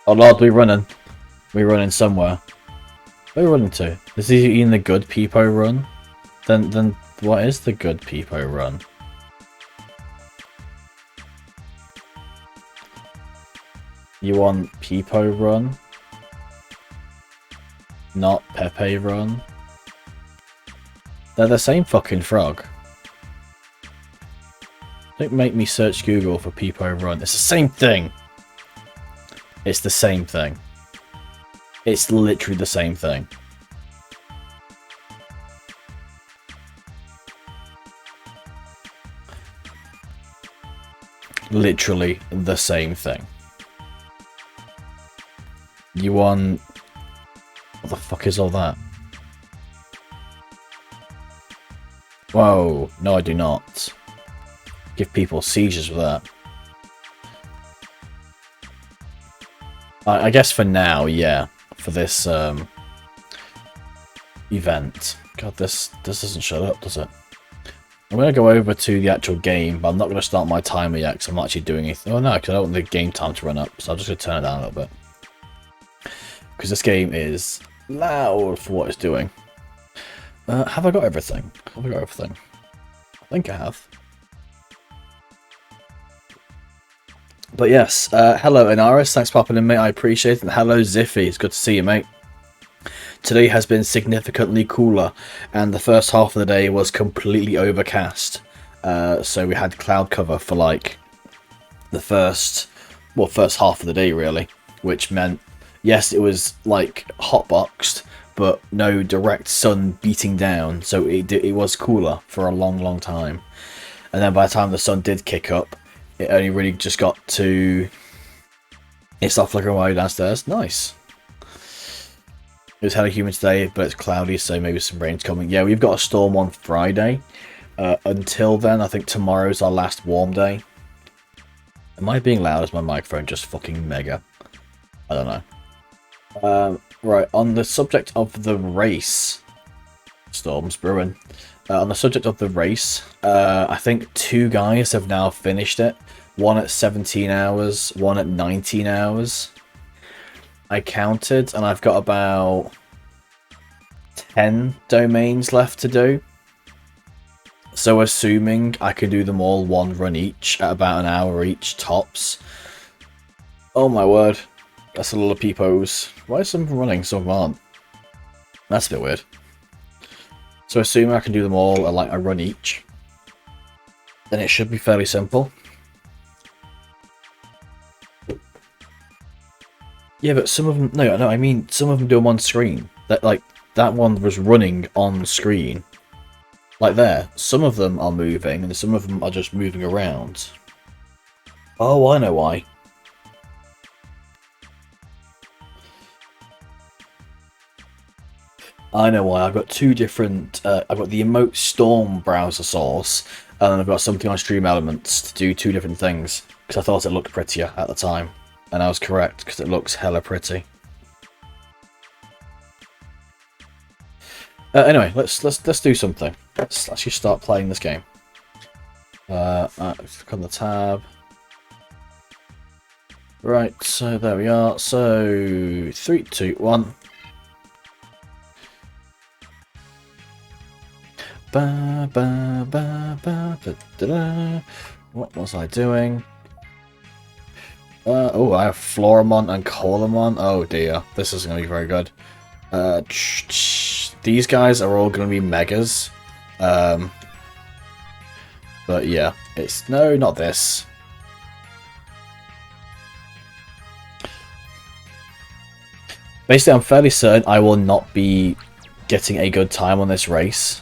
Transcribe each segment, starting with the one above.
Oh Lord, we're running. We're running somewhere. Where are we running to? Is he even the good Peepo run? Then what is the good Peepo run? You want Peepo run? Not Pepe run? They're the same fucking frog. Don't make me search Google for Peepo run. It's the same thing. It's the same thing. It's literally the same thing. Literally the same thing. You want... What the fuck is all that? Whoa, no I do not. Give people seizures with that. I guess for now, yeah. For this event. God, this doesn't shut up, does it? I'm going to go over to the actual game, but I'm not going to start my timer yet because I'm not actually doing anything. Oh no, because I don't want the game time to run up, so I'm just going to turn it down a little bit. Because this game is loud for what it's doing. Have I got everything? Have I got everything? I think I have. But yes, hello Inaris, thanks for popping in mate, I appreciate it. And hello Ziffy, it's good to see you mate. Today has been significantly cooler, and the first half of the day was completely overcast. So we had cloud cover for like the first half of the day really, which meant yes, it was like hotboxed, but no direct sun beating down, so it was cooler for a long time. And then by the time the sun did kick up, it only really just got to... It stopped flickering away downstairs. Nice. It was hella humid today, but it's cloudy, so maybe some rain's coming. Yeah, we've got a storm on Friday. Until then, I think tomorrow's our last warm day. Am I being loud? Is my microphone just fucking mega? I don't know. Right, on the subject of the race... Storms brewing. On the subject of the race, I think 2 guys have now finished it. One at 17 hours, one at 19 hours. I counted, and I've got about 10 domains left to do. So assuming I can do them all 1 run each, at about an hour each, tops. Oh my word. That's a lot of peepos. Why is some of them running, some of them aren't? That's a bit weird. So assuming I can do them all at like a run each, then it should be fairly simple. Yeah, but some of them... No, I mean, some of them do them on screen. That one was running on screen. Like there. Some of them are moving, and some of them are just moving around. Oh, I know why. I know why. I've got 2 different... I've got the Emote Storm browser source, and then I've got something on Stream Elements to do 2 different things, because I thought it looked prettier at the time. And I was correct, because it looks hella pretty. Anyway, let's do something. Let's actually start playing this game. Let's click on the tab. Right, so there we are. So 3, 2, 1. Ba, ba, ba, ba, da, da, da. What was I doing? Oh, I have Floramon and Colamon. Oh dear, this isn't going to be very good. These guys are all going to be megas. But yeah, it's... No, not this. Basically, I'm fairly certain I will not be getting a good time on this race.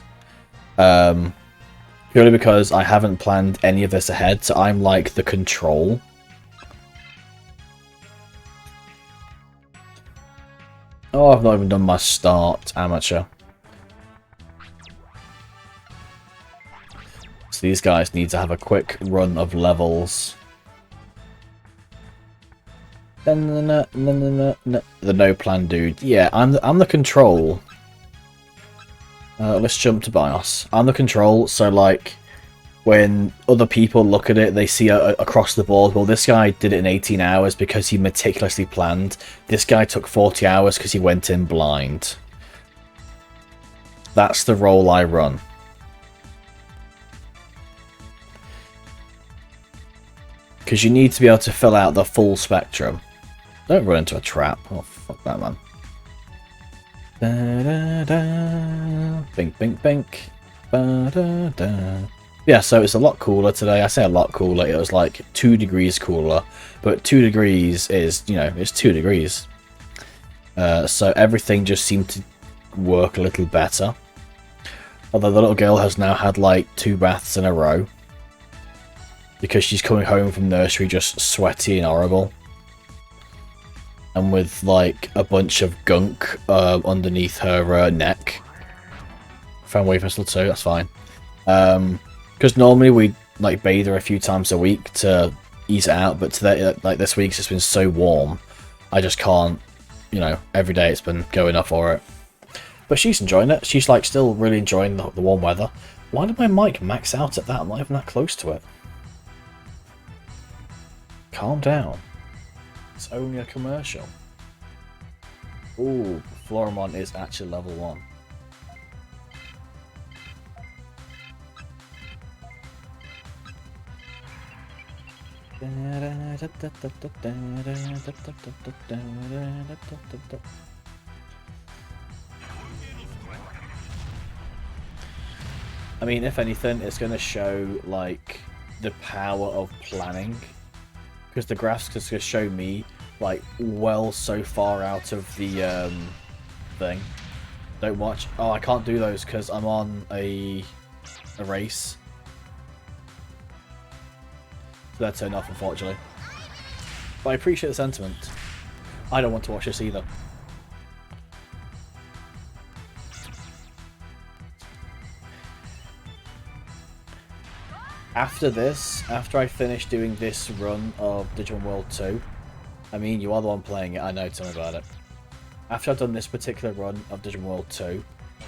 Purely because I haven't planned any of this ahead, so I'm like the control. Oh, I've not even done my start amateur. So these guys need to have a quick run of levels. The no plan dude. Yeah, I'm the control. Let's jump to BIOS. I'm the control, so like when other people look at it, they see across the board, well, this guy did it in 18 hours because he meticulously planned. This guy took 40 hours because he went in blind. That's the role I run. Because you need to be able to fill out the full spectrum. Don't run into a trap. Oh, fuck that, man. Da, da, da. Bink, bink, bink. Ba, da, da. Yeah, so it's a lot cooler today. I say a lot cooler. It was like 2 degrees cooler. But 2 degrees is, you know, it's 2 degrees. So everything just seemed to work a little better. Although the little girl has now had like 2 baths in a row. Because she's coming home from nursery just sweaty and horrible. And with like a bunch of gunk underneath her neck. Found wave whistle too, that's fine. Because normally we like bathe her a few times a week to ease it out, but today, like this week's just been so warm, I just can't, you know, every day it's been going up for it. But she's enjoying it. She's like still really enjoying the warm weather. Why did my mic max out at that? I'm not even that close to it. Calm down. It's only a commercial. Ooh, Floramon is actually level 1. I mean, if anything, it's going to show like the power of planning. Because the graphs just going to show me, like, well so far out of the thing. Don't watch. Oh, I can't do those because I'm on a race. So that turned off, unfortunately. But I appreciate the sentiment. I don't want to watch this either. After this, after I finish doing this run of Digimon World 2, I mean, you are the one playing it, I know, tell me about it. After I've done this particular run of Digimon World 2,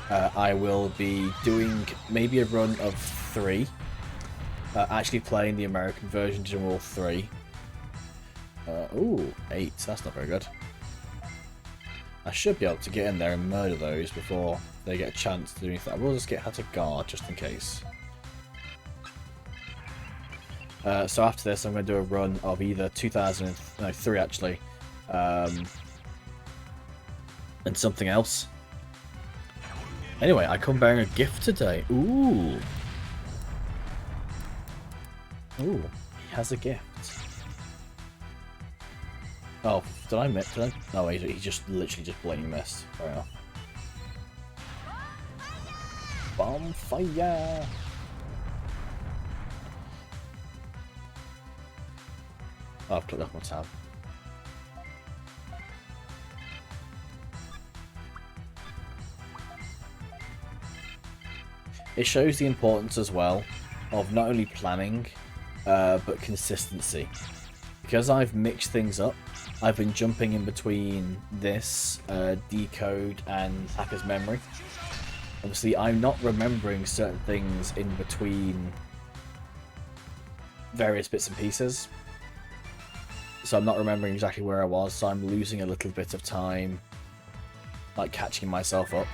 I will be doing maybe a run of 3, actually playing the American version of Digimon World 3. Ooh, 8, that's not very good. I should be able to get in there and murder those before they get a chance to do anything. I will just get her to guard, just in case. So after this, I'm going to do a run of either 2003 actually, and something else. Anyway, I come bearing a gift today. Ooh, ooh, he has a gift. Oh, did I miss? Did I? No, he just literally just blatantly missed. Fair enough. Bonfire. Oh, I've clicked off my tab. It shows the importance as well of not only planning, but consistency. Because I've mixed things up, I've been jumping in between this, decode, and hacker's memory. Obviously, I'm not remembering certain things in between various bits and pieces. So I'm not remembering exactly where I was, so I'm losing a little bit of time, like catching myself up.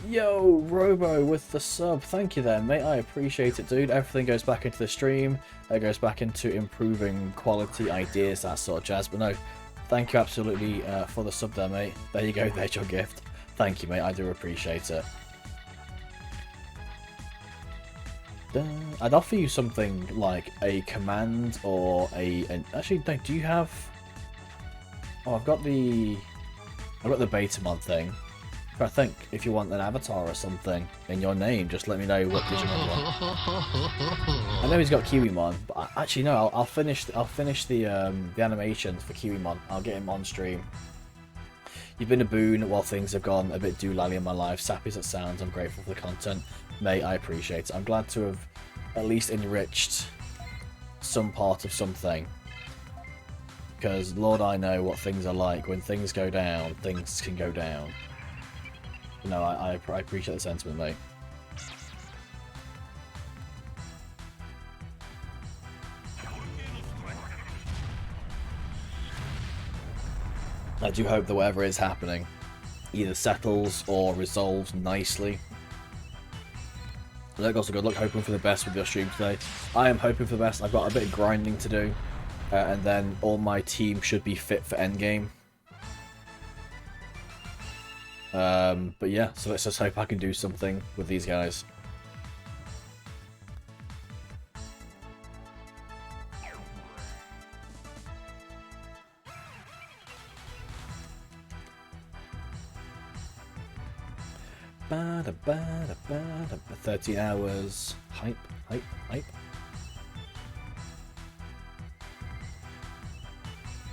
Yo, Robo with the sub. Thank you there, mate. I appreciate it, dude. Everything goes back into the stream. It goes back into improving quality, ideas, that sort of jazz. But no, thank you absolutely for the sub there, mate. There you go. There's your gift. Thank you, mate. I do appreciate it. I'd offer you something like a command or actually, no, do you have... Oh, I've got the Betamon thing. But I think if you want an avatar or something in your name, just let me know what Digimon you want. I know he's got Kiwimon, but actually no, I'll finish the animations for Kiwimon. I'll get him on stream. You've been a boon while things have gone a bit doolally in my life. Sappy as it sounds, I'm grateful for the content. Mate, I appreciate it. I'm glad to have at least enriched some part of something. Because Lord, I know what things are like. When things go down, things can go down. No, I appreciate the sentiment, mate. I do hope that whatever is happening either settles or resolves nicely. Look, also good luck, hoping for the best with your stream today. I am hoping for the best. I've got a bit of grinding to do, and then all my team should be fit for endgame. But yeah, so let's just hope I can do something with these guys. Ba -da -ba -da -ba -da. 30 hours. Hype, hype, hype.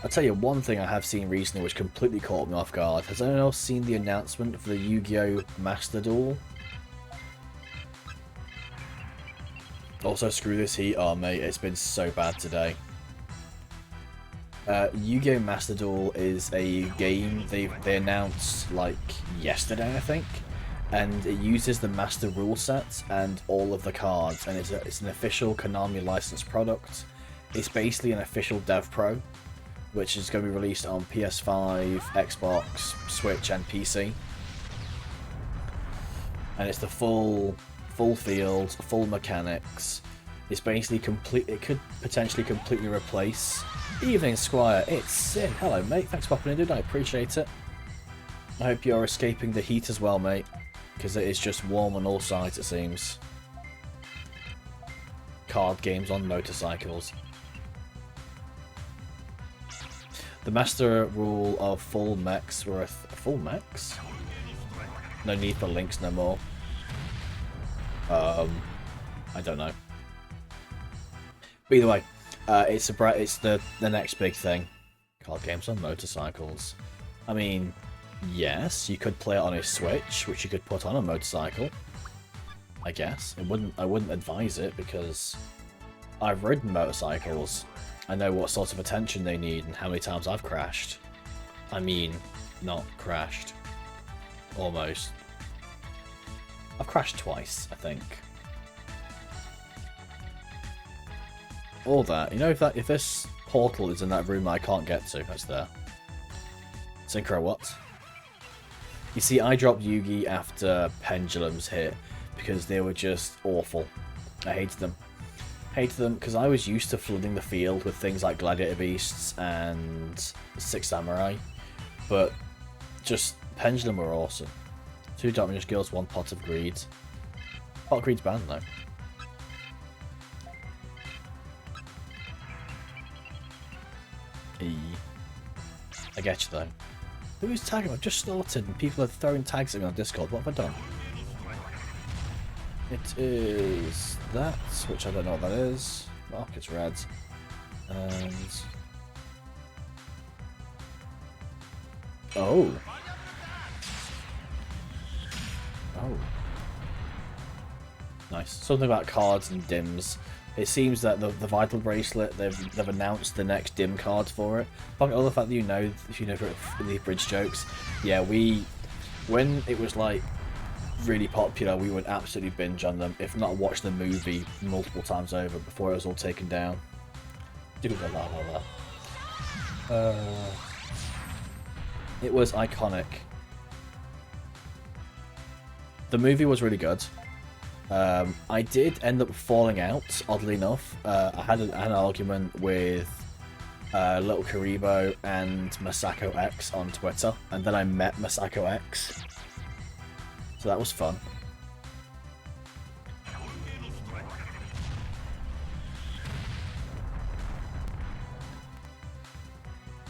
I'll tell you one thing I have seen recently which completely caught me off guard. Has anyone else seen the announcement for the Yu-Gi-Oh! Master Duel? Also, screw this heat. Oh, mate, it's been so bad today. Yu-Gi-Oh! Master Duel is a game they announced, like, yesterday, I think. And it uses the Master rule set and all of the cards. And it's an official Konami licensed product. It's basically an official Dev Pro, which is going to be released on PS5, Xbox, Switch, and PC. And it's the full field, full mechanics. It's basically complete. It could potentially completely replace. Evening, Squire. It's Sin. Hello, mate. Thanks for popping in, dude. I appreciate it. I hope you're escaping the heat as well, mate, because it is just warm on all sides, it seems. Card games on motorcycles. The master rule of full mechs were full mechs? No need for links no more. I don't know. But either way, it's the next big thing. Card games on motorcycles. I mean, yes, you could play it on a Switch, which you could put on a motorcycle. I guess. I wouldn't advise it because I've ridden motorcycles. I know what sort of attention they need and how many times I've crashed. I mean, not crashed. Almost. I've crashed twice, I think. All that. You know, if this portal is in that room I can't get to, that's there. Synchro what? You see, I dropped Yugi after Pendulums hit because they were just awful. I hated them. Hated them because I was used to flooding the field with things like Gladiator Beasts and Six Samurai, but just Pendulum were awesome. 2 Dominus Girls, 1 Pot of Greed. Pot of Greed's banned though. I get you though. Who's tagging me? I've just started and people are throwing tags at me on Discord. What have I done? It is that, which I don't know what that is. Mark, it's red. And... oh. Oh. Nice. Something about cards and dims. It seems that the Vital Bracelet, they've announced the next dim card for it. Fuck all the fact that you know the bridge jokes. Yeah, when it was like really popular, we would absolutely binge on them, if not watch the movie multiple times over before it was all taken down. It was iconic. The movie was really good. I did end up falling out, oddly enough. I had an argument with Little Karibo and Masako X on Twitter, and then I met Masako X. So that was fun.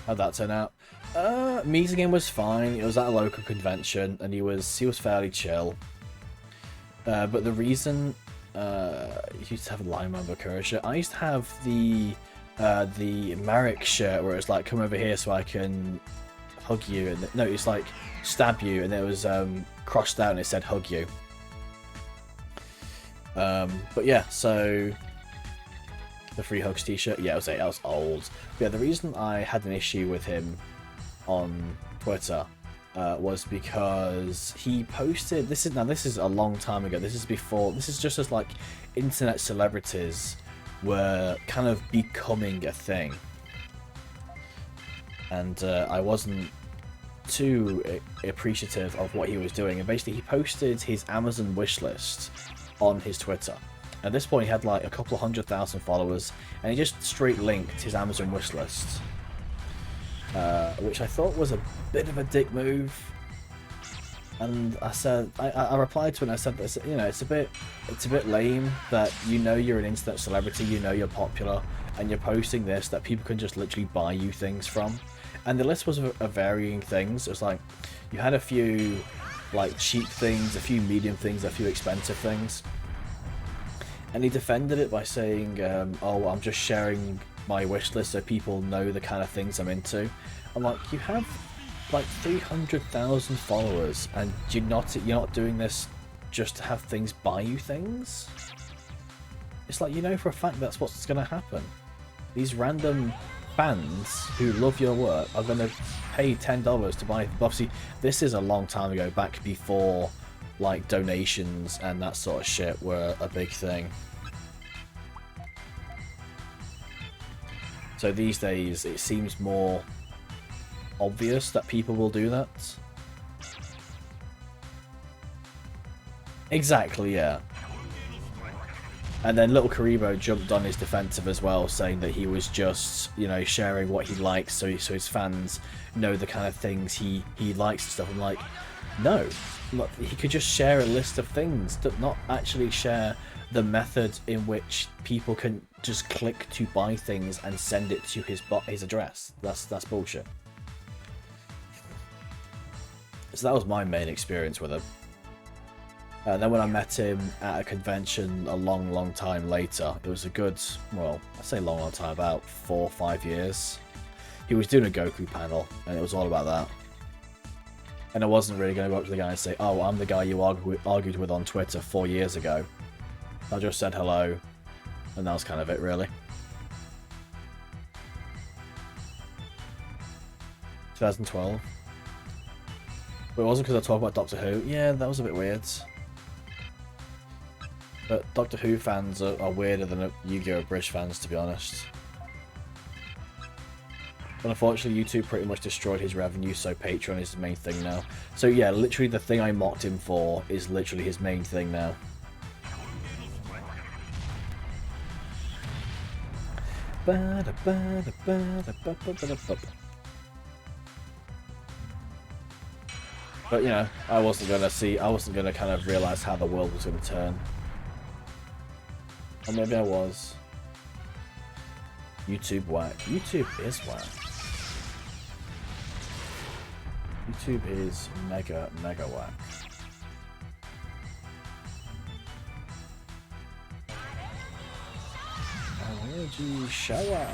How'd that turn out? Meeting him was fine. It was at a local convention, and he was fairly chill. But the reason he used to have a Lion Man Bakura shirt. I used to have the Marek shirt where it's like, come over here so I can hug you, and no, it's like stab you, and it was crossed out and it said hug you. But yeah, so the Free Hugs t-shirt, yeah, that was old. But yeah, the reason I had an issue with him on Twitter was because he posted, this is a long time ago, this is just as like internet celebrities were kind of becoming a thing, and I wasn't too appreciative of what he was doing, and basically he posted his Amazon wishlist on his Twitter. At this point he had like a couple of 100,000 followers, and he just straight linked his Amazon wishlist, which I thought was a bit of a dick move. And I said, I replied to it and I said, you know, it's a bit lame that you know you're an internet celebrity, you know you're popular, and you're posting this that people can just literally buy you things from. And the list was of varying things. It was like, you had a few like cheap things, a few medium things, a few expensive things. And he defended it by saying, oh, I'm just sharing my wish list so people know the kind of things I'm into. I'm like, you have like 300,000 followers, and you're not doing this just to have things buy you things? It's like, you know for a fact that's what's going to happen. These random fans who love your work are going to pay $10 to buy. Obviously, this is a long time ago, back before like donations and that sort of shit were a big thing. So these days it seems more obvious that people will do that. Exactly, yeah. And then Little Karibo jumped on his defensive as well, saying that he was just, you know, sharing what he likes so his fans know the kind of things he likes and stuff. I'm like, no. Look, he could just share a list of things, not actually share the method in which people can just click to buy things and send it to his address. That's bullshit. So that was my main experience with him. And then when I met him at a convention a long time later, it was a good, well, I say long time, about 4 or 5 years. He was doing a Goku panel, and it was all about that. And I wasn't really going to go up to the guy and say, oh, I'm the guy you argued with on Twitter 4 years ago. I just said hello, and that was kind of it, really. 2012. But it wasn't because I talked about Doctor Who. Yeah, that was a bit weird. But Doctor Who fans are weirder than Yu-Gi-Oh! British fans, to be honest. But unfortunately, YouTube pretty much destroyed his revenue, so Patreon is his main thing now. So yeah, literally the thing I mocked him for is literally his main thing now. But you know, I wasn't gonna kind of realize how the world was gonna turn. Or maybe I was. YouTube whack. YouTube is whack. YouTube is mega whack. Energy shower.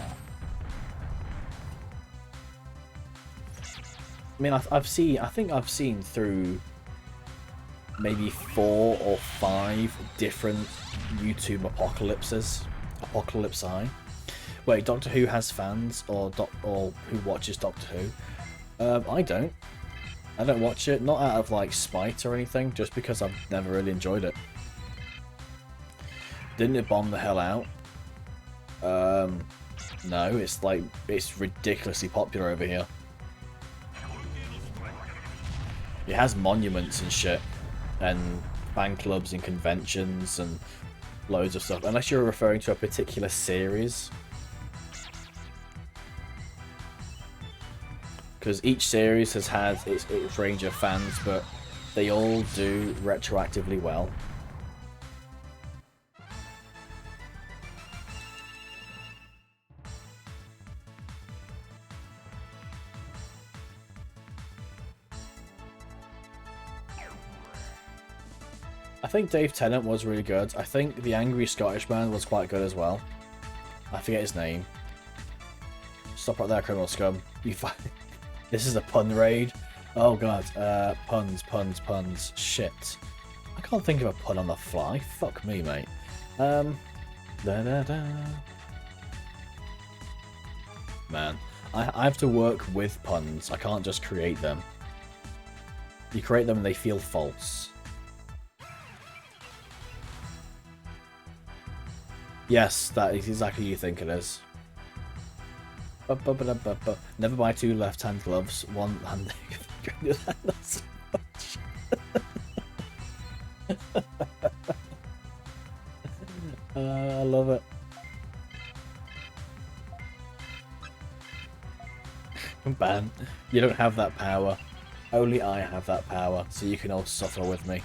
I mean, I think I've seen through maybe 4 or 5 different YouTube apocalypses. Wait, Doctor Who has fans, or who watches Doctor Who? I don't. I don't watch it, not out of like spite or anything, just because I've never really enjoyed it. Didn't it bomb the hell out? No, it's ridiculously popular over here. It has monuments and shit, and fan clubs and conventions and loads of stuff, unless you're referring to a particular series. Because each series has had its range of fans, but they all do retroactively well. I think Dave Tennant was really good. I think the Angry Scottish Man was quite good as well. I forget his name. Stop right there, criminal scum. You This is a pun raid. Oh god. Puns. Shit. I can't think of a pun on the fly. Fuck me, mate. Man, I have to work with puns. I can't just create them. You create them and they feel false. Yes, that is exactly what you think it is. Never buy 2 left-hand gloves, one hand. That's much. I love it. Ben, you don't have that power. Only I have that power, so you can all suffer with me.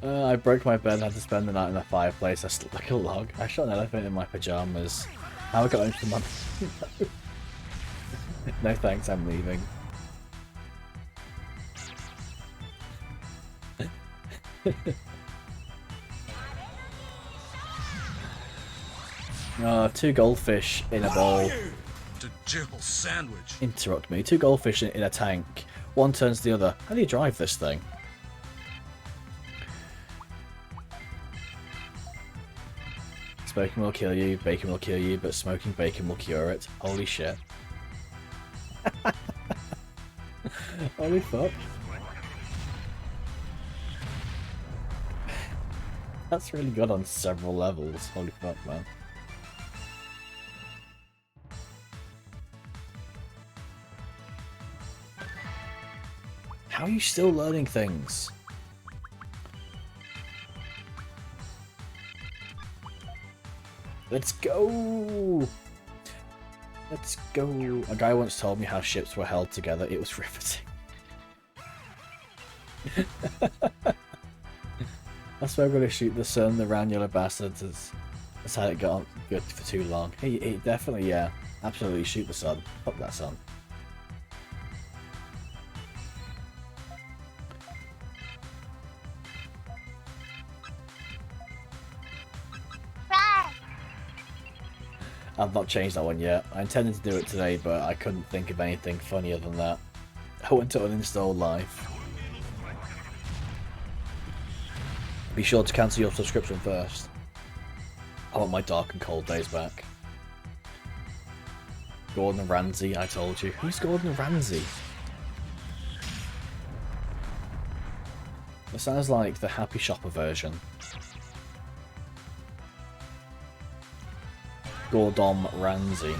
I broke my bed and had to spend the night in the fireplace. I slept like a log. I shot an elephant in my pajamas. How I got into the money? No thanks, I'm leaving. Two goldfish in a bowl. Digital sandwich. Interrupt me. Two goldfish in a tank. One turns to the other. How do you drive this thing? Smoking will kill you, bacon will kill you, but smoking bacon will cure it. Holy shit. Holy fuck. That's really good on several levels. Holy fuck, man. How are you still learning things? Let's go! Let's go! A guy once told me how ships were held together. It was riveting. That's why we're going to shoot the sun, the round yellow bastards. That's how it got on good for too long. He definitely, yeah. Absolutely, shoot the sun. Fuck that sun. I've not changed that one yet. I intended to do it today, but I couldn't think of anything funnier than that. I went to uninstall live. Be sure to cancel your subscription first. I want my dark and cold days back. Gordon Ramsay, I told you. Who's Gordon Ramsay? It sounds like the Happy Shopper version. Gordon Ramsay.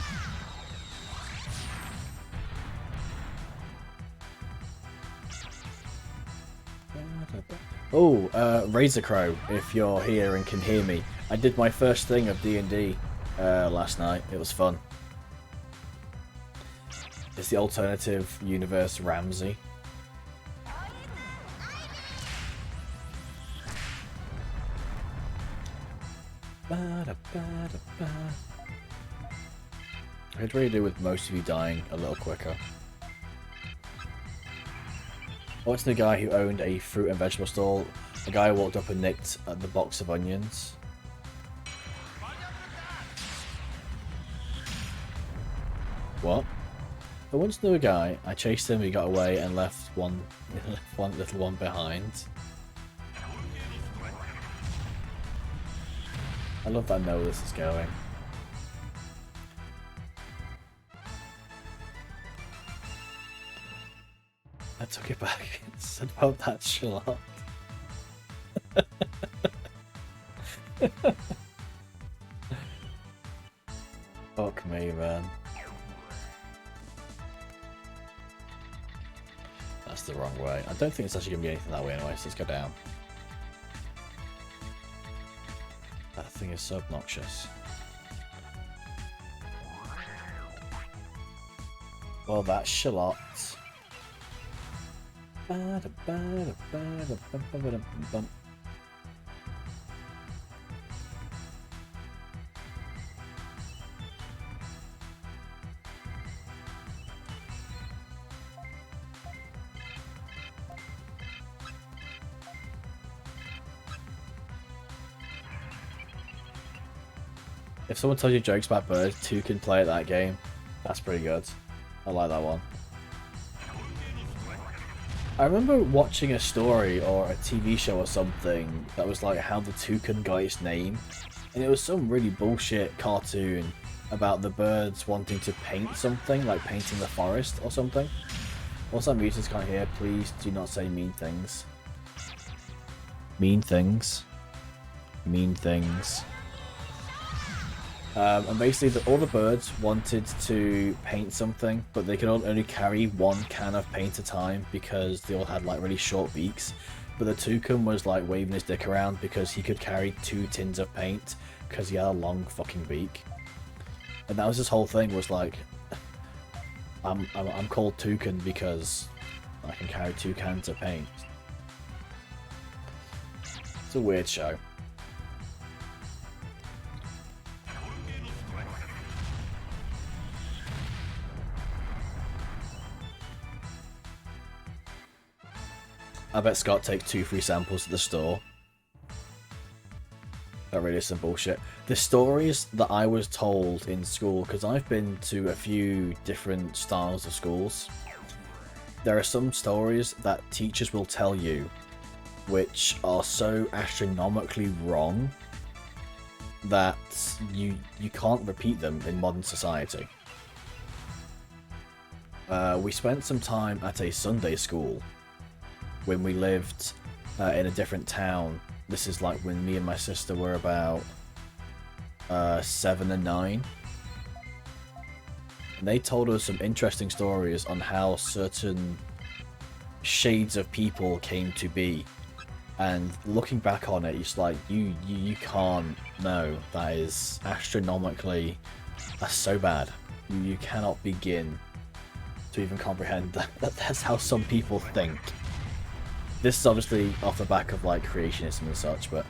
Oh, Razor Crow, if you're here and can hear me. I did my first thing of D&D last night. It was fun. It's the alternative universe Ramsay. I'd really do with most of you dying a little quicker. I went to the guy who owned a fruit and vegetable stall. A guy walked up and nicked at the box of onions. What? I once knew a guy. I chased him, he got away and left one little one behind. I love that I know where this is going. I took it back and said about that shallot. Fuck me, man. That's the wrong way. I don't think it's actually going to be anything that way anyway, so let's go down. That thing is so obnoxious. Well, that shallot. If someone tells you jokes about birds, two can play at that game. That's pretty good. I like that one. I remember watching a story or a TV show or something that was like how the toucan got its name. And it was some really bullshit cartoon about the birds wanting to paint something, like painting the forest or something. Also, music's can't hear. Please do not say mean things. Mean things. Mean things. And basically, all the birds wanted to paint something, but they could only carry one can of paint at a time because they all had like really short beaks. But the toucan was like waving his dick around because he could carry 2 tins of paint because he had a long fucking beak. And that was his whole thing, was like, I'm called Toucan because I can carry 2 cans of paint. It's a weird show. I bet Scott takes 2 free samples at the store. That really is some bullshit. The stories that I was told in school, because I've been to a few different styles of schools, there are some stories that teachers will tell you which are so astronomically wrong that you can't repeat them in modern society. We spent some time at a Sunday school when we lived in a different town. This is like when me and my sister were about 7 and 9. And they told us some interesting stories on how certain shades of people came to be. And looking back on it, it's like, you can't know. That is astronomically... That's so bad. You cannot begin to even comprehend that that's how some people think. This is obviously off the back of like creationism and such, but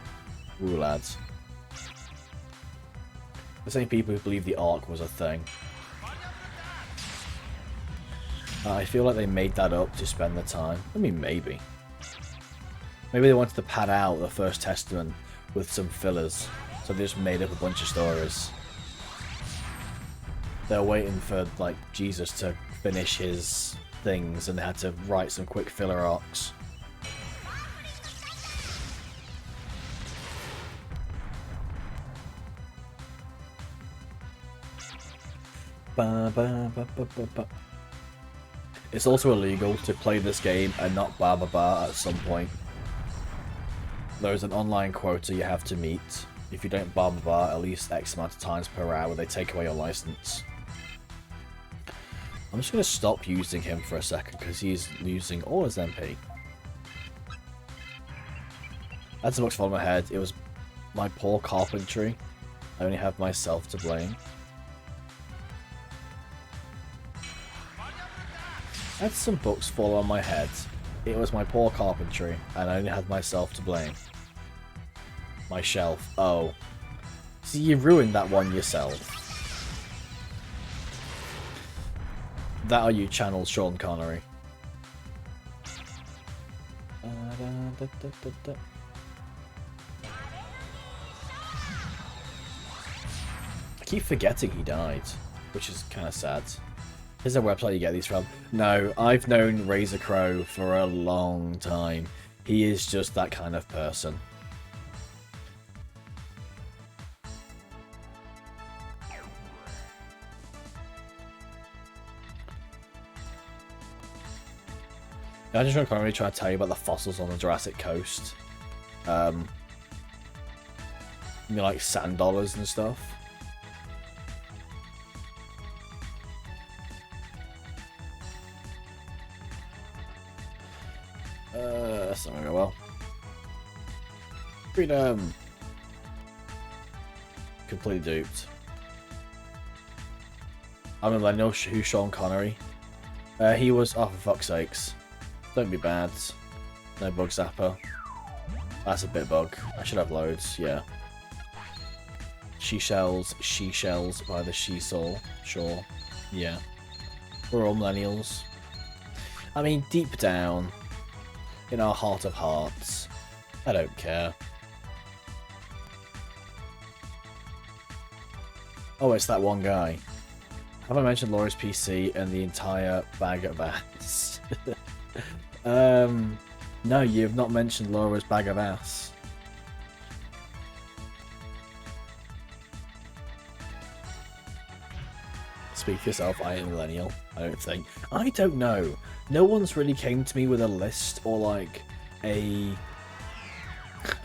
ooh lads. The same people who believe the Ark was a thing. I feel like they made that up to spend the time. I mean, maybe. Maybe they wanted to pad out the First Testament with some fillers, so they just made up a bunch of stories. They're waiting for like Jesus to finish his things, and they had to write some quick filler arcs. It's also illegal to play this game and not ba ba ba at some point. There is an online quota you have to meet. If you don't ba ba ba at least X amount of times per hour, they take away your license. I'm just going to stop using him for a second because he's losing all his MP. That's what's on my head. It was my poor carpentry. I only have myself to blame. I had some books fall on my head. It was my poor carpentry, and I only had myself to blame. My shelf. Oh. See, you ruined that one yourself. That or you channeled Sean Connery. I keep forgetting he died, which is kind of sad. Is there a website you get these from? No, I've known Razor Crow for a long time. He is just that kind of person. I just want to try to tell you about the fossils on the Jurassic Coast. You know, like sand dollars and stuff. That's not going to go well. Freedom! Completely duped. I mean, I know who's Sean Connery. He was, oh for fuck's sakes. Don't be bad. No bug zapper. That's a bit bug. I should have loads, yeah. She shells by the she soul. Sure. Yeah. We're all millennials. I mean, deep down, in our heart of hearts, I don't care. Oh, it's that one guy. Have I mentioned Laura's PC and the entire bag of ass? No, you've not mentioned Laura's bag of ass. Speak for yourself, I ain't a millennial. I don't think. I don't know. No one's really came to me with a list or like a...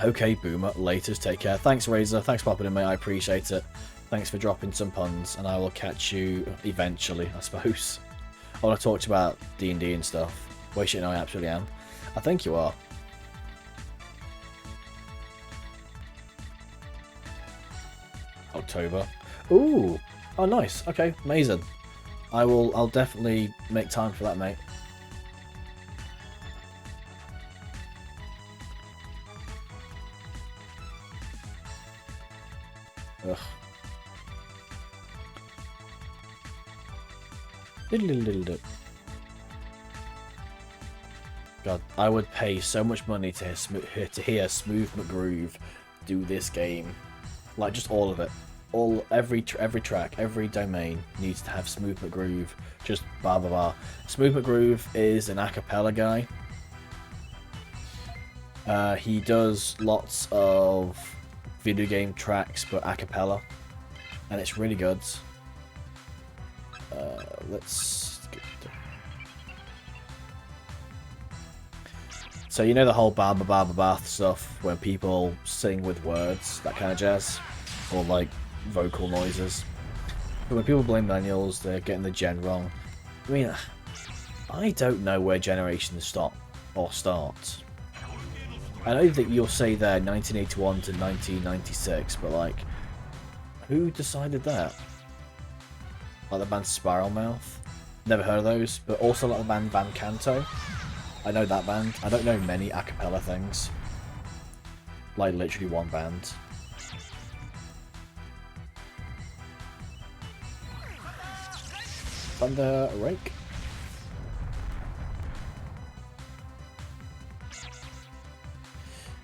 Okay, boomer. Laters, take care. Thanks, Razor. Thanks for popping in, mate. I appreciate it. Thanks for dropping some puns, and I will catch you eventually, I suppose. I want to talk to you about D&D and stuff. Wait, shit, no, I absolutely am. I think you are. October. Ooh! Oh, nice. Okay, amazing. I'll definitely make time for that, mate. Ugh. God, I would pay so much money to hear Smooth McGroove do this game. Like, just all of it. Every track, every domain needs to have Smooth McGroove. Just blah blah blah. Smooth McGroove is an a cappella guy. He does lots of video game tracks, but a cappella, and it's really good. Let's get So you know the whole Baba Baba Bath stuff, when people sing with words, that kind of jazz, or like vocal noises. But when people blame millennials, they're getting the gen wrong. I mean, I don't know where generations stop or start. I know that you'll say there 1981 to 1996, but like, who decided that? Like the band Spiral Mouth? Never heard of those, but also like the band Canto. I know that band. I don't know many a cappella things. Like literally one band. Thunder Rake.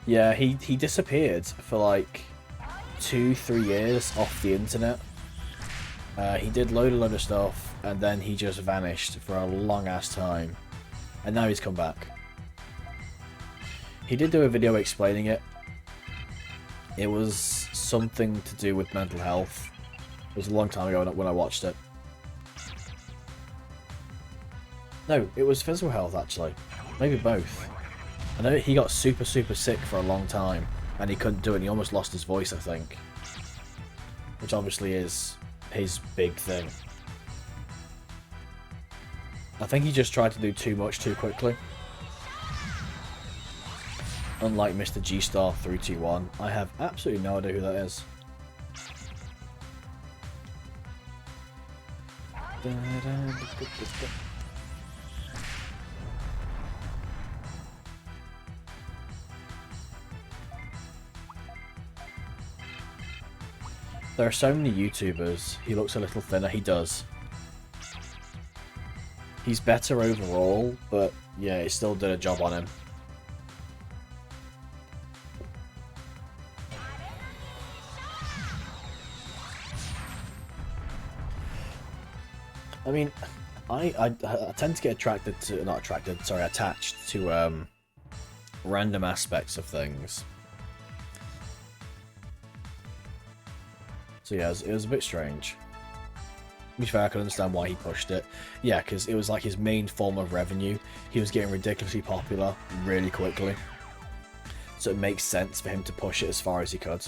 Yeah, he disappeared for like 2-3 years off the internet. He did load of stuff, and then he just vanished for a long ass time. And now he's come back. He did do a video explaining it. It was something to do with mental health. It was a long time ago when I watched it. No, it was physical health actually. Maybe both. I know he got super sick for a long time, and he couldn't do it, and he almost lost his voice, I think. Which obviously is his big thing. I think he just tried to do too much too quickly. Unlike Mr. G-Star 321, I have absolutely no idea who that is. There are so many YouTubers. He looks a little thinner. He does. He's better overall, but yeah, he still did a job on him. I mean, I tend to get attached to random aspects of things. So yeah, it was a bit strange. To be fair, I could understand why he pushed it. Yeah, because it was like his main form of revenue. He was getting ridiculously popular really quickly. So it makes sense for him to push it as far as he could.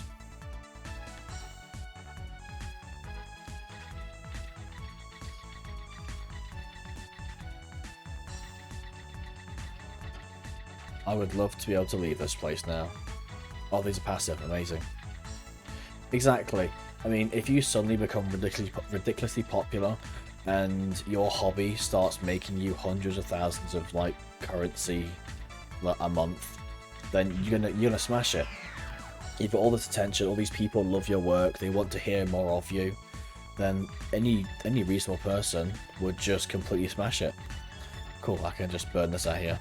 I would love to be able to leave this place now. Oh, these are passive. Amazing. Exactly. I mean, if you suddenly become ridiculously popular, and your hobby starts making you hundreds of thousands of like currency a month, then you're gonna smash it. You've got all this attention, all these people love your work, they want to hear more of you. Then any reasonable person would just completely smash it. Cool, I can just burn this out here.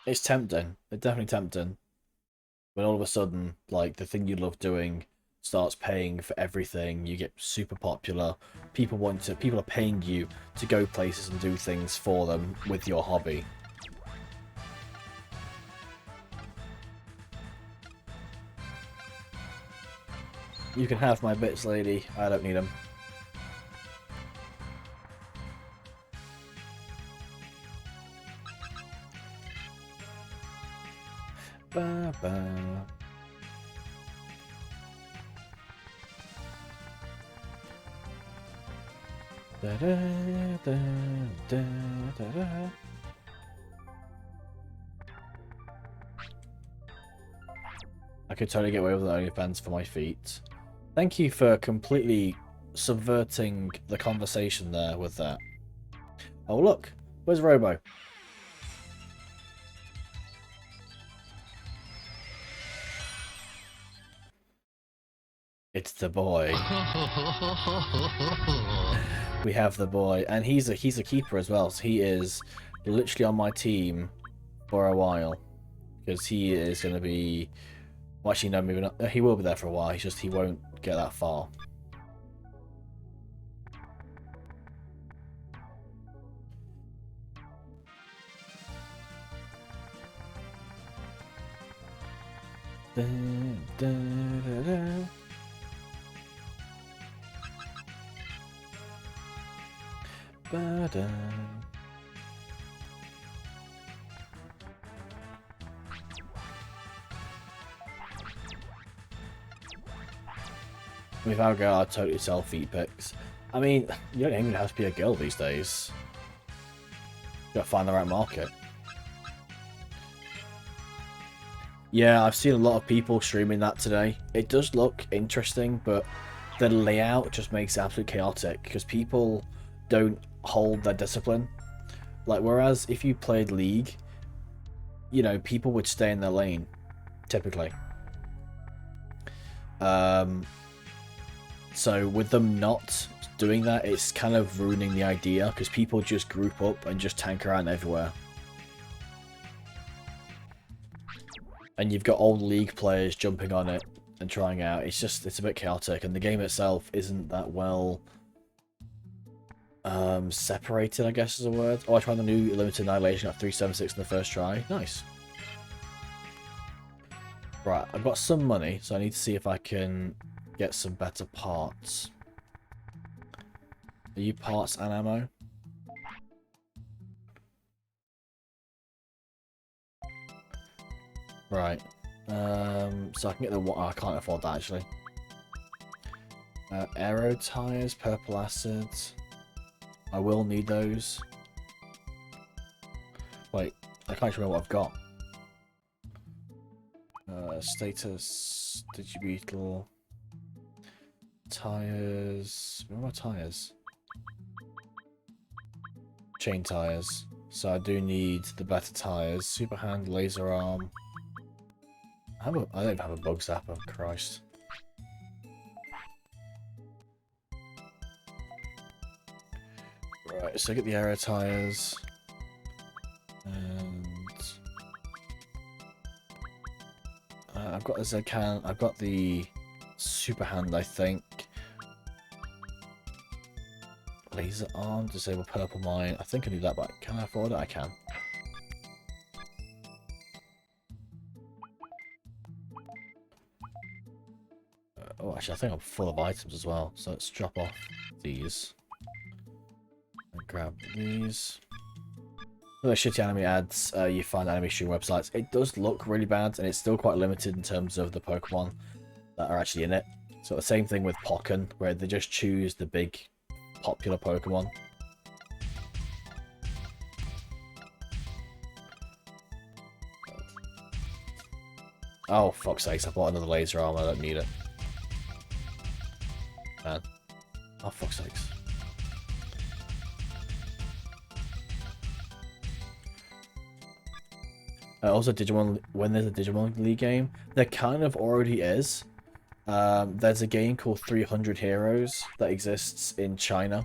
It's tempting. It's definitely tempting. When all of a sudden, like, the thing you love doing starts paying for everything, you get super popular. People are paying you to go places and do things for them with your hobby. You can have my bits, lady. I don't need them. Ba ba. Da da da da da da. I could totally get away with OnlyFans for my feet. Thank you for completely subverting the conversation there with that. Oh look, where's Robo? It's the boy. We have the boy, and he's a keeper as well. So he is literally on my team for a while because he is going to be. Well, actually, no, maybe not. He will be there for a while. He's just he won't get that far. Da, da, da, da. Ba-da. With our girl, I'd totally sell feet pics. I mean, you don't even have to be a girl these days. You gotta find the right market. Yeah, I've seen a lot of people streaming that today. It does look interesting, but the layout just makes it absolutely chaotic because people don't hold their discipline. Like, whereas if you played League, you know, people would stay in their lane, typically. So with them not doing that, it's kind of ruining the idea because people just group up and just tank around everywhere. And you've got old League players jumping on it and trying out. It's a bit chaotic, and the game itself isn't that well separated, I guess is a word. Oh, I tried the new Limited Annihilation at 376 in the first try. Nice. Right, I've got some money, so I need to see if I can get some better parts. Are you parts and ammo? Right. So I can get the one. Oh, I can't afford that actually. Aero tires, purple acid. I will need those. Wait, I can't remember what I've got. Status, Digibeetle, tires. Where are my tires? Chain tires. So I do need the better tires. Super hand, laser arm. I don't even have a bug zapper. Christ. Right, so I get the aero tires. And I've got the Z-Can, I've got the super hand, I think. Laser arm, disable purple mine. I think I need that, but can I afford it? I can. Oh, actually, I think I'm full of items as well. So let's drop off these. And grab these. The shitty anime ads you find anime stream websites. It does look really bad, and it's still quite limited in terms of the Pokemon that are actually in it. So the same thing with Pokken, where they just choose the big popular Pokemon. Oh, fuck's sakes, I bought another laser arm, I don't need it. Man. Oh, fuck's sakes. Also, Digimon, when there's a Digimon League game, there kind of already is. There's a game called 300 Heroes that exists in China.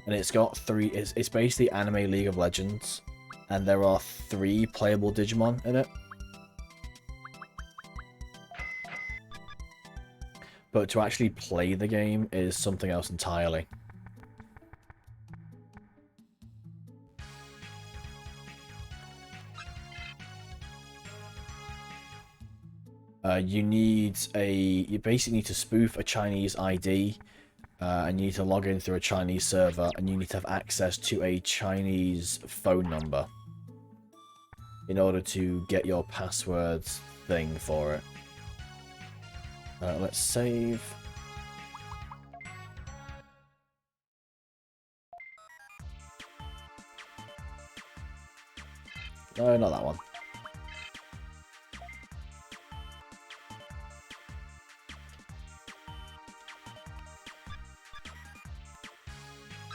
And it's got it's basically anime League of Legends. and there are 3 playable Digimon in it. But to actually play the game is something else entirely. You basically need to spoof a Chinese ID, and you need to log in through a Chinese server, and you need to have access to a Chinese phone number in order to get your passwords thing for it. Let's save. No, not that one.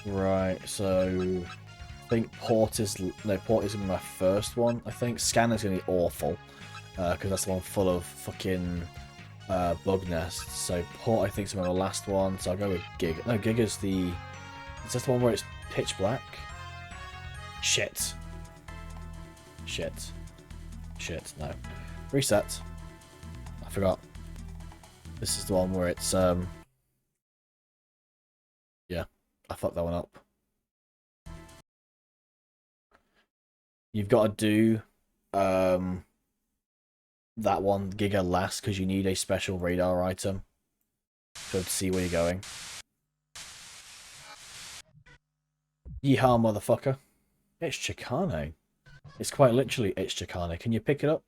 Right, so I think port is my first one. I think scanner's gonna be awful because that's the one full of fucking bug nests. So port I think is my last one. So I'll go with Gig. No, Gig is the. Is this the one where it's pitch black? Shit. Shit. Shit. No. Reset. I forgot. This is the one where it's yeah. I fucked that one up. You've got to do that one Giga last because you need a special radar item to see where you're going. Yeehaw, motherfucker. It's Chicane. It's quite literally it's Chicane. Can you pick it up?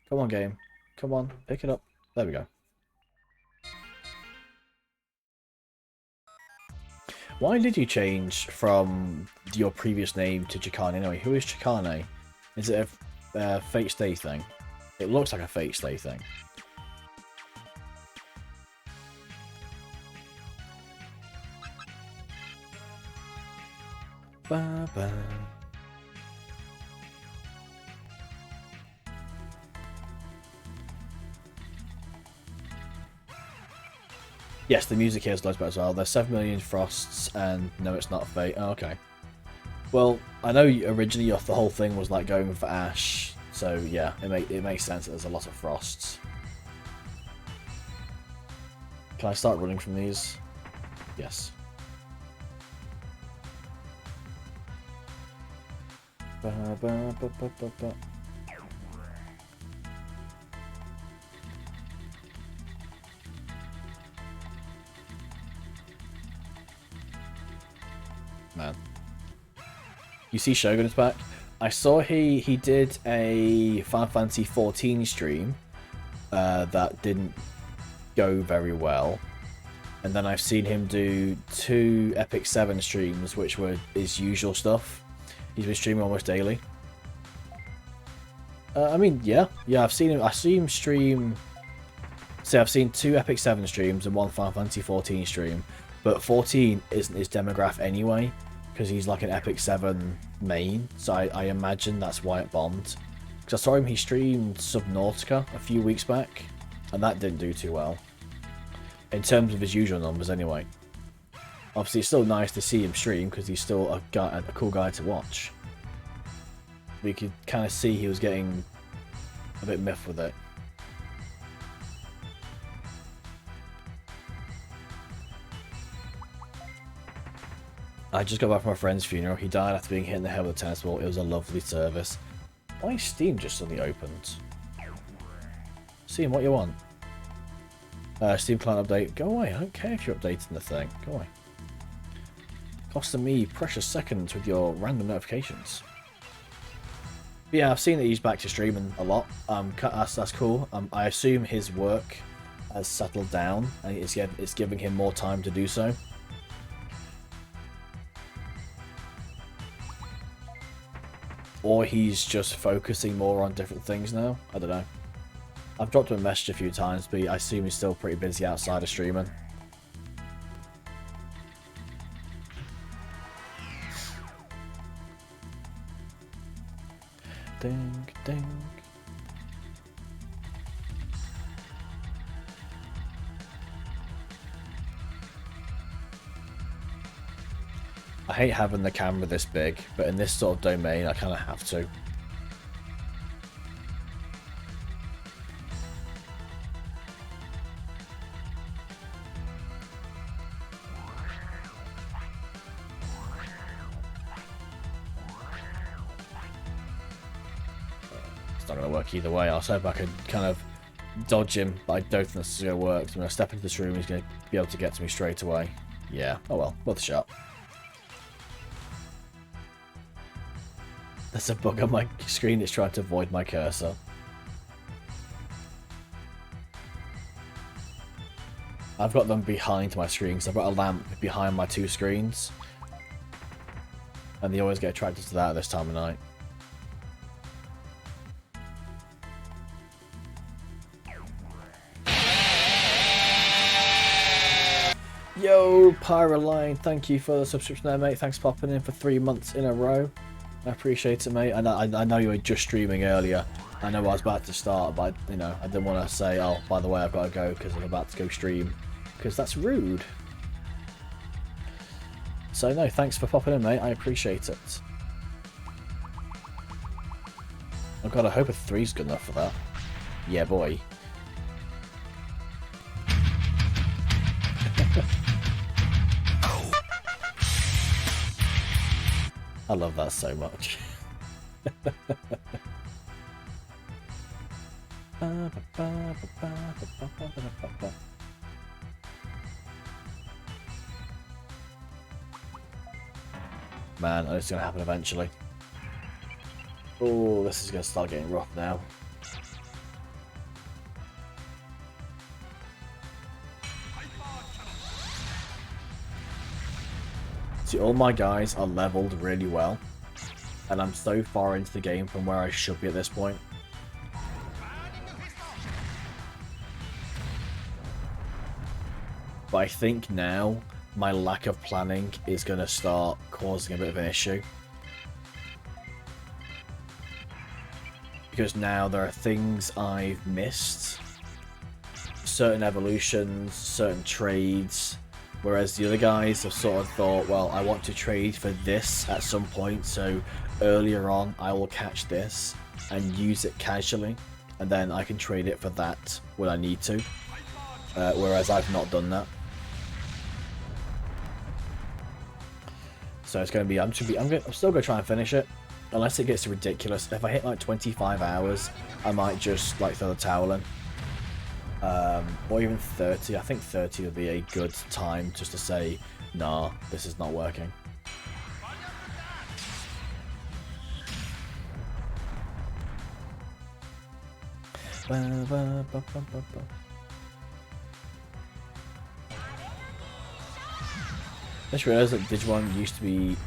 Come on, game. Come on, pick it up. There we go. Why did you change from your previous name to Chicane anyway? Who is Chicane? Is it a Fate Stay thing? It looks like a Fate Stay thing. Ba -ba. Yes, the music here is loads better as well. There's 7 million frosts, and no, it's not Fate. Oh, okay. Well, I know originally the whole thing was like going for Ash, so yeah, it makes sense that there's a lot of frosts. Can I start running from these? Yes. Ba -ba -ba -ba -ba -ba. Man. You see Shogun is back? I saw he did a Final Fantasy 14 stream that didn't go very well. And then I've seen him do 2 Epic 7 streams, which were his usual stuff. He's been streaming almost daily. I mean, yeah, I've seen him stream. So I've seen 2 Epic 7 streams and 1 Final Fantasy 14 stream, but 14 isn't his demographic anyway, because he's like an Epic 7 main. So I imagine that's why it bombed. Because I saw him, he streamed Subnautica a few weeks back, and that didn't do too well. In terms of his usual numbers, anyway. Obviously, it's still nice to see him stream because he's still a cool guy to watch. But you could kind of see he was getting a bit miffed with it. I just got back from a friend's funeral. He died after being hit in the head with a tennis ball. It was a lovely service. Why is Steam just suddenly opened? Steam, what you want? Steam client update. Go away. I don't care if you're updating the thing. Go away. Costing me precious seconds with your random notifications. But yeah, I've seen that he's back to streaming a lot. That's cool. I assume his work has settled down and it's giving him more time to do so. Or he's just focusing more on different things now. I don't know. I've dropped him a message a few times, but I assume he's still pretty busy outside of streaming. Ding, ding. I hate having the camera this big, but in this sort of domain, I kind of have to. It's not going to work either way. I was hoping I could kind of dodge him, but I don't think this is going to work. So when I step into this room, he's going to be able to get to me straight away. Yeah, oh well, worth a shot. There's a bug on my screen that's trying to avoid my cursor. I've got them behind my screen, so I've got a lamp behind my two screens. And they always get attracted to that at this time of night. Yo, Pyroline, thank you for the subscription there, mate. Thanks for popping in for 3 months in a row. I appreciate it, mate. I know you were just streaming earlier. I know I was about to start, but, you know, I didn't want to say, oh, by the way, I've got to go because I'm about to go stream. Because that's rude. So, no, thanks for popping in, mate. I appreciate it. Oh, God, I hope a 3's good enough for that. Yeah, boy. I love that so much. Man, it's going to happen eventually. Oh, this is going to start getting rough now. See, all my guys are leveled really well, and I'm so far into the game from where I should be at this point. But I think now my lack of planning is going to start causing a bit of an issue. Because now there are things I've missed. Certain evolutions, certain trades. Whereas the other guys have sort of thought, well, I want to trade for this at some point, so earlier on I will catch this and use it casually, and then I can trade it for that when I need to. Whereas I've not done that. So it's going to be, I'm still going to try and finish it, unless it gets ridiculous. If I hit like 25 hours, I might just like throw the towel in. Or even 30. I think 30 would be a good time just to say, nah, this is not working. I just realised that Digimon used to be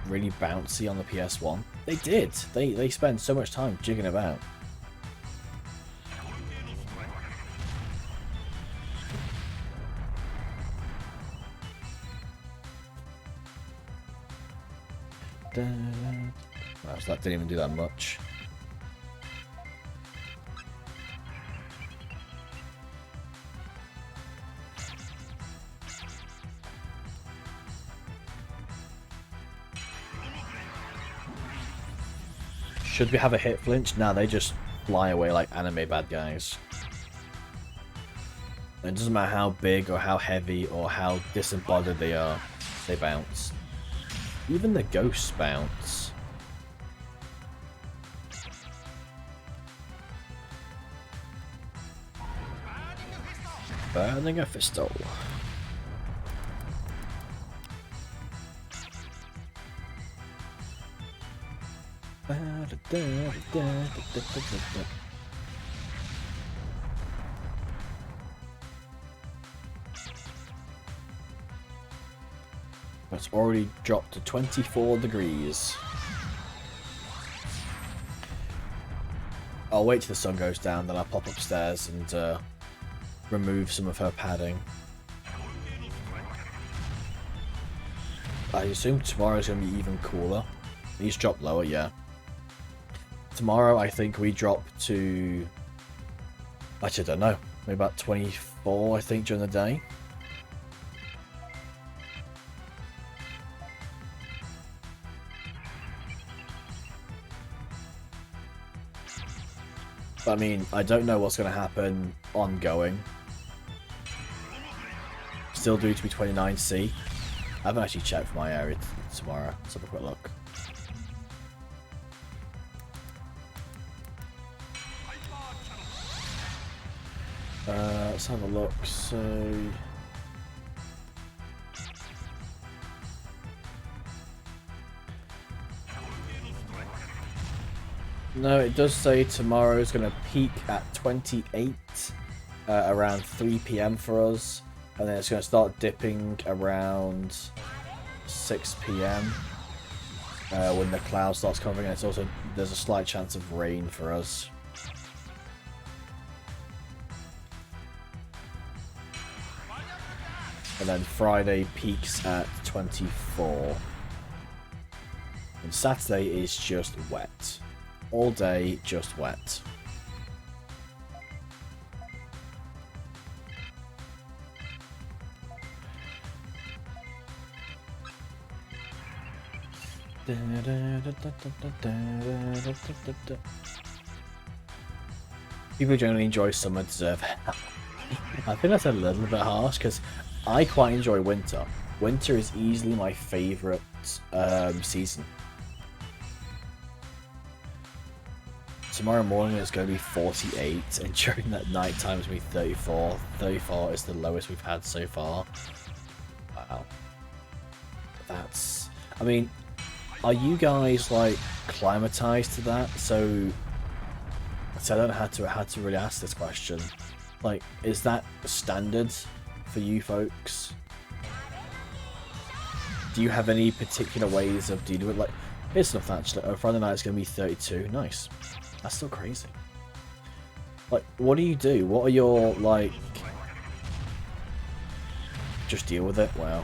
really bouncy on the PS1. They did. They spend so much time jigging about. Well, so that didn't even do that much. Should we have a hit flinch? Nah, they just fly away like anime bad guys. And it doesn't matter how big or how heavy or how disembodied they are, they bounce. Even the ghosts bounce. Burning a pistol. It's already dropped to 24 degrees. I'll wait till the sun goes down, then I'll pop upstairs and remove some of her padding. I assume tomorrow's going to be even cooler. These drop lower, yeah. Tomorrow I think we drop to... Actually, I don't know. Maybe about 24, I think, during the day. I mean, I don't know what's going to happen ongoing. Still due to be 29C. I haven't actually checked for my area tomorrow. Let's have a quick look. Let's have a look. So... No, it does say tomorrow is going to peak at 28 around 3 PM for us, and then it's going to start dipping around 6 PM when the cloud starts covering. And it's also, there's a slight chance of rain for us. And then Friday peaks at 24. And Saturday is just wet. All day, just wet. People generally enjoy summer deserve hell. I think that's a little bit harsh because I quite enjoy winter. Winter is easily my favourite season. Tomorrow morning it's going to be 48, and during that night time it's going to be 34. 34 is the lowest we've had so far. Wow. That's... I mean, are you guys, like, climatized to that? So I don't know how to really ask this question. Like, is that standard for you folks? Do you have any particular ways of dealing with, like, here's something actually. Oh, Friday night is going to be 32. Nice. That's still crazy. Like, what do you do? What are your, like... Just deal with it? Wow.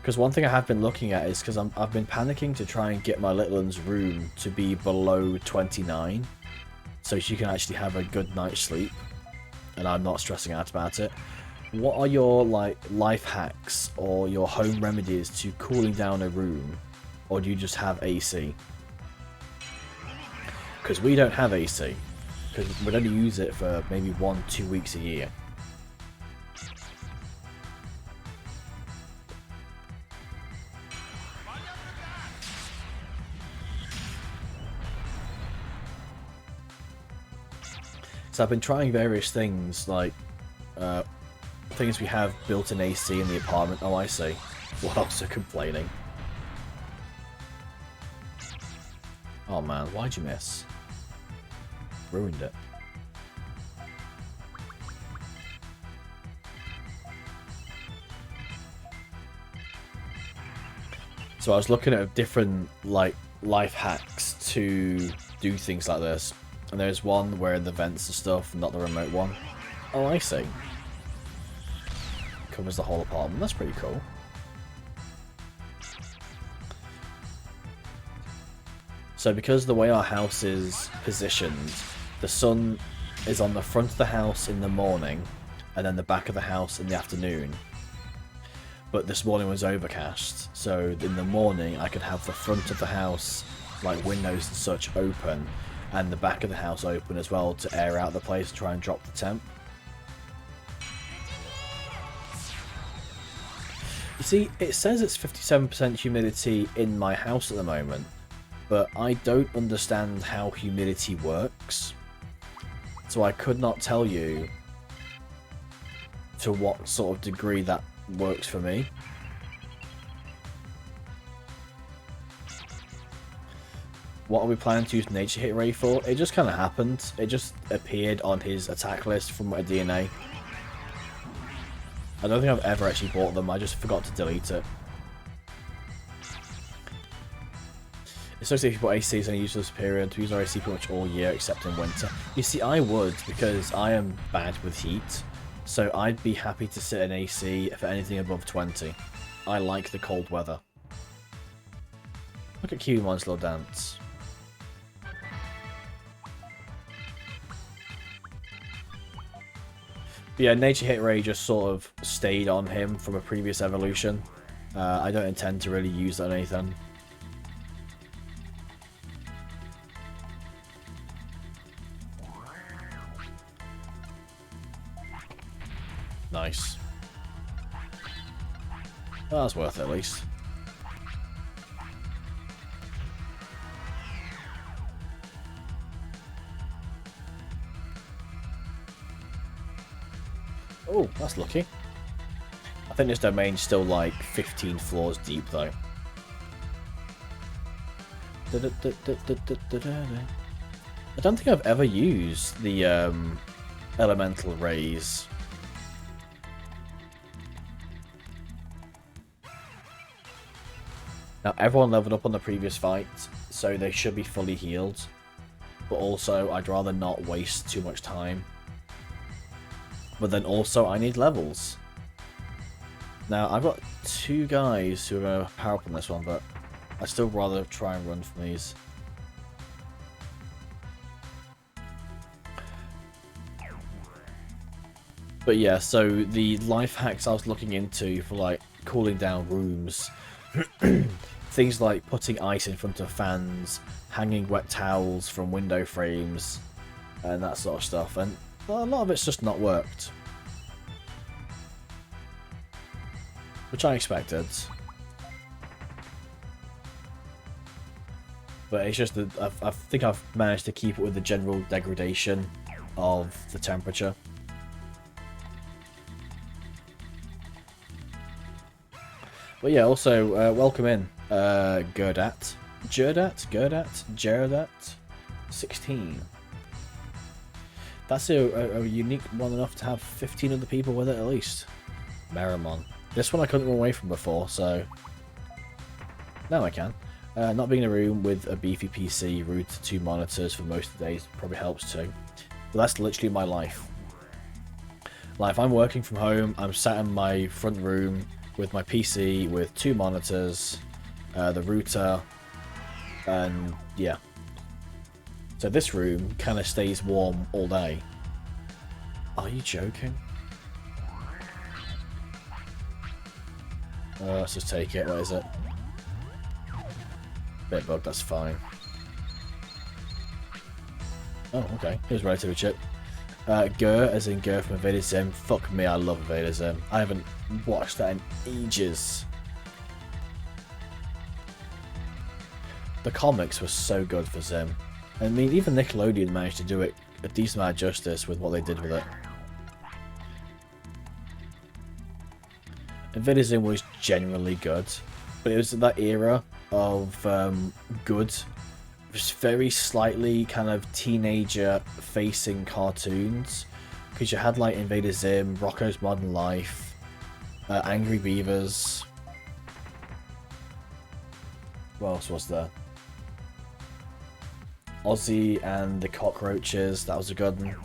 Because one thing I have been looking at is because I've been panicking to try and get my little one's room to be below 29. So she can actually have a good night's sleep. And I'm not stressing out about it. What are your, like, life hacks or your home remedies to cooling down a room? Or do you just have AC? Because we don't have AC. Because we'd only use it for maybe 1-2 weeks a year. So I've been trying various things, like things we have built-in AC in the apartment. Oh, I see. While also complaining. Oh man, why'd you miss? Ruined it. So I was looking at different, like, life hacks to do things like this. And there's one where the vents and stuff, not the remote one. Oh, I see. Covers the whole apartment. That's pretty cool. So because the way our house is positioned, the sun is on the front of the house in the morning, and then the back of the house in the afternoon. But this morning was overcast, so in the morning I could have the front of the house, like windows and such, open, and the back of the house open as well to air out the place and try and drop the temp. You see, it says it's 57% humidity in my house at the moment, but I don't understand how humidity works, so I could not tell you to what sort of degree that works for me. What are we planning to use Nature Hit Ray for? It just kind of happened. It just appeared on his attack list from a DNA. I don't think I've ever actually bought them, I just forgot to delete it. Especially if you put AC in a useless period, we use our AC pretty much all year except in winter. You see, I would, because I am bad with heat, so I'd be happy to sit in AC for anything above 20. I like the cold weather. Look at Kiwimon's little dance. But yeah, Nature Hit Ray just sort of stayed on him from a previous evolution. I don't intend to really use that on anything. Nice. Well, that's worth it at least. Oh, that's lucky. I think this domain's still like 15 floors deep though. I don't think I've ever used the elemental rays. Now everyone leveled up on the previous fight, so they should be fully healed. But also, I'd rather not waste too much time. But then also, I need levels. Now, I've got 2 guys who are going to power up on this one, but I'd still rather try and run from these. But yeah, so the life hacks I was looking into for like cooling down rooms, things like putting ice in front of fans, hanging wet towels from window frames, and that sort of stuff, and a lot of it's just not worked. Which I expected. But it's just that I think I've managed to keep it with the general degradation of the temperature. But yeah, also, welcome in, Gerdat, 16. That's a unique one enough to have 15 other people with it at least. Meramon. This one I couldn't run away from before, so now I can. Not being in a room with a beefy PC, root to 2 monitors for most of the days probably helps too. But that's literally my life. Like, if I'm working from home, I'm sat in my front room with my PC, with 2 monitors, the router, and yeah. So this room kind of stays warm all day. Are you joking? Let's just take it. What is it? Bit bug, that's fine. Oh, okay. He was relatively chip. Gur, as in Gur from Invader Zim. Fuck me, I love Invader Zim. I haven't watched that in ages. The comics were so good for Zim. I mean, even Nickelodeon managed to do it a decent amount of justice with what they did with it. Invader Zim was genuinely good, but it was that era of good, just very slightly kind of teenager-facing cartoons, because you had like Invader Zim, Rocko's Modern Life, Angry Beavers. What else was there? Ozzy and the Cockroaches, that was a good one.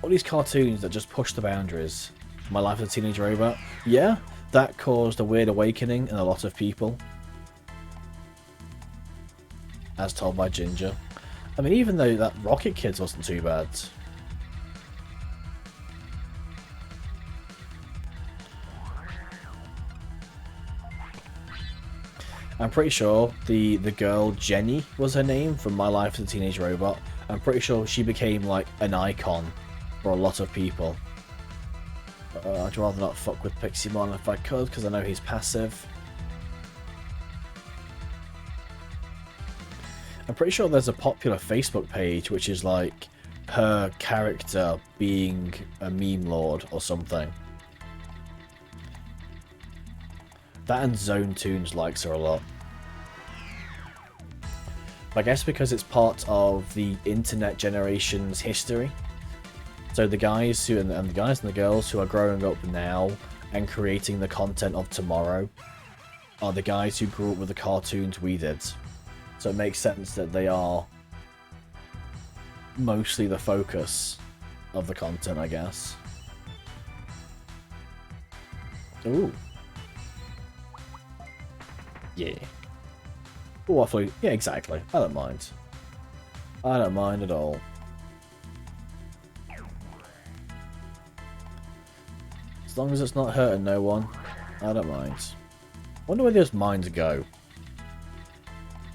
All these cartoons that just push the boundaries. My Life as a Teenage Robot. Yeah, that caused a weird awakening in a lot of people. As told by Ginger. I mean, even though that Rocket Kids wasn't too bad. I'm pretty sure the girl Jenny was her name from My Life as a Teenage Robot. I'm pretty sure she became like an icon for a lot of people. I'd rather not fuck with Piximon if I could, because I know he's passive. I'm pretty sure there's a popular Facebook page which is like her character being a meme lord or something. That and Zone Tunes likes her a lot. I guess because it's part of the internet generation's history. So the guys who and the guys and the girls who are growing up now and creating the content of tomorrow are the guys who grew up with the cartoons we did. So it makes sense that they are mostly the focus of the content, I guess. Ooh. Yeah. Oh, I thought, yeah, exactly. I don't mind. I don't mind at all. As long as it's not hurting no one, I don't mind. Wonder where those mines go.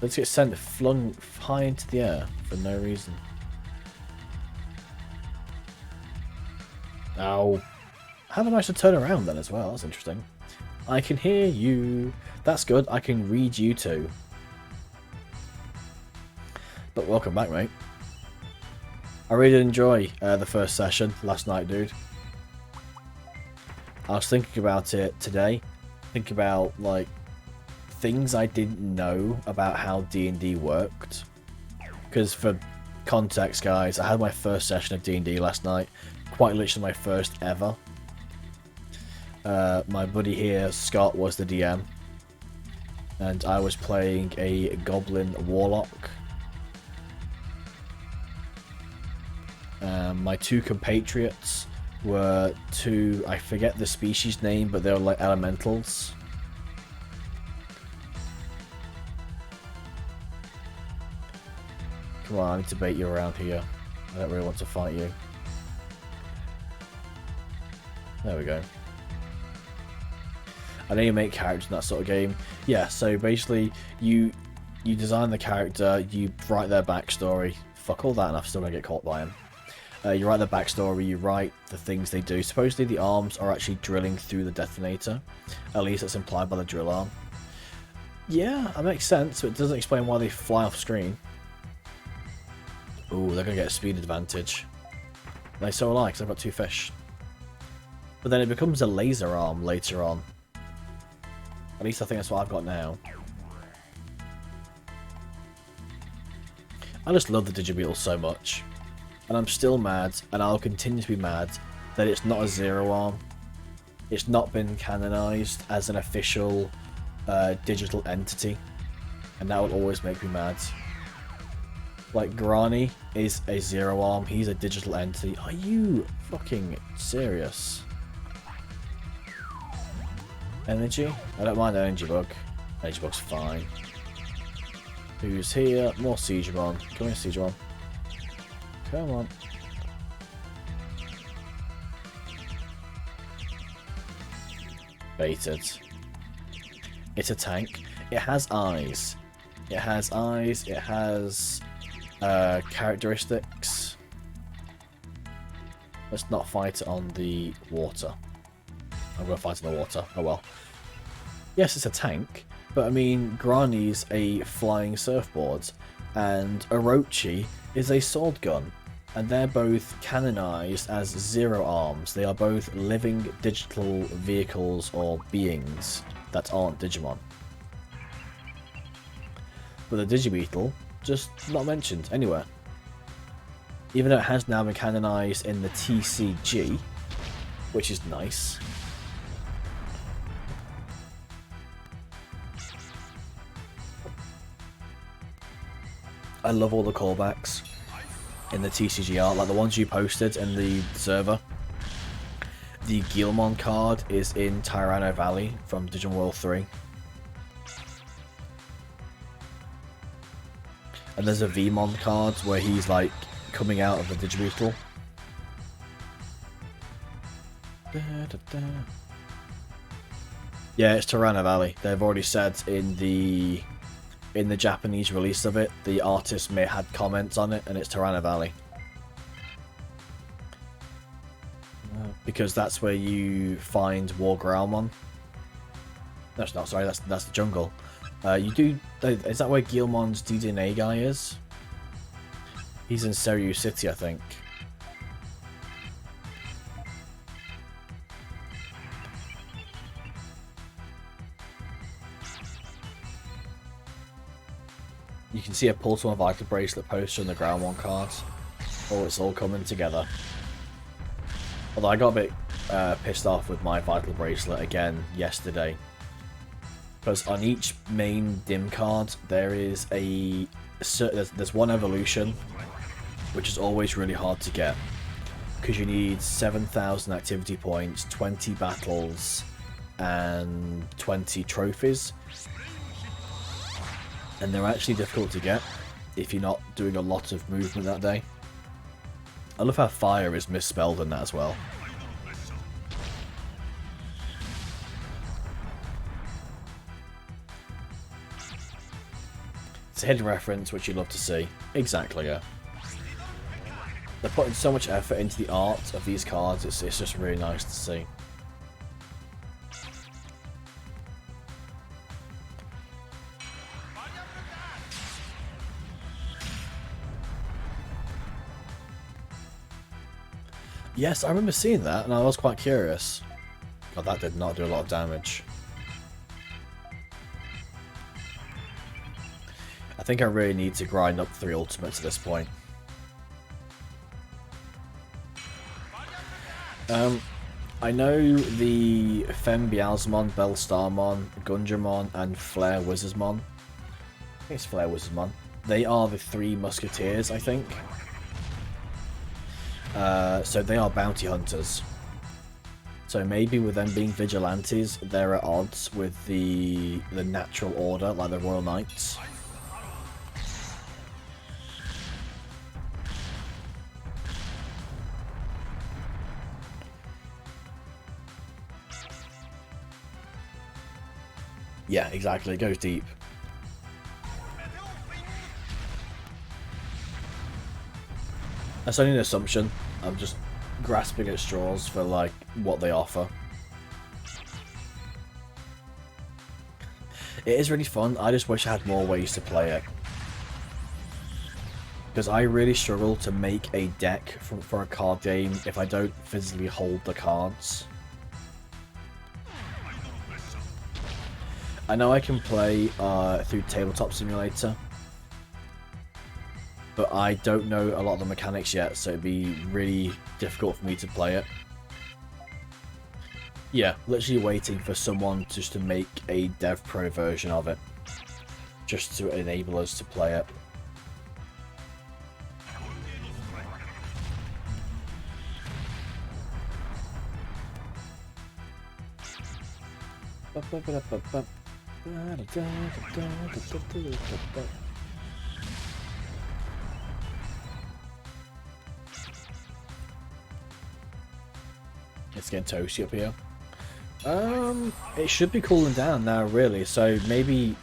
Let's get sent flung high into the air for no reason. Ow. Have a nice to turn around then as well. That's interesting. I can hear you. That's good. I can read you too. But welcome back, mate. I really did enjoy the first session last night, dude. I was thinking about it today. Think about, like, things I didn't know about how D&D worked. Because for context, guys, I had my first session of D&D last night. Quite literally my first ever. My buddy here, Scott, was the DM. And I was playing a Goblin Warlock. My two compatriots were two, I forget the species name, but they were like elementals. Come on, I need to bait you around here. I don't really want to fight you. There we go. I know you make characters in that sort of game. Yeah, so basically you design the character, you write their backstory. Fuck all that and I'm still going to get caught by him. You write their backstory, you write the things they do. Supposedly the arms are actually drilling through the detonator. At least that's implied by the drill arm. Yeah, that makes sense, but it doesn't explain why they fly off screen. Ooh, they're going to get a speed advantage. They so will I, because I've got two fish. But then it becomes a laser arm later on. At least I think that's what I've got now. I just love the Digibeetle so much. And I'm still mad, and I'll continue to be mad, that it's not a zero arm. It's not been canonised as an official digital entity. And that will always make me mad. Like, Grani is a zero arm, he's a digital entity. Are you fucking serious? Energy? I don't mind Energy Bug. Energy Bug's fine. Who's here? More Siegemon. Come here, Siegemon. Come on. Baited. It's a tank. It has eyes. It has eyes. It has characteristics. Let's not fight it on the water. I'm going to fight on the water. Oh well. Yes, it's a tank, but I mean, Grani's a flying surfboard, and Orochi is a sword gun, and they're both canonized as zero arms. They are both living digital vehicles or beings that aren't Digimon. But the Digibeetle, just not mentioned anywhere. Even though it has now been canonized in the TCG, which is nice. I love all the callbacks in the TCG art, like the ones you posted in the server. The Guilmon card is in Tyranno Valley from Digimon World 3. And there's a Vmon card where he's like coming out of the Digibeetle. Yeah, it's Tyranno Valley. They've already said in the Japanese release of it, the artist may have had comments on it, and it's Tyranno Valley. Because that's where you find War Growlmon. That's not, sorry, that's the jungle. Is that where Guilmon's DDNA guy is? He's in Seiryu City, I think. You can see a Pulse One Vital Bracelet poster on the Ground 1 cards. Oh, it's all coming together. Although I got a bit pissed off with my Vital Bracelet again yesterday. Because on each main dim card, there is there's one evolution, which is always really hard to get. Because you need 7,000 activity points, 20 battles, and 20 trophies. And they're actually difficult to get if you're not doing a lot of movement that day. I love how fire is misspelled in that as well. It's a hidden reference which you love to see. Exactly, yeah. They're putting so much effort into the art of these cards, it's just really nice to see. Yes, I remember seeing that, and I was quite curious. God, that did not do a lot of damage. I think I really need to grind up 3 ultimates at this point. I know the Fem Bialzamon, Bellstarmon, Gundramon, and Flare Wizardsmon. I think it's Flare Wizardsmon. They are the 3 musketeers, I think. So they are bounty hunters. So maybe with them being vigilantes, they're at odds with the natural order, like the Royal Knights. Yeah, exactly. It goes deep. That's only an assumption. I'm just grasping at straws for like what they offer. It is really fun. I just wish I had more ways to play it. Because I really struggle to make a deck for a card game if I don't physically hold the cards. I know I can play through Tabletop Simulator, but I don't know a lot of the mechanics yet, so it'd be really difficult for me to play it. Yeah, literally waiting for someone just to make a Dev Pro version of it, just to enable us to play it. It's getting toasty up here. It should be cooling down now, really. So maybe,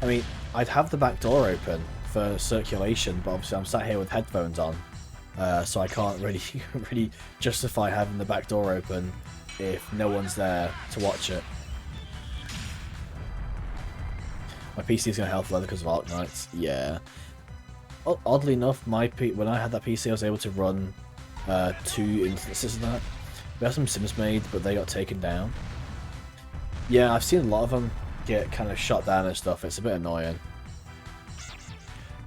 I mean, I'd have the back door open for circulation, but obviously I'm sat here with headphones on, so I can't really, really justify having the back door open if no one's there to watch it. My PC is going to health leather because of Arknights. Yeah. Oddly enough, when I had that PC, I was able to run 2 instances of that. We have some Sims made, but they got taken down. Yeah, I've seen a lot of them get kind of shot down and stuff. It's a bit annoying.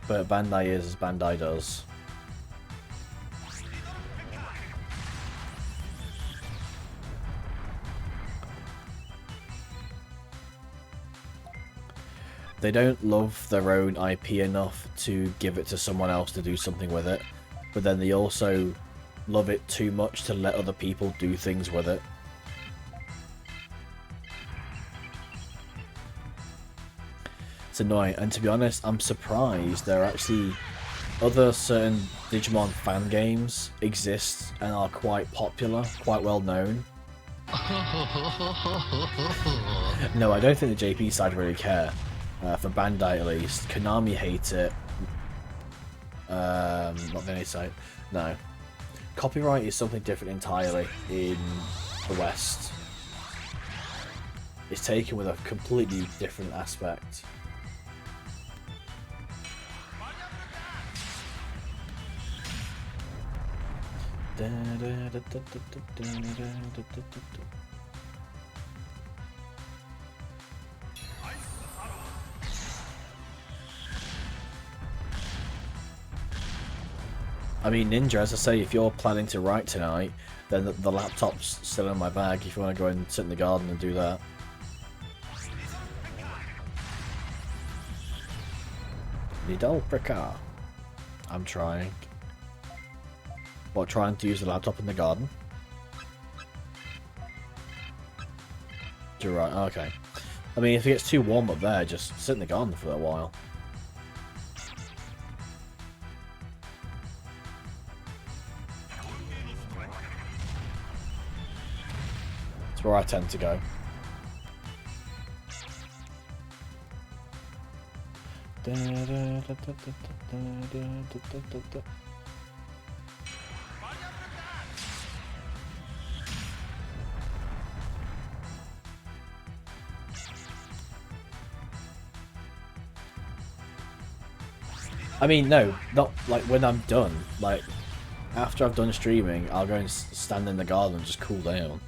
But Bandai is as Bandai does. They don't love their own IP enough to give it to someone else to do something with it, but then they also love it too much to let other people do things with it. It's annoying, and to be honest, I'm surprised there are actually other certain Digimon fan games exist and are quite popular, quite well known. No, I don't think the JP side really care. For Bandai at least. Konami hate it. Not the NA side. No. Copyright is something different entirely in the West. It's taken with a completely different aspect. I mean, Ninja, as I say, if you're planning to write tonight, then the laptop's still in my bag if you want to go and sit in the garden and do that. Nidal Prika. I'm trying. What, trying to use the laptop in the garden? You're right, okay. I mean, if it gets too warm up there, just sit in the garden for a while. It's where I tend to go. I mean, no, not like when I'm done. Like, After I've done streaming, I'll go and stand in the garden and just cool down.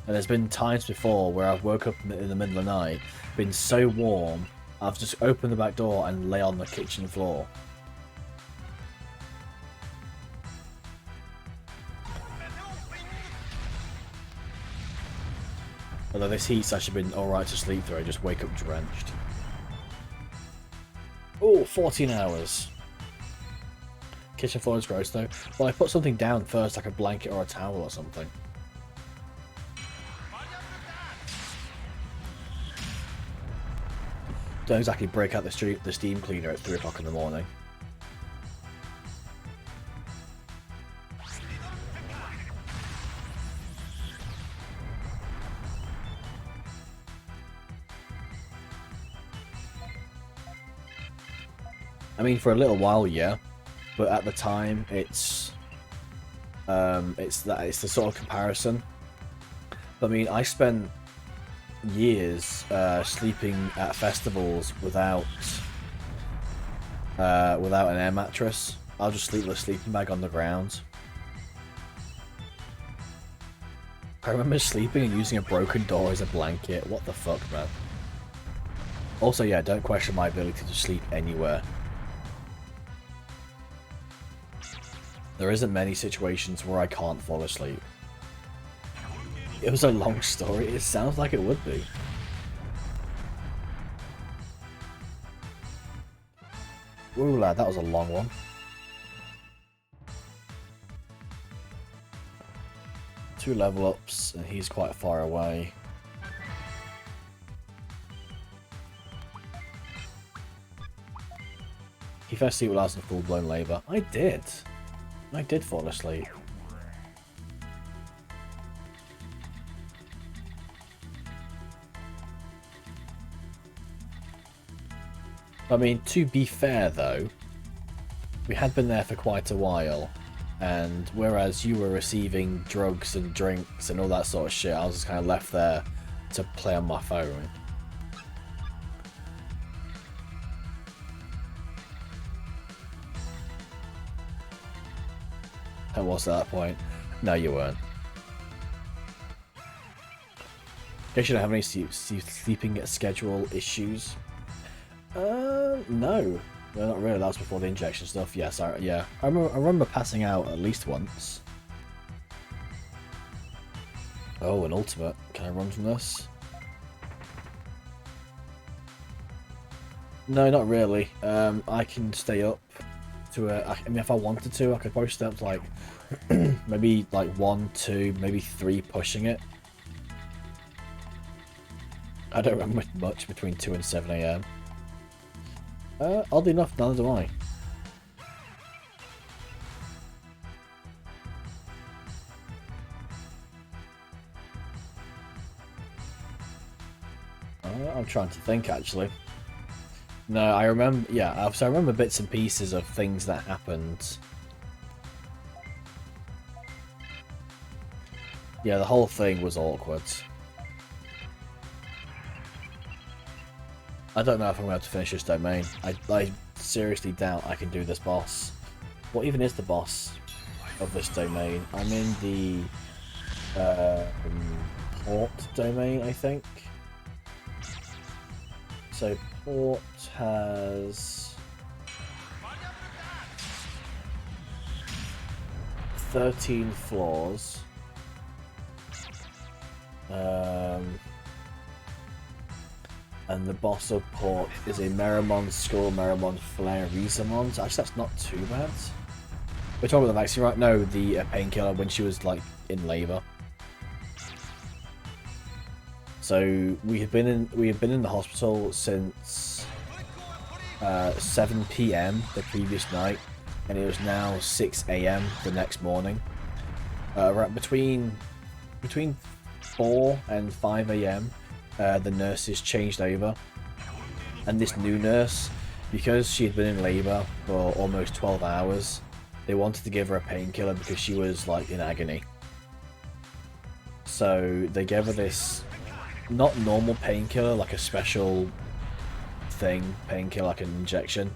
And there's been times before where I've woke up in the middle of the night, been so warm, I've just opened the back door and lay on the kitchen floor. Although this heat's actually been alright to sleep through, I just wake up drenched. Oh, 14 hours. Kitchen floor is gross though. Well, I put something down first, like a blanket or a towel or something. Don't exactly break out the steam cleaner at 3 o'clock in the morning. I mean, for a little while, yeah, but at the time, it's the sort of comparison. But I mean, I spent years sleeping at festivals without an air mattress. I'll just sleep with a sleeping bag on the ground. I remember sleeping and using a broken door as a blanket. What the fuck, man? Also, yeah, don't question my ability to sleep anywhere. There isn't many situations where I can't fall asleep. It was a long story. It sounds like it would be. Ooh, lad, that was a long one. Two level ups, and he's quite far away. He fell asleep while I was in full-blown labour. I did. I did fall asleep. I mean, to be fair though, we had been there for quite a while, and whereas you were receiving drugs and drinks and all that sort of shit, I was just kind of left there to play on my phone. I was at that point. No, you weren't. Guess you don't have any sleeping schedule issues. No. No, not really. That was before the injection stuff. Yes, yeah. I remember passing out at least once. Oh, an ultimate. Can I run from this? No, not really. I can stay up to I mean, if I wanted to, I could probably stay up to like maybe like 1, 2, maybe 3 pushing it. I don't remember much between 2 and 7 AM. Oddly enough, neither do I. I'm trying to think, actually. No, I remember, yeah, so I remember bits and pieces of things that happened. Yeah, the whole thing was awkward. I don't know if I'm going to have to finish this domain. I seriously doubt I can do this boss. What even is the boss of this domain? I'm in the port domain, I think. So port has 13 floors. And the boss of port is a Meramon Skull Meramon Flare Rizamon. So actually, that's not too bad. We're talking about the vaccine, right? No, the painkiller when she was like in labour. So we had been in the hospital since 7 PM the previous night, and it was now 6 AM the next morning. Right between 4 and 5 AM. The nurses changed over, and this new nurse, because she had been in labour for almost 12 hours, they wanted to give her a painkiller because she was like in agony. So they gave her this not normal painkiller, like a special thing painkiller, like an injection,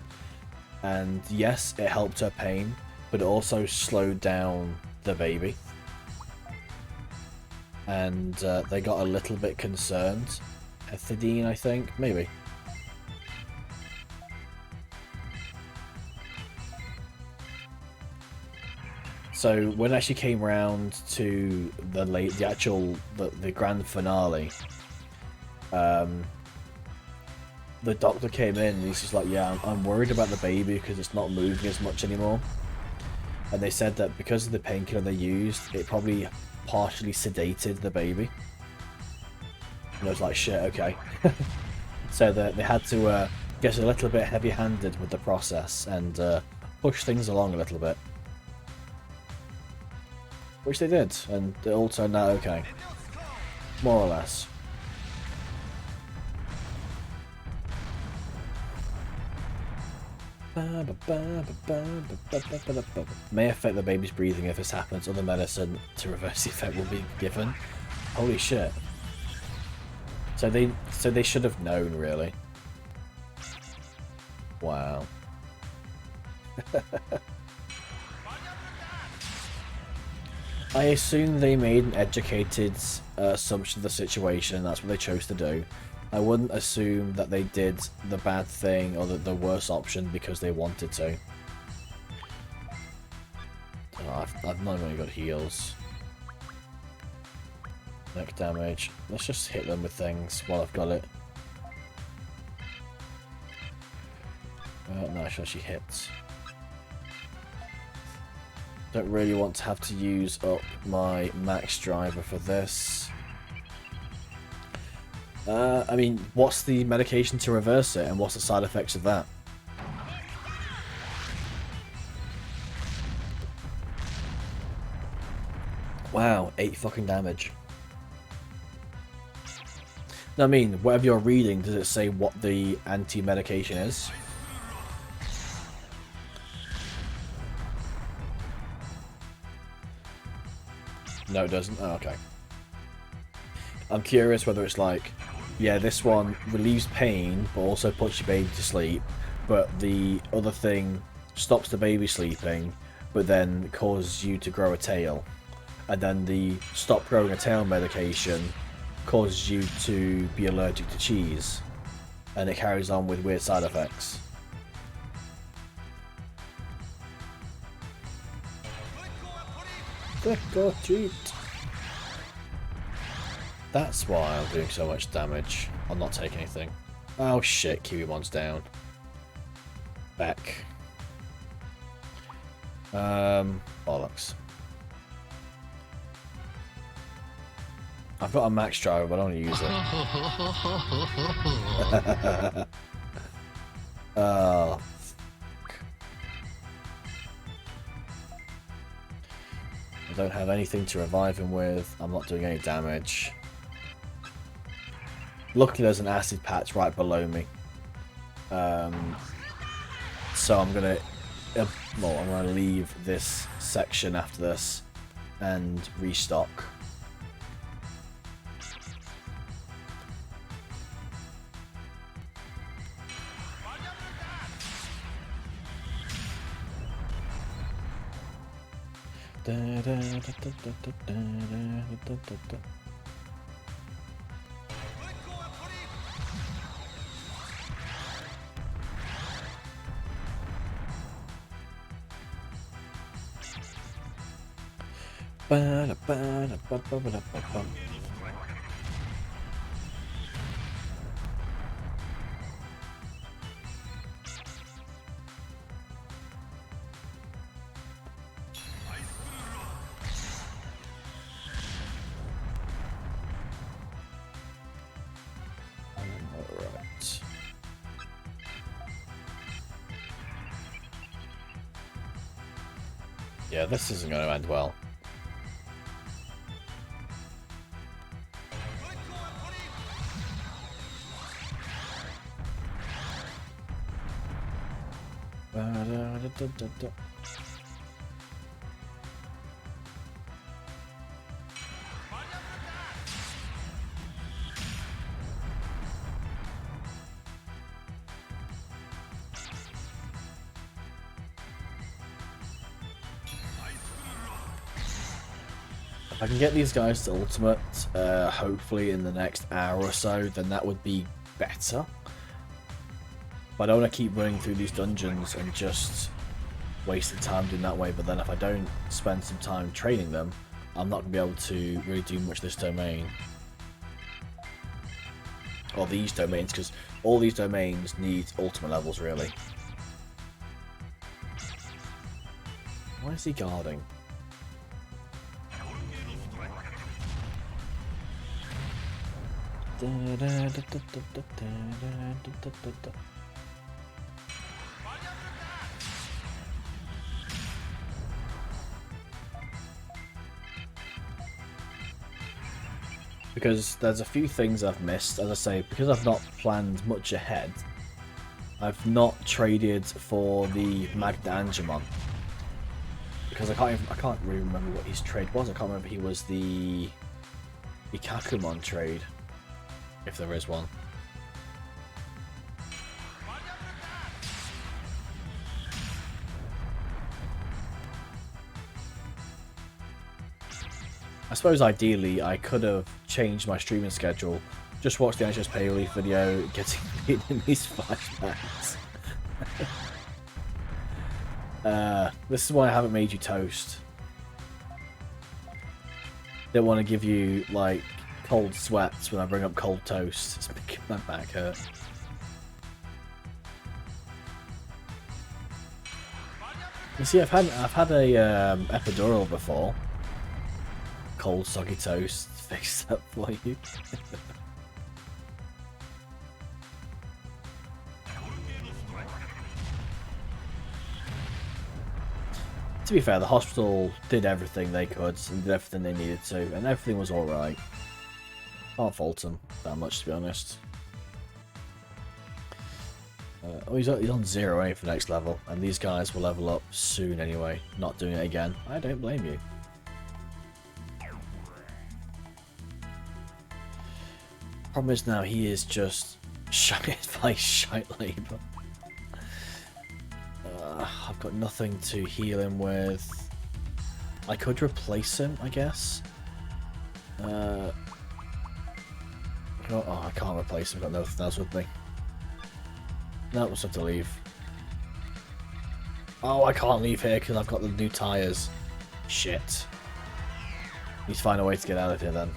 And yes, it helped her pain, but it also slowed down the baby. And they got a little bit concerned. Ethidine, I think? Maybe. So when it actually came around to the grand finale, the doctor came in and he's just like, yeah, I'm worried about the baby because it's not moving as much anymore. And they said that because of the painkiller they used, it probably partially sedated the baby. And I was like, shit, okay. So that they had to get a little bit heavy-handed with the process and push things along a little bit. Which they did, and it all turned out okay. More or less. May affect the baby's breathing if this happens. Other medicine to reverse the effect will be given. Holy shit. So they should have known, really. Wow. I assume they made an educated assumption of the situation, and that's what they chose to do. I wouldn't assume that they did the bad thing or the worst option because they wanted to. Oh, I've not really got heals. Neck damage. Let's just hit them with things while I've got it. No, she actually hits. Don't really want to have to use up my max driver for this. I mean, what's the medication to reverse it, and what's the side effects of that? Wow, 8 fucking damage. I mean, whatever you're reading, does it say what the anti-medication is? No, it doesn't. Oh, okay. I'm curious whether it's like, yeah, this one relieves pain, but also puts your baby to sleep, but the other thing stops the baby sleeping, but then causes you to grow a tail. And then the stop growing a tail medication causes you to be allergic to cheese. And it carries on with weird side effects. Trick or treat. That's why I'm doing so much damage. I'll not take anything. Oh shit, Kiwimon's down. Back. Bollocks. I've got a max driver, but I don't want to use it. Oh, fuck. I don't have anything to revive him with. I'm not doing any damage. Luckily, there's an acid patch right below me. So I'm gonna leave this section after this and restock. Alright. Yeah, this isn't going to end well. If I can get these guys to ultimate, hopefully in the next hour or so, then that would be better. But I don't want to keep running through these dungeons and just wasting time doing that way. But then if I don't spend some time training them, I'm not going to be able to really do much this domain. Or these domains, because all these domains need ultimate levels, really. Why is he guarding? Because there's a few things I've missed, as I say, because I've not planned much ahead. I've not traded for the Magna Angemon. Because I can't really remember what his trade was. I can't remember if he was the Ikakumon trade, if there is one. I suppose ideally I could have changed my streaming schedule, just watch the NHS Paley video, getting Vietnamese flashbacks. This is why I haven't made you toast. Don't want to give you, like, cold sweats when I bring up cold toast. It's making my back hurt. You see, I've had a epidural before. Cold soggy toast, fix that for you. To be fair, the hospital did everything they could and did everything they needed to, and everything was alright. Can't fault them that much, to be honest. Oh, he's on 0A for next level, and these guys will level up soon anyway. Not doing it again. I don't blame you. Problem is now he is just shite by shite labour. I've got nothing to heal him with. I could replace him, I guess. Oh, I can't replace him. I've got nothing else with me. No, we'll have to leave. Oh, I can't leave here because I've got the new tyres. Shit. Need to find a way to get out of here then.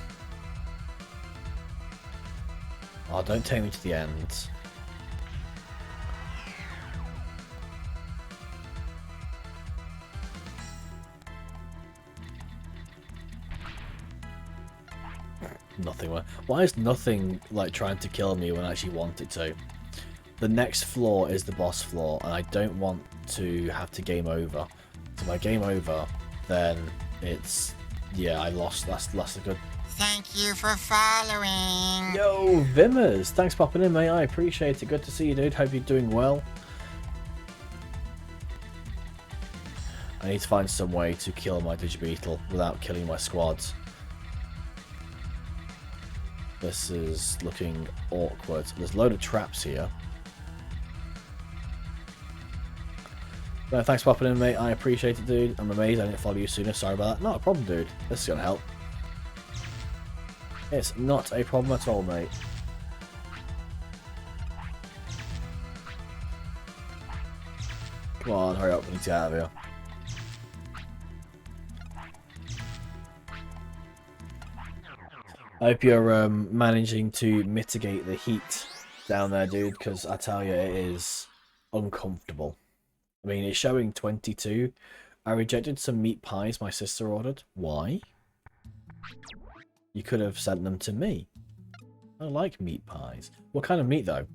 Oh, don't take me to the end. Nothing. Why is nothing like trying to kill me when I actually want it to? The next floor is the boss floor, and I don't want to have to game over. So if I game over, then it's... yeah, I lost. That's a good... Thank you for following. Yo, Vimmers! Thanks for popping in, mate. I appreciate it. Good to see you, dude. Hope you're doing well. I need to find some way to kill my Digibeetle without killing my squads. This is looking awkward. There's a load of traps here. No, thanks for popping in, mate. I appreciate it, dude. I'm amazed I didn't follow you sooner. Sorry about that. Not a problem, dude. This is going to help. It's not a problem at all, mate. Come on, hurry up. We need to get out of here. I hope you're managing to mitigate the heat down there, dude, because I tell you, it is uncomfortable. I mean, it's showing 22. I rejected some meat pies my sister ordered. Why? You could have sent them to me. I like meat pies. What kind of meat, though?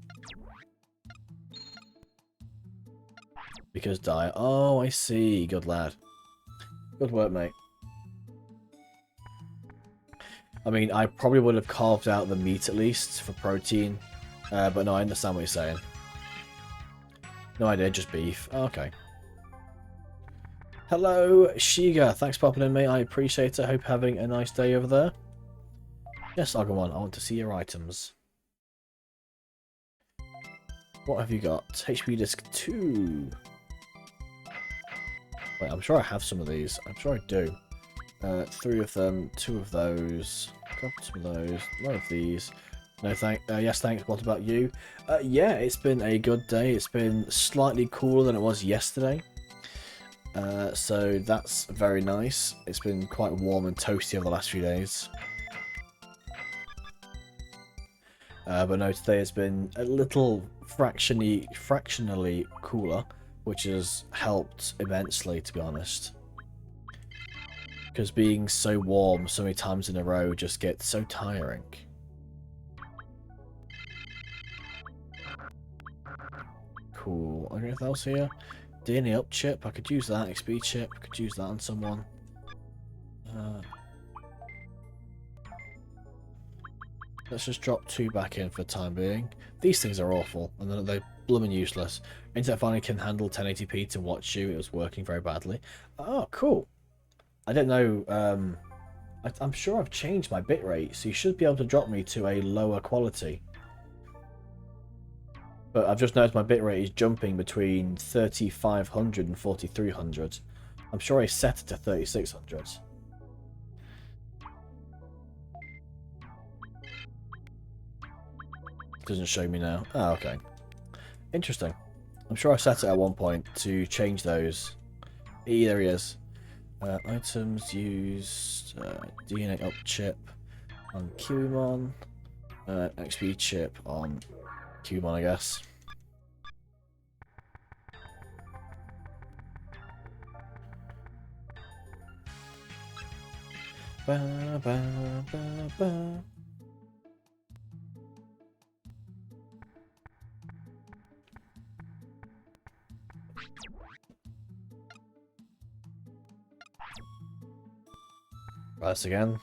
Because diet. Oh, I see. Good lad. Good work, mate. I mean, I probably would have carved out the meat at least for protein. But no, I understand what you're saying. No idea, just beef. Oh, okay. Hello, Shiga. Thanks for popping in, mate. I appreciate it. I hope you're having a nice day over there. Yes, Agumon, I want to see your items. What have you got? HP disc 2. Wait, I'm sure I have some of these. I'm sure I do. 3 of them, 2 of those, grab some of those, none of these. No yes thanks, what about you? Yeah, it's been a good day. It's been slightly cooler than it was yesterday. So that's very nice. It's been quite warm and toasty over the last few days. But no, today has been a little fractionally cooler, which has helped immensely, to be honest. Because being so warm so many times in a row just gets so tiring. Cool. Anything else here? DNA up chip. I could use that. XP chip. I could use that on someone. Let's just drop 2 back in for the time being. These things are awful, and they're blooming useless. Internet finally can handle 1080p to watch you. It was working very badly. Oh, cool. I don't know. I'm sure I've changed my bitrate, so you should be able to drop me to a lower quality. But I've just noticed my bitrate is jumping between 3500 and 4300. I'm sure I set it to 3600. Doesn't show me now. Oh, okay. Interesting. I'm sure I set it at one point to change those. There he is. Items used. DNA up chip on Kiwimon. XP chip on Kiwimon, I guess. Ba, ba, ba, ba. Press again.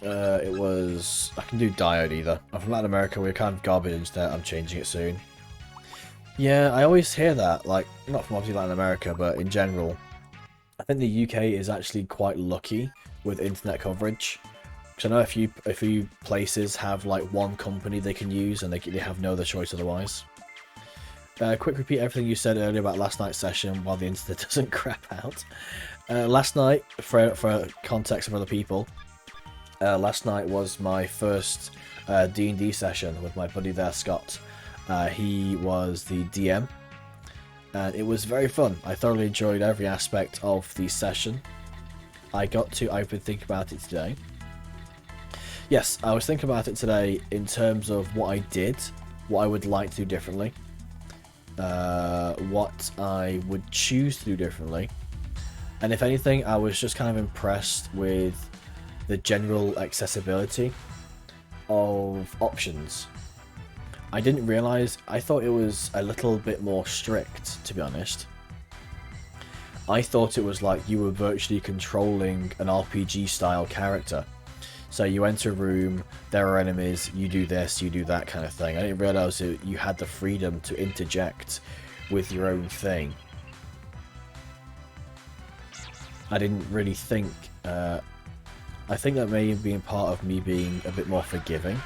It was... I can do diode either. I'm from Latin America, we're kind of garbage there. I'm changing it soon. Yeah, I always hear that. Like, not from obviously Latin America, but in general. I think the UK is actually quite lucky with internet coverage. Because I know a few places have like one company they can use and they have no other choice otherwise. Quick repeat everything you said earlier about last night's session while the internet doesn't crap out. Last night, for context of other people, last night was my first D&D session with my buddy there, Scott. He was the DM, and it was very fun. I thoroughly enjoyed every aspect of the session. I've been thinking about it today. Yes, I was thinking about it today in terms of what I did, what I would like to do differently. What I would choose to do differently, and if anything, I was just kind of impressed with the general accessibility of options. I didn't realize, I thought it was a little bit more strict, to be honest. I thought it was like you were virtually controlling an RPG style character. So you enter a room, there are enemies, you do this, you do that kind of thing. I didn't realise that you had the freedom to interject with your own thing. I didn't really think... I think that may have been part of me being a bit more forgiving.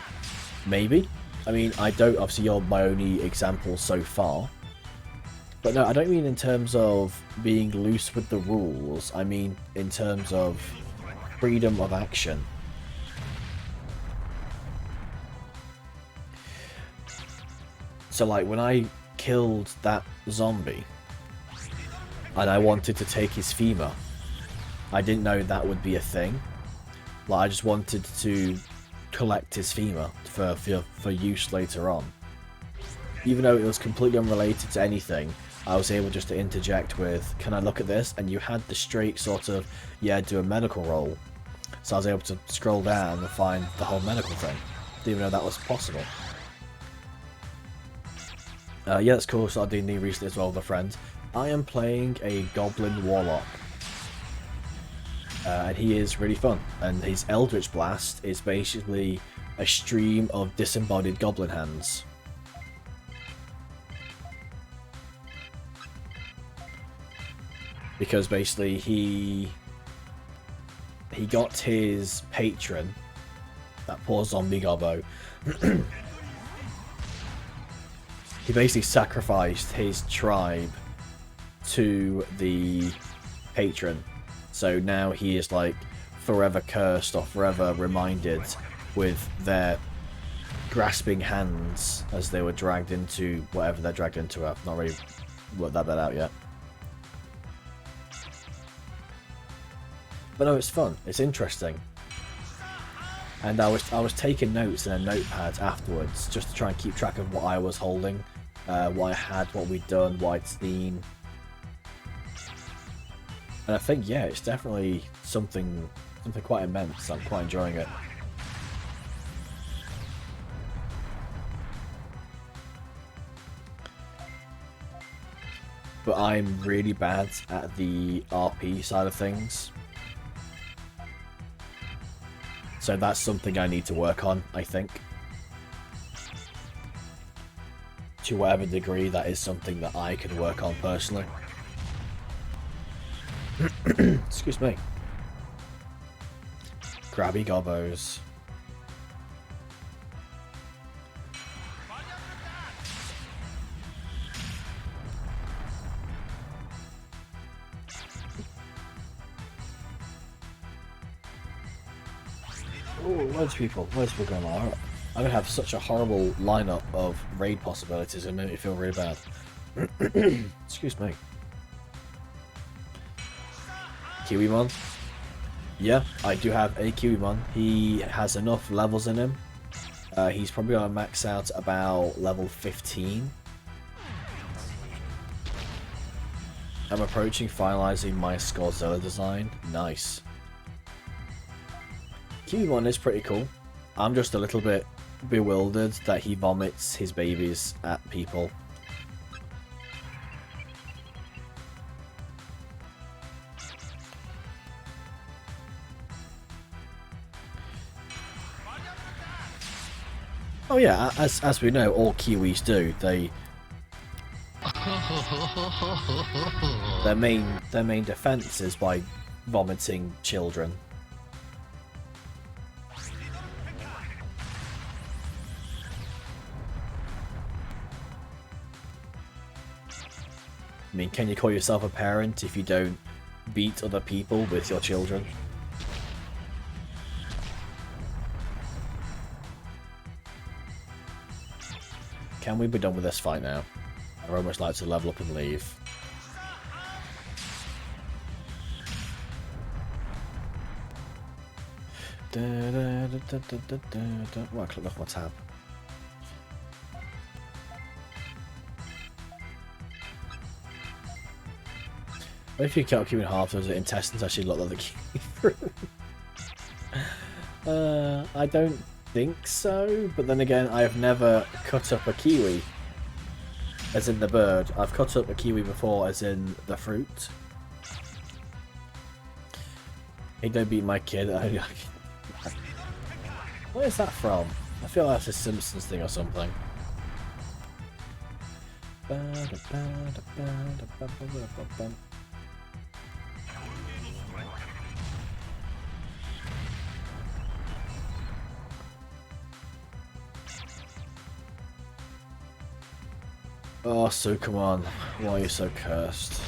Maybe. I mean, I don't... Obviously, you're my only example so far. But no, I don't mean in terms of being loose with the rules. I mean in terms of freedom of action. So like when I killed that zombie and I wanted to take his femur, I didn't know that would be a thing. Like I just wanted to collect his femur for use later on. Even though it was completely unrelated to anything, I was able just to interject with, can I look at this? And you had the straight sort of, yeah, do a medical roll. So I was able to scroll down and find the whole medical thing. Didn't even know that was possible. Yeah, that's cool. So I did D&D recently as well with a friend. I am playing a Goblin Warlock. And he is really fun. And his Eldritch Blast is basically a stream of disembodied goblin hands. Because basically he got his patron, that poor zombie gobbo, he basically sacrificed his tribe to the patron. So now he is like forever cursed or forever reminded with their grasping hands as they were dragged into whatever they're dragged into. I've not really worked that bit out yet. But no, it's fun. It's interesting. And I was taking notes in a notepad afterwards just to try and keep track of what I was holding, what I had, what we'd done, what I'd seen. And I think, yeah, it's definitely something quite immense. I'm quite enjoying it. But I'm really bad at the RP side of things. So that's something I need to work on, I think. To whatever degree, that is something that I can work on personally. Excuse me. Grabby gobbos. Oh, loads of people going on. I'm gonna have such a horrible lineup of raid possibilities and make me feel really bad. Excuse me. Kiwimon? Yeah, I do have a Kiwimon. He has enough levels in him. He's probably gonna max out about level 15. I'm approaching finalizing my Scorzilla design. Nice. Kiwimon is pretty cool. I'm just a little bit bewildered that he vomits his babies at people. Oh yeah, as we know, all Kiwis do. Their main defense is by vomiting children. I mean, can you call yourself a parent if you don't beat other people with your children? Can we be done with this fight now? I'd almost like to level up and leave. Well, I clicked off my tab. What if you kept keeping half those intestines actually look like the kiwi fruit? I don't think so, but then again, I have never cut up a kiwi, as in the bird. I've cut up a kiwi before, as in the fruit. Hey, don't beat my kid. Where is that from? I feel like that's a Simpsons thing or something. Oh, so come on. Why are you so cursed?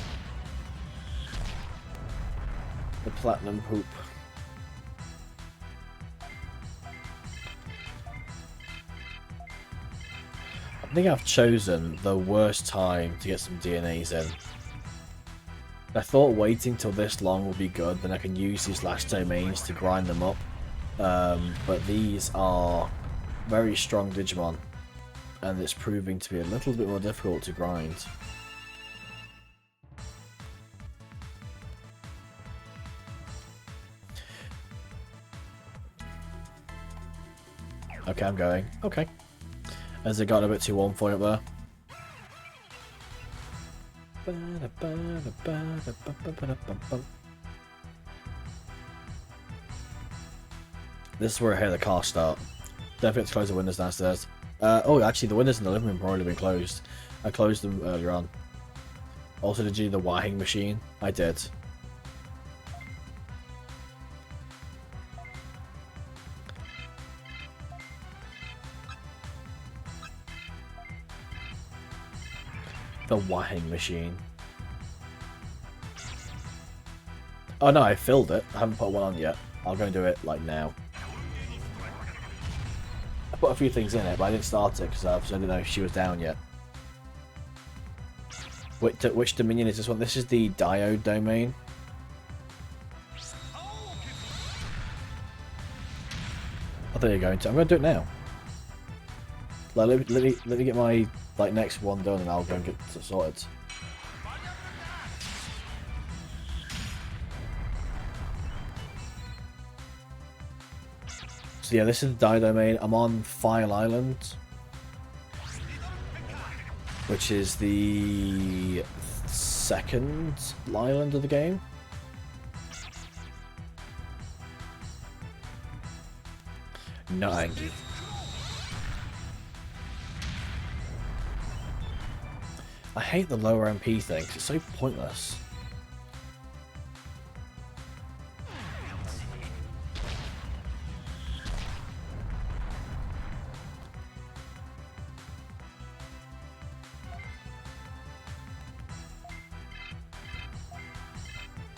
The platinum poop. I think I've chosen the worst time to get some DNAs in. I thought waiting till this long would be good, then I can use these last domains to grind them up. But these are very strong Digimon, and it's proving to be a little bit more difficult to grind. Okay, I'm going. Okay. Has it got a bit too warm for you up there? This is where I hear the car start. Definitely have to close the windows downstairs. Oh, actually, the windows in the living room have already been closed. I closed them earlier on. Also, did you do the wahing machine? I did. The wahing machine. Oh no, I filled it. I haven't put one on yet. I'll go and do it like now. I put a few things in it, but I didn't start it because I didn't know if she was down yet. Which Dominion is this one? This is the Diode domain. I thought you were going to. I'm going to do it now. Like, let me get my next one done, and I'll go and get it sorted. So yeah, this is the Diode domain. I'm on File Island, which is the second island of the game. No, thank you. I hate the lower MP thing, 'cause it's so pointless.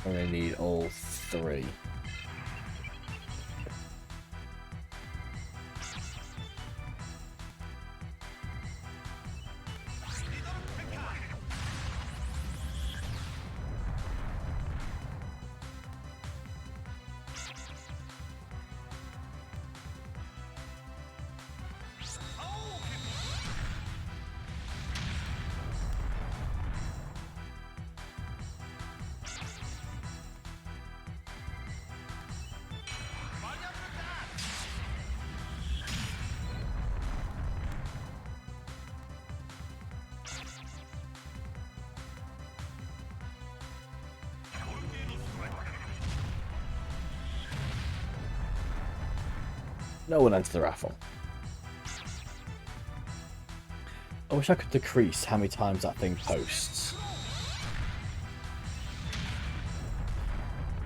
I'm gonna need all three. No one entered the raffle. I wish I could decrease how many times that thing posts.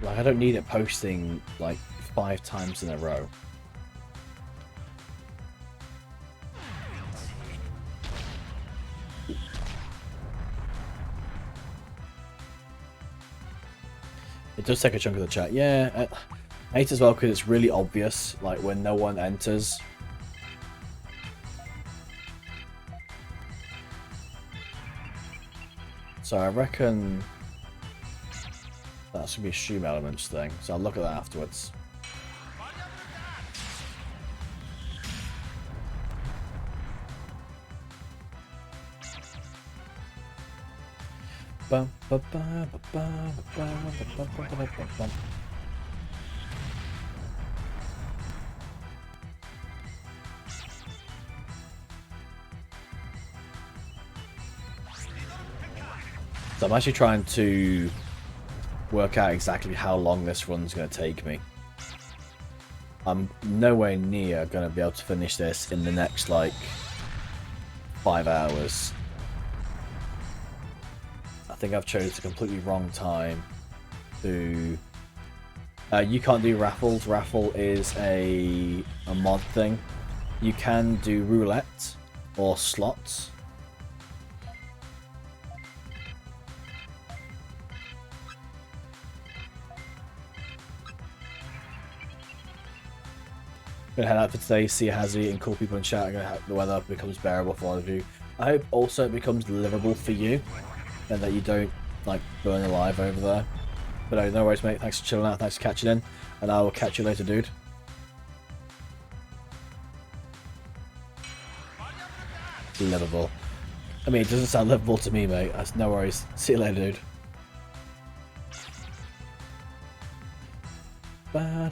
Like, I don't need it posting like 5 times in a row. It does take a chunk of the chat. Yeah, I hate as well because it's really obvious, like when no one enters. So I reckon that's gonna be a stream elements thing. So I'll look at that afterwards. Bum, ba, ba, ba, ba, ba, ba, ba, ba, ba, ba. So I'm actually trying to work out exactly how long this run's going to take me. I'm nowhere near going to be able to finish this in the next, like, 5 hours. I think I've chosen a completely wrong time to... you can't do raffles. Raffle is a mod thing. You can do roulette or slots. Gonna head out for today, see Hazzy and cool people in chat. I'm gonna hope the weather becomes bearable for all of you. I hope also it becomes livable for you, and that you don't like burn alive over there. But no worries, mate. Thanks for chilling out. Thanks for catching in, and I will catch you later, dude. Livable. I mean, it doesn't sound livable to me, mate. That's no worries. See you later, dude. Ha,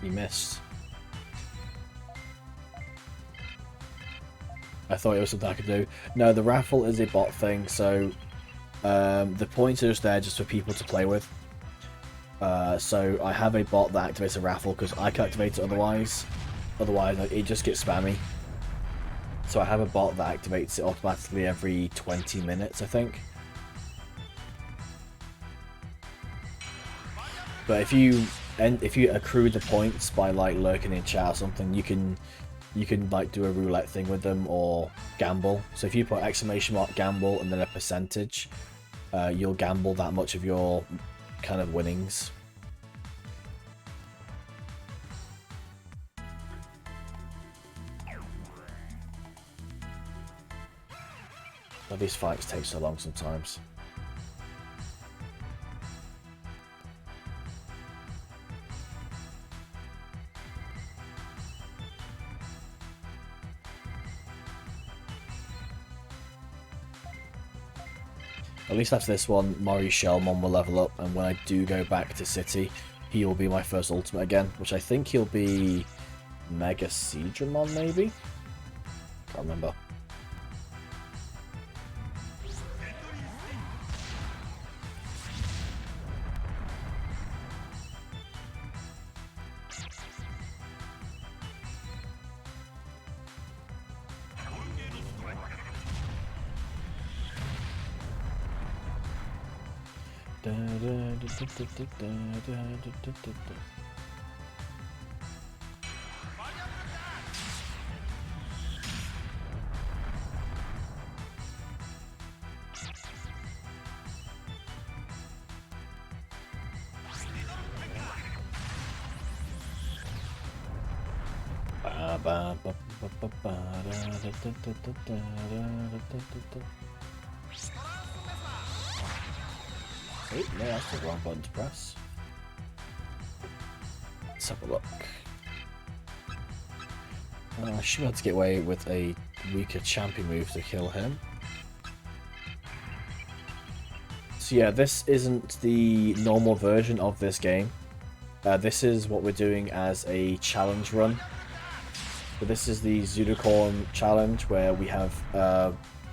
you missed. I thought it was something I could do. No, the raffle is a bot thing, so the points are just there just for people to play with. So I have a bot that activates a raffle because I can activate it otherwise. Otherwise, it just gets spammy. So I have a bot that activates it automatically every 20 minutes, I think. But if you accrue the points by like lurking in chat or something, you can you can like do a roulette thing with them or gamble. So if you put exclamation mark gamble and then a percentage, you'll gamble that much of your kind of winnings. But these fights take so long sometimes. At least after this one, Mori Shellmon will level up, and when I do go back to City, he will be my first ultimate again, which I think he'll be Mega Seedramon, maybe? Can't remember. Oh, no, that's the wrong button to press. Let's have a look. I should be able to get away with a weaker champion move to kill him. So yeah, this isn't the normal version of this game. This is what we're doing as a challenge run. So this is the Zudokorn challenge, where we have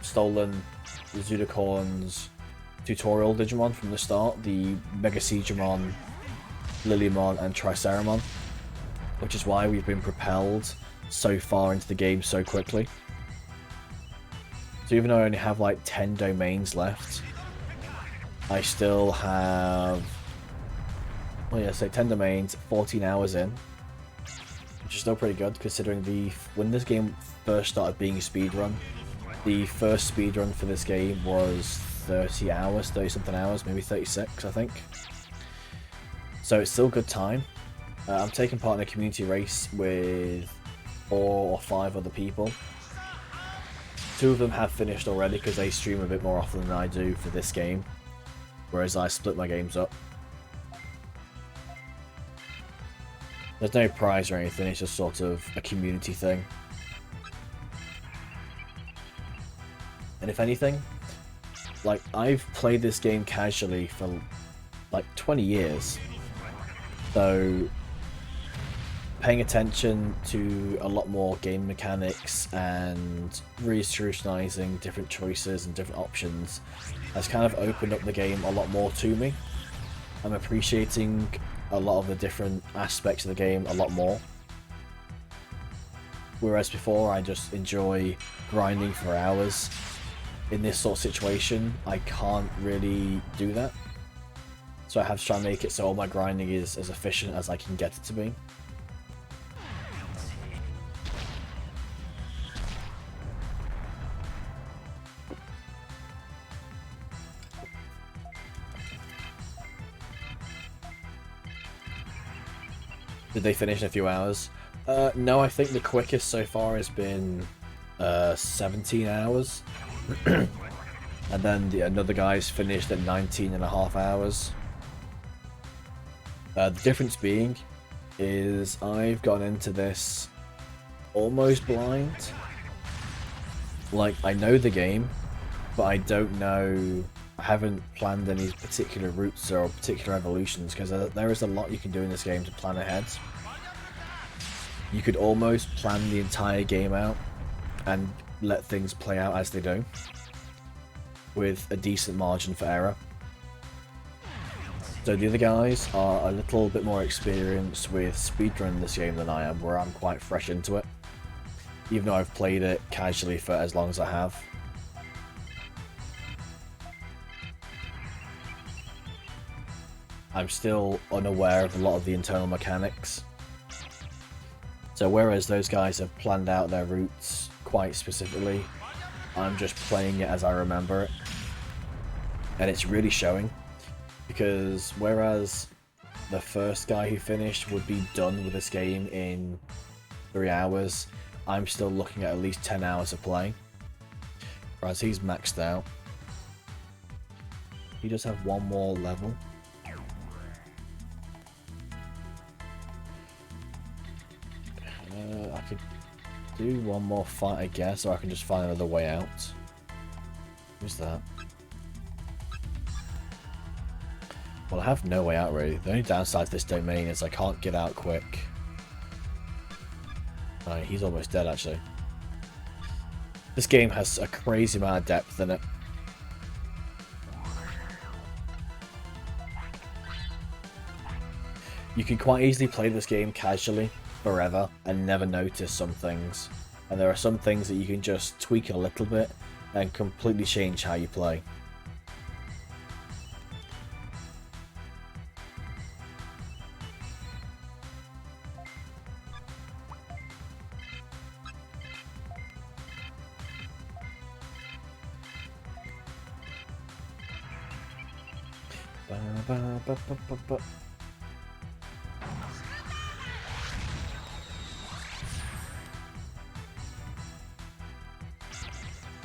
stolen the Zudokorns tutorial Digimon from the start, the Mega Seedramon, Lilymon and Triceramon, which is why we've been propelled so far into the game so quickly. So even though I only have like 10 domains left, I still have, well yeah, so 10 domains, 14 hours in, which is still pretty good considering when this game first started being a speedrun, the first speedrun for this game was 30 hours, 30 something hours, maybe 36 I think. So it's still good time. I'm taking part in a community race with 4 or 5 other people. 2 of them have finished already because they stream a bit more often than I do for this game, whereas I split my games up. There's no prize or anything, it's just sort of a community thing. And if anything, like, I've played this game casually for like 20 years, so paying attention to a lot more game mechanics and really scrutinizing different choices and different options has kind of opened up the game a lot more to me. I'm appreciating a lot of the different aspects of the game a lot more. Whereas before I just enjoy grinding for hours. In this sort of situation, I can't really do that. So I have to try and make it so all my grinding is as efficient as I can get it to be. Did they finish in a few hours? No, I think the quickest so far has been 17 hours. And then another guy's finished at 19.5 hours. The difference being is I've gone into this almost blind. Like, I know the game, but I don't know, I haven't planned any particular routes or particular evolutions, because there is a lot you can do in this game to plan ahead. You could almost plan the entire game out and let things play out as they do, with a decent margin for error. So the other guys are a little bit more experienced with speedrunning this game than I am, where I'm quite fresh into it, even though I've played it casually for as long as I have. I'm still unaware of a lot of the internal mechanics. So whereas those guys have planned out their routes quite specifically, I'm just playing it as I remember it. And it's really showing, because whereas the first guy who finished would be done with this game in 3 hours, I'm still looking at least 10 hours of playing. Whereas he's maxed out. He does have one more level. I could do one more fight, I guess, or I can just find another way out. Who's that? Well, I have no way out, really. The only downside to this domain is I can't get out quick. Oh, he's almost dead, actually. This game has a crazy amount of depth in it. You can quite easily play this game casually, forever, and never notice some things. And there are some things that you can just tweak a little bit and completely change how you play.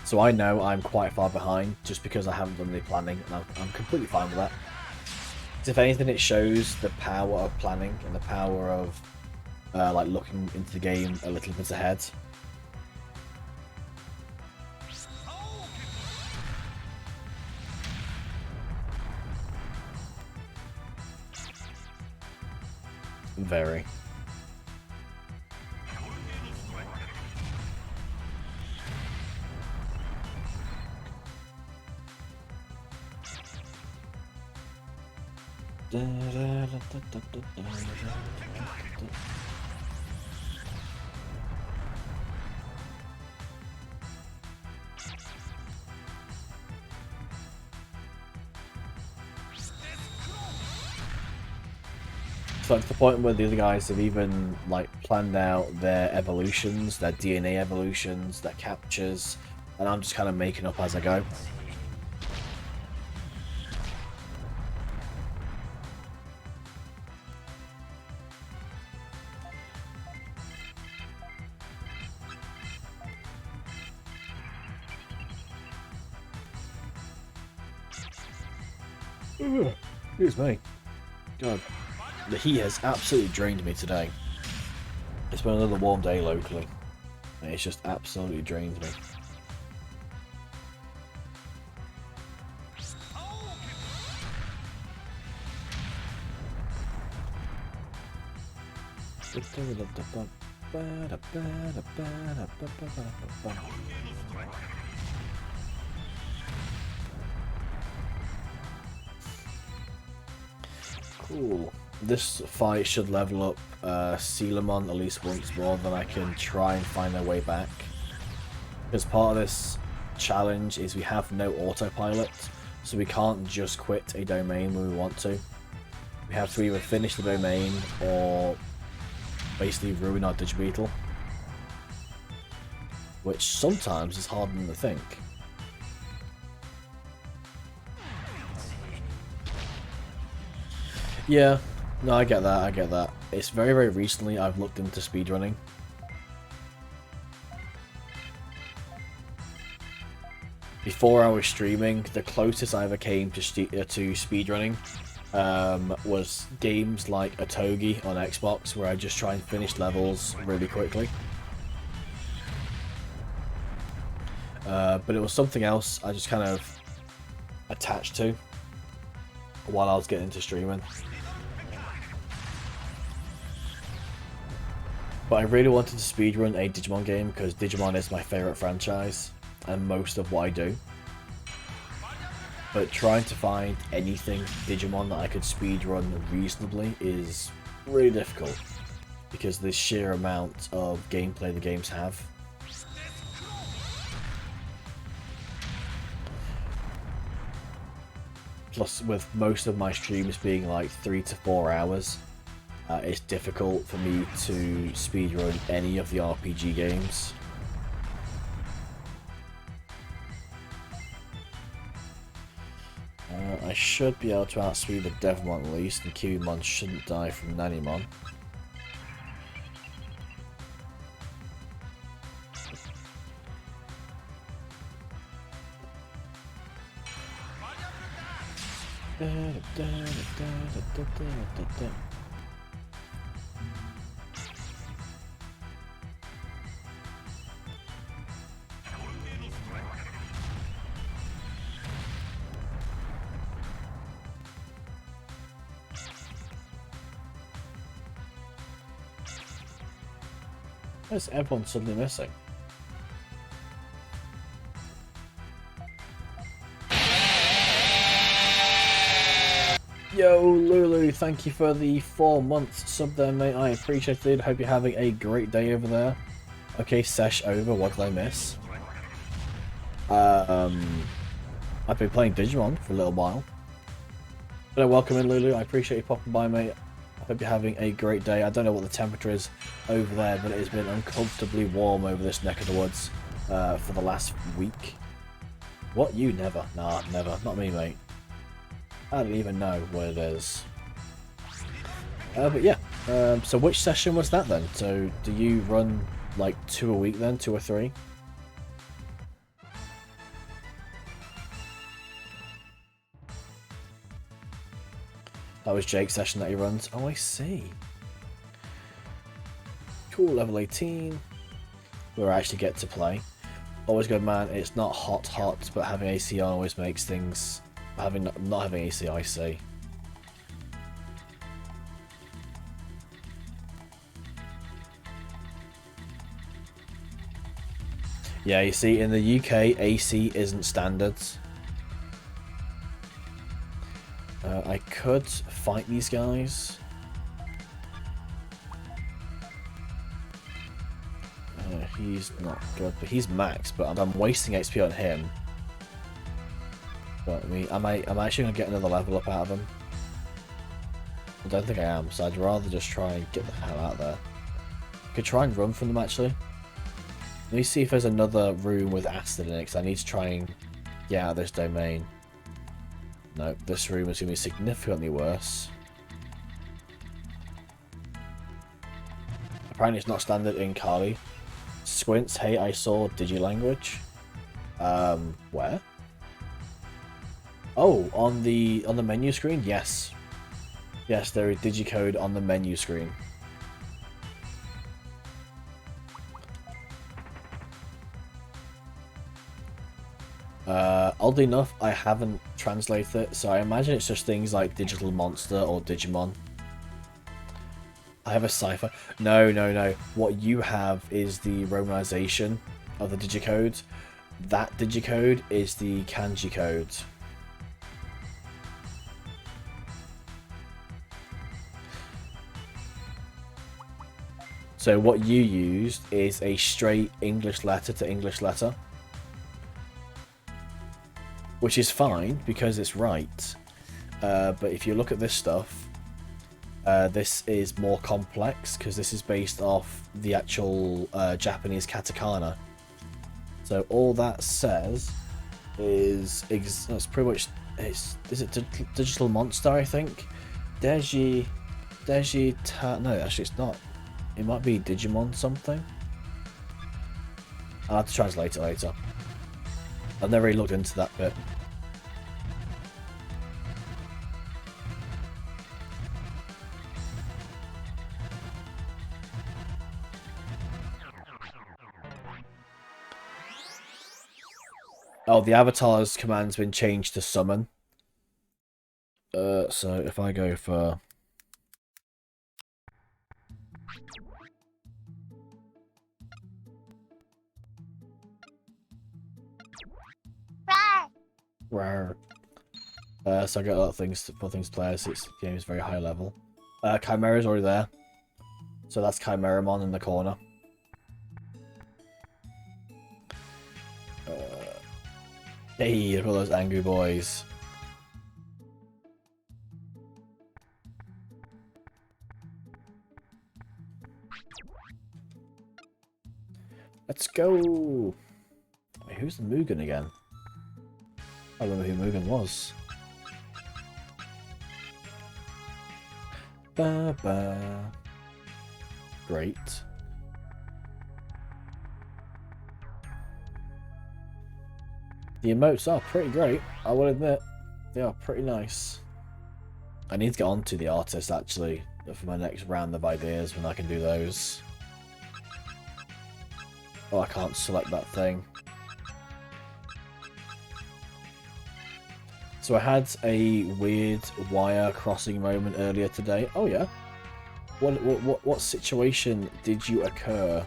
So I know I'm quite far behind just because I haven't done any planning, and I'm completely fine with that. If anything, it shows the power of planning and the power of like looking into the game a little bit ahead. Very. So it's the point where the other guys have even like planned out their evolutions, their DNA evolutions, their captures, and I'm just kind of making up as I go. Excuse me. God. The heat has absolutely drained me today. It's been another warm day locally, and it's just absolutely drained me. Cool. This fight should level up Sealamon at least once more, then I can try and find a way back. Because part of this challenge is we have no autopilot, so we can't just quit a domain when we want to. We have to either finish the domain or basically ruin our Digibeetle. Which sometimes is harder than you think. Yeah. No, I get that, I get that. It's very, very recently I've looked into speedrunning. Before I was streaming, the closest I ever came to speedrunning was games like Otogi on Xbox, where I just try and finish levels really quickly. But it was something else I just kind of attached to while I was getting into streaming. But I really wanted to speedrun a Digimon game because Digimon is my favourite franchise and most of what I do. But trying to find anything Digimon that I could speedrun reasonably is really difficult because of the sheer amount of gameplay the games have. Plus, with most of my streams being like 3 to 4 hours, It's difficult for me to speedrun any of the RPG games. I should be able to outspeed the Devmon at least, and Kiwimon shouldn't die from Nanimon. Why is everyone suddenly missing? Yo, Lulu, thank you for the 4 months sub there, mate. I appreciate it. Hope you're having a great day over there. Okay, sesh over. What did I miss? I've been playing Digimon for a little while. But welcome in, Lulu. I appreciate you popping by, mate. I hope you're having a great day. I don't know what the temperature is over there, but it has been uncomfortably warm over this neck of the woods for the last week. What? You never? Nah, never. Not me, mate. I don't even know what it is. But yeah, so which session was that then? So do you run like 2 a week then? 2 or 3? That was Jake's session that he runs. Oh, I see. Cool, level 18. Where I actually get to play. Always good, man. It's not hot, but having AC on always makes things... not having AC, I see. Yeah, you see, in the UK, AC isn't standard. I could fight these guys. He's not good, but he's max, but I'm wasting XP on him. But I mean, I'm actually going to get another level up out of him. I don't think I am, so I'd rather just try and get the hell out of there. I could try and run from them, actually. Let me see if there's another room with acid in it, because I need to try and get out of this domain. No, this room is going to be significantly worse. Apparently it's not standard in Kali. Squints, hey, I saw Digilanguage. Where? Oh, on the menu screen? Yes. Yes, there is digicode on the menu screen. Oddly enough, I haven't translated it, so I imagine it's just things like Digital Monster or Digimon. I have a cipher. No, no, no. What you have is the romanization of the digicode. That digicode is the kanji code. So what you used is a straight English letter to English letter. Which is fine, because it's right. But if you look at this stuff, this is more complex, because this is based off the actual Japanese katakana. So all that says is... it's pretty much... is it Digital Monster, I think? No, actually it's not. It might be Digimon something. I'll have to translate it later. I've never really looked into that bit. Oh, the avatar's command's been changed to summon. So if I go for... Rawr. So I got a lot of things for things to play as this game is very high level. Chimera's already there. So that's Chimeramon in the corner. Hey, look at all those angry boys. go! Wait, who's the Mugen again? I don't remember who Mugen was. Ba ba. Great. The emotes are pretty great, I will admit. They are pretty nice. I need to get onto the artist actually for my next round of ideas when I can do those. Oh, I can't select that thing. So I had a weird wire crossing moment earlier today. Oh yeah. What situation did you occur?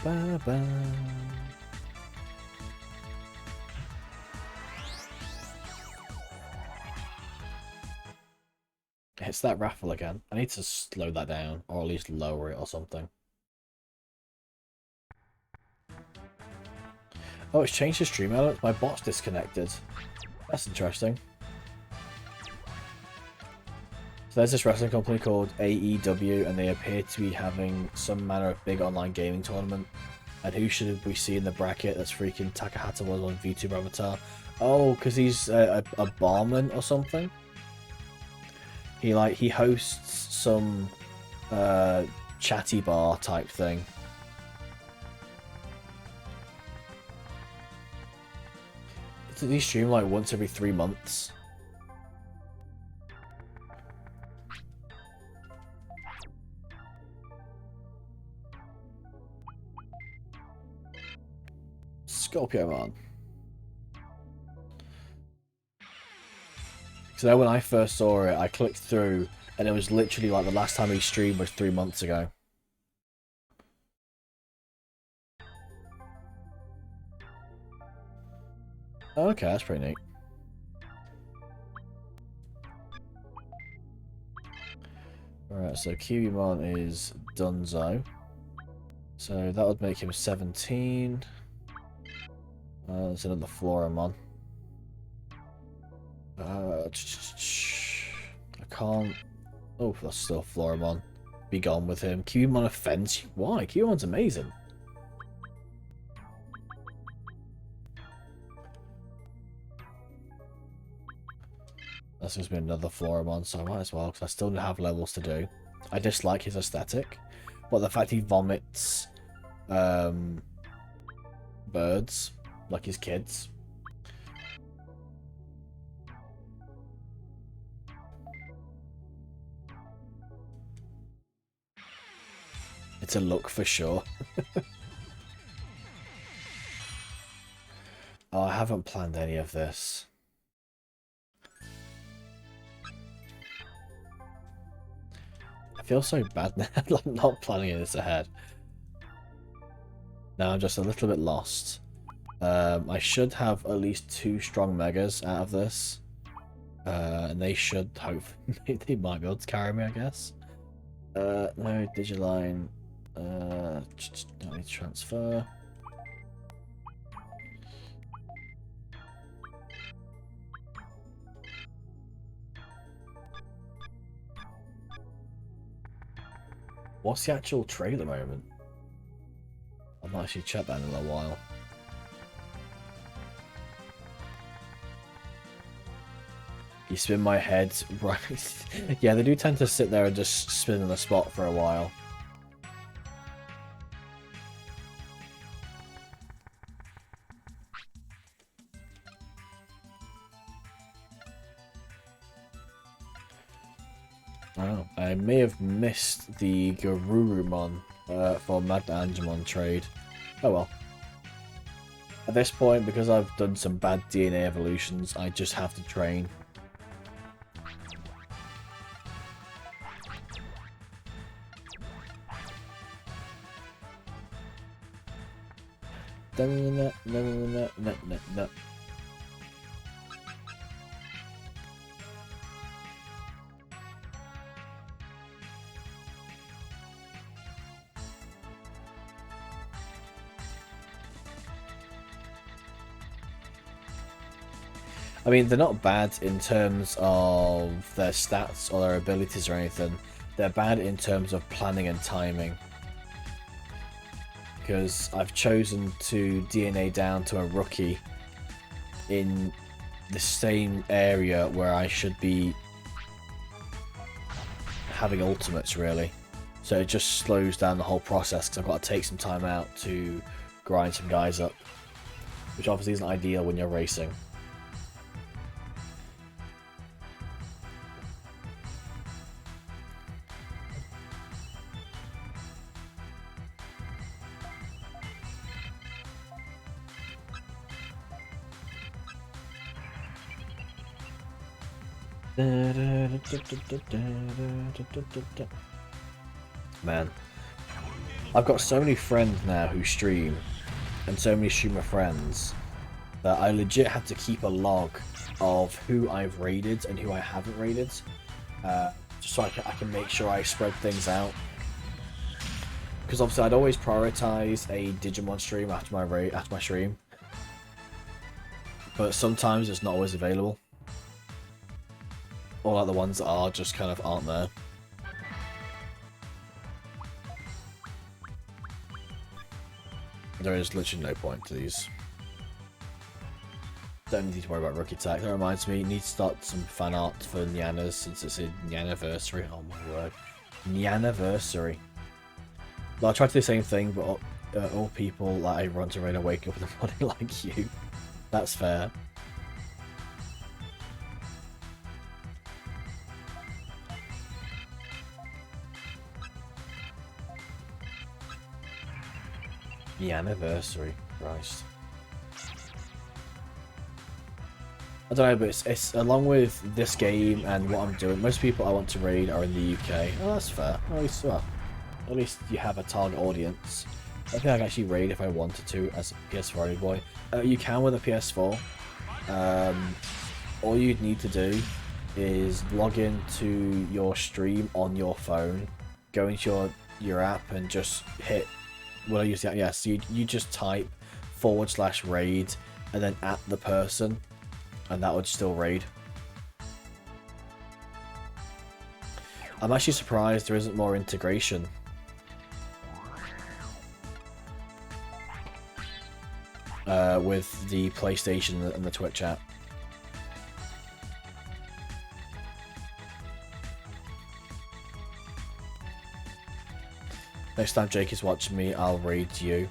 Ba ba. It's that raffle again. I need to slow that down, or at least lower it or something. Oh, it's changed the stream element. My bot's disconnected. That's interesting. So there's this wrestling company called AEW, and they appear to be having some manner of big online gaming tournament. And who should we see in the bracket? That's freaking Takahata was on VTuber Avatar. Oh, because he's a barman or something. He hosts some chatty bar type thing. Does he stream like once every 3 months? Scorpiomon. So when I first saw it, I clicked through, and it was literally like the last time he streamed was 3 months ago. Oh, okay, that's pretty neat. Alright, so Kiwimon is Dunzo. So that would make him 17. There's another Floramon. I can't... Oh, that's still Floramon. Be gone with him. Kiwimon offends you? Why? Kiwimon's amazing. That's going to be another Floramon, so I might as well, because I still don't have levels to do. I dislike his aesthetic. But the fact he vomits birds, like his kids. It's a look for sure. Oh, I haven't planned any of this. I feel so bad now, like not planning this ahead. Now I'm just a little bit lost. I should have at least 2 strong megas out of this. And they should hopefully they might be able to carry me, I guess. No, Digiline. Don't need to transfer. What's the actual trade at the moment? I might actually check that in a little while. You spin my head, right? Yeah, they do tend to sit there and just spin on the spot for a while. Oh, I may have missed the Garurumon for Magna Angemon trade. Oh well. At this point, because I've done some bad DNA evolutions, I just have to train. No. I mean, they're not bad in terms of their stats or their abilities or anything. they're bad in terms of planning and timing. Because I've chosen to DNA down to a rookie in the same area where I should be having ultimates, really. So it just slows down the whole process because I've got to take some time out to grind some guys up, which obviously isn't ideal when you're racing. Man, I've got so many friends now who stream, and so many streamer friends, that I legit have to keep a log of who I've raided and who I haven't raided, just so I can make sure I spread things out. Because obviously I'd always prioritize a Digimon stream after my stream, but sometimes it's not always available. Or like the ones that are just kind of aren't there. There is literally no point to these. Don't need to worry about rookie tech. That reminds me, need to start some fan art for Nyana's since it's a Nyaniversary. Oh my word. Nyaniversary. Well, I try to do the same thing, but all people that I run to raid are waking up in the morning like you. That's fair. The anniversary, Christ. I don't know, but it's along with this game and what I'm doing. Most people I want to raid are in the UK. Oh, that's fair. At least you have a target audience. I think I can actually raid if I wanted to as a PS4 boy. You can with a PS4. All you'd need to do is log into your stream on your phone, go into your app, and just hit. Well, I use that. Yeah, so you just type /raid and then at the person, and that would still raid. I'm actually surprised there isn't more integration. With the PlayStation and the Twitch app. Next time Jake is watching me, I'll raid you.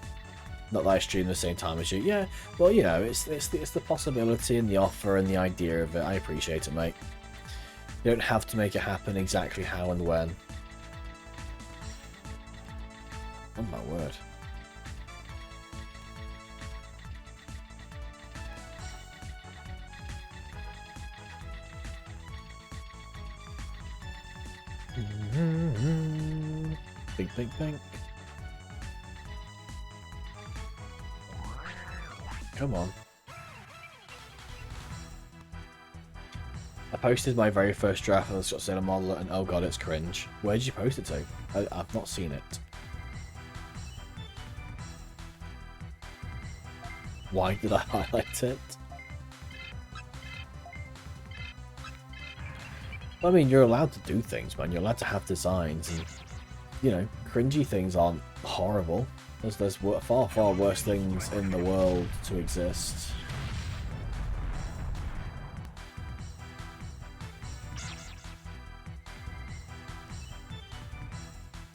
Not that I stream the same time as you. Yeah, well, you know, it's the possibility and the offer and the idea of it. I appreciate it, mate. You don't have to make it happen exactly how and when. Oh my word. Bink, bink, bink. Come on. I posted my very first draft of the Scott Sailor model and oh god, it's cringe. Where did you post it to? I've not seen it. Why did I highlight it? I mean, you're allowed to do things, man. You're allowed to have designs, and you know, cringy things aren't horrible. There's far, far worse things in the world to exist.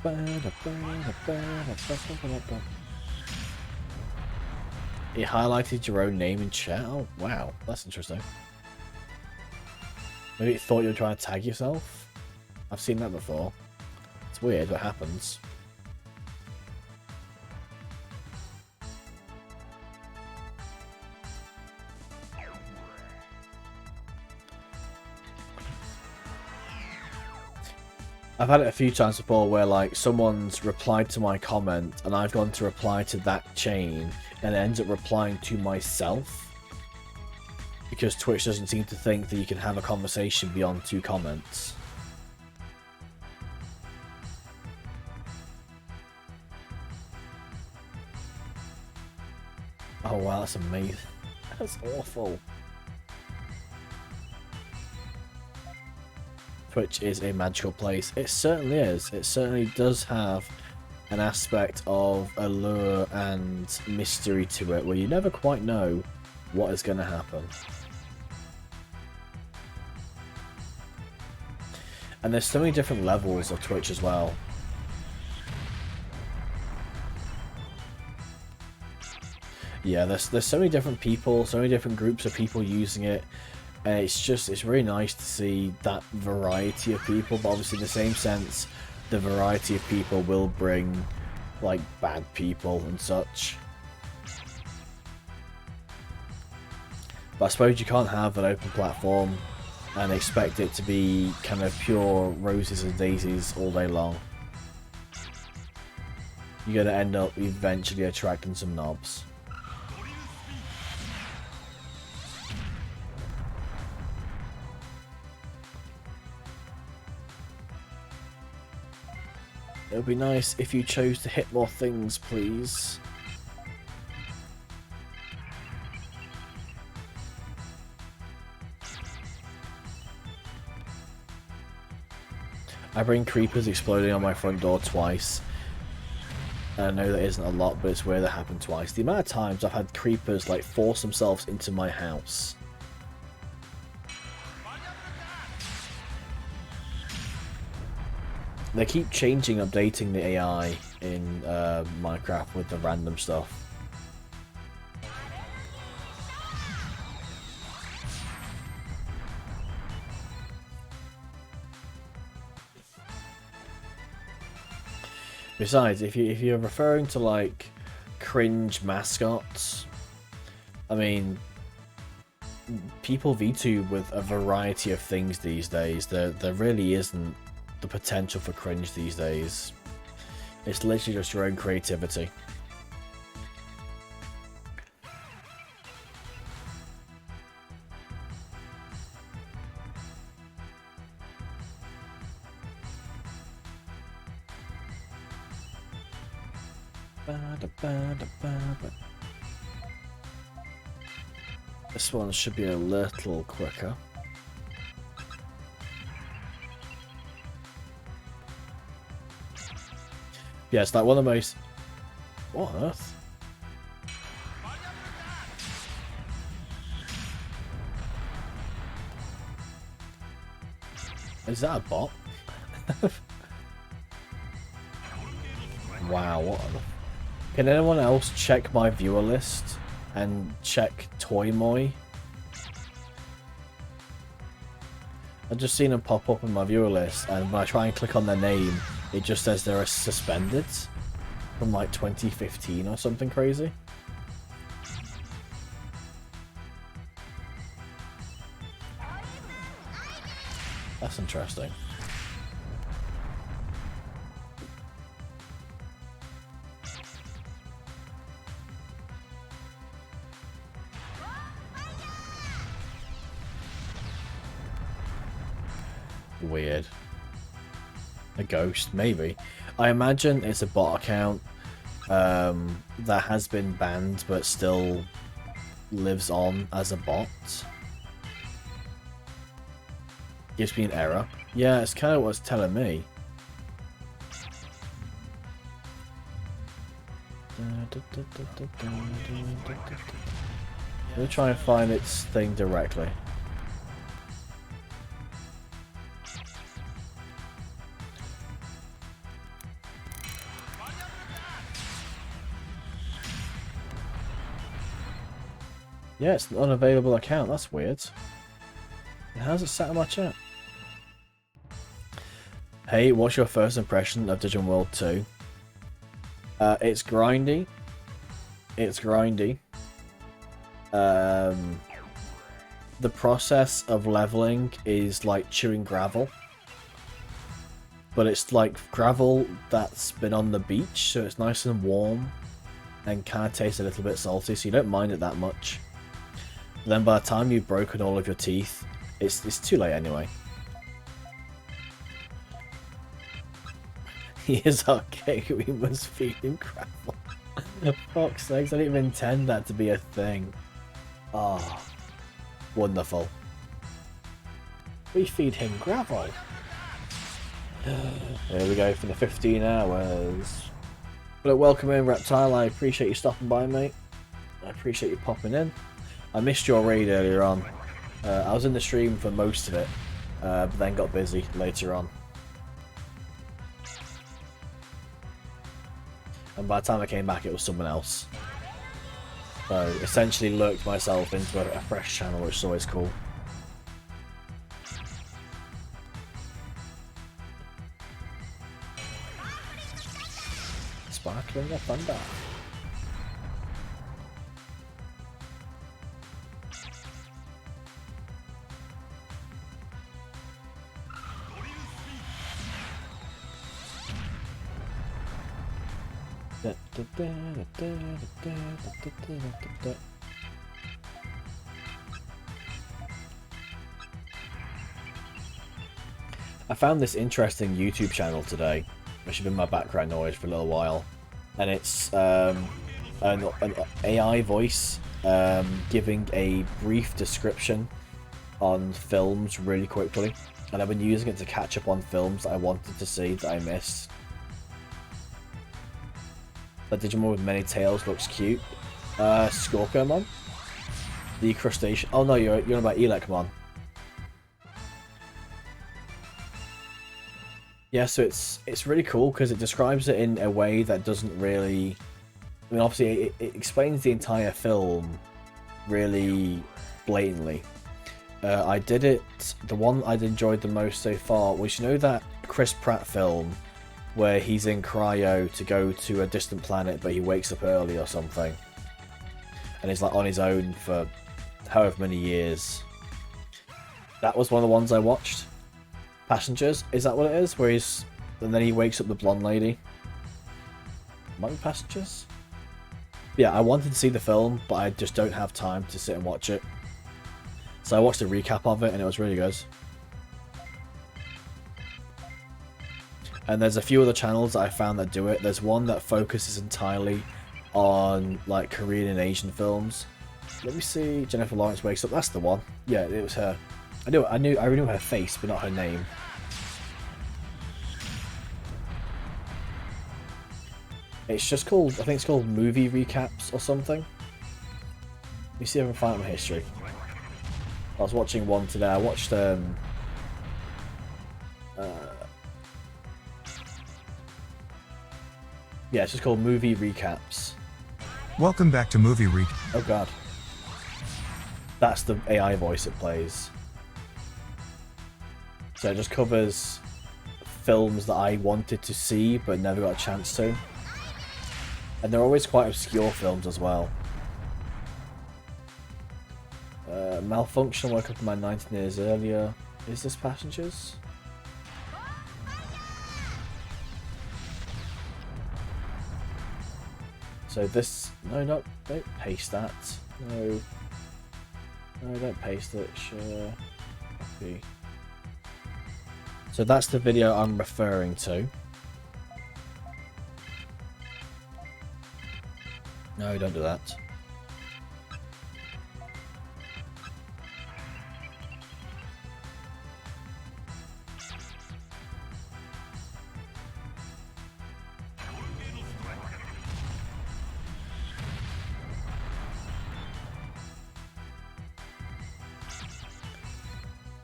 It highlighted your own name in chat? Oh, wow. That's interesting. Maybe it thought you were trying to tag yourself? I've seen that before. It's weird, what happens. I've had it a few times before where like someone's replied to my comment and I've gone to reply to that chain and it ends up replying to myself. Because Twitch doesn't seem to think that you can have a conversation beyond 2 comments. Oh wow, that's amazing. That's awful. Twitch is a magical place. It certainly is. It certainly does have an aspect of allure and mystery to it where you never quite know what is going to happen. And there's so many different levels of Twitch as well. Yeah, there's so many different people, so many different groups of people using it, and it's really nice to see that variety of people, but obviously in the same sense, the variety of people will bring, like, bad people and such. But I suppose you can't have an open platform and expect it to be kind of pure roses and daisies all day long. You're going to end up eventually attracting some knobs. It would be nice if you chose to hit more things, please. I bring creepers exploding on my front door twice. And I know that isn't a lot, but it's weird that happened twice. The amount of times I've had creepers like force themselves into my house. They keep changing, updating the AI in Minecraft with the random stuff. Besides, if you're referring to like cringe mascots, I mean, people VTube with a variety of things these days. There really isn't the potential for cringe these days. It's literally just your own creativity. This one should be a little quicker. Yeah, it's like one of the most... What on earth? Is that a bot? Wow, what on earth? Can anyone else check my viewer list and check Toy Moy? I've just seen them pop up in my viewer list, and when I try and click on their name, it just says they're suspended from like 2015 or something crazy. That's interesting. Weird. A ghost, maybe. I imagine it's a bot account that has been banned but still lives on as a bot. Gives me an error. Yeah, it's kind of what it's telling me. Let me try and find its thing directly. Yeah, it's an unavailable account. That's weird. And how's it sat in my chat? Hey, what's your first impression of Digimon World 2? It's grindy. It's grindy. The process of leveling is like chewing gravel. But it's like gravel that's been on the beach, so it's nice and warm and kind of tastes a little bit salty, so you don't mind it that much. But then by the time you've broken all of your teeth, it's too late anyway. He is okay, we must feed him gravel. Fuck's sakes, I didn't even intend that to be a thing. Ah, oh, wonderful. We feed him gravel. Here we go for the 15 hours. But welcome in, Reptile. I appreciate you stopping by, mate. I appreciate you popping in. I missed your raid earlier on. I was in the stream for most of it, but then got busy later on. And by the time I came back, it was someone else. So essentially lurked myself into a fresh channel, which is always cool. Sparkling thunder. I found this interesting YouTube channel today, which has been my background noise for a little while, and it's an AI voice giving a brief description on films really quickly, and I've been using it to catch up on films that I wanted to see that I missed. That Digimon with many tails looks cute. Scorpiomon? The crustacean. Oh no, you're on about Elecmon. Yeah, so it's really cool because it describes it in a way that doesn't really. I mean, obviously, it explains the entire film really blatantly. I did it. The one I'd enjoyed the most so far was, you know, that Chris Pratt film where he's in cryo to go to a distant planet, but he wakes up early or something, and he's like on his own for however many years. That was one of the ones I watched. Passengers, is that what it is? Where he's and then he wakes up the blonde lady. Might be Passengers. Yeah, I wanted to see the film, but I just don't have time to sit and watch it. So I watched a recap of it, and it was really good. And there's a few other channels that I found that do it. There's one that focuses entirely on like Korean and Asian films. Let me see. Jennifer Lawrence wakes up. That's the one. Yeah, it was her. I already knew her face, but not her name. It's just called, I think it's called Movie Recaps or something. Let me see if I can find my history. I was watching one today. I watched yeah, it's just called Movie Recaps. Welcome back to Movie Read. Oh god. That's the AI voice it plays. So it just covers films that I wanted to see but never got a chance to. And they're always quite obscure films as well. Malfunction, woke up in my 19 years earlier. Is this Passengers? So this... No, don't paste that. No. No, don't paste it. Sure. Copy. So that's the video I'm referring to. No, don't do that.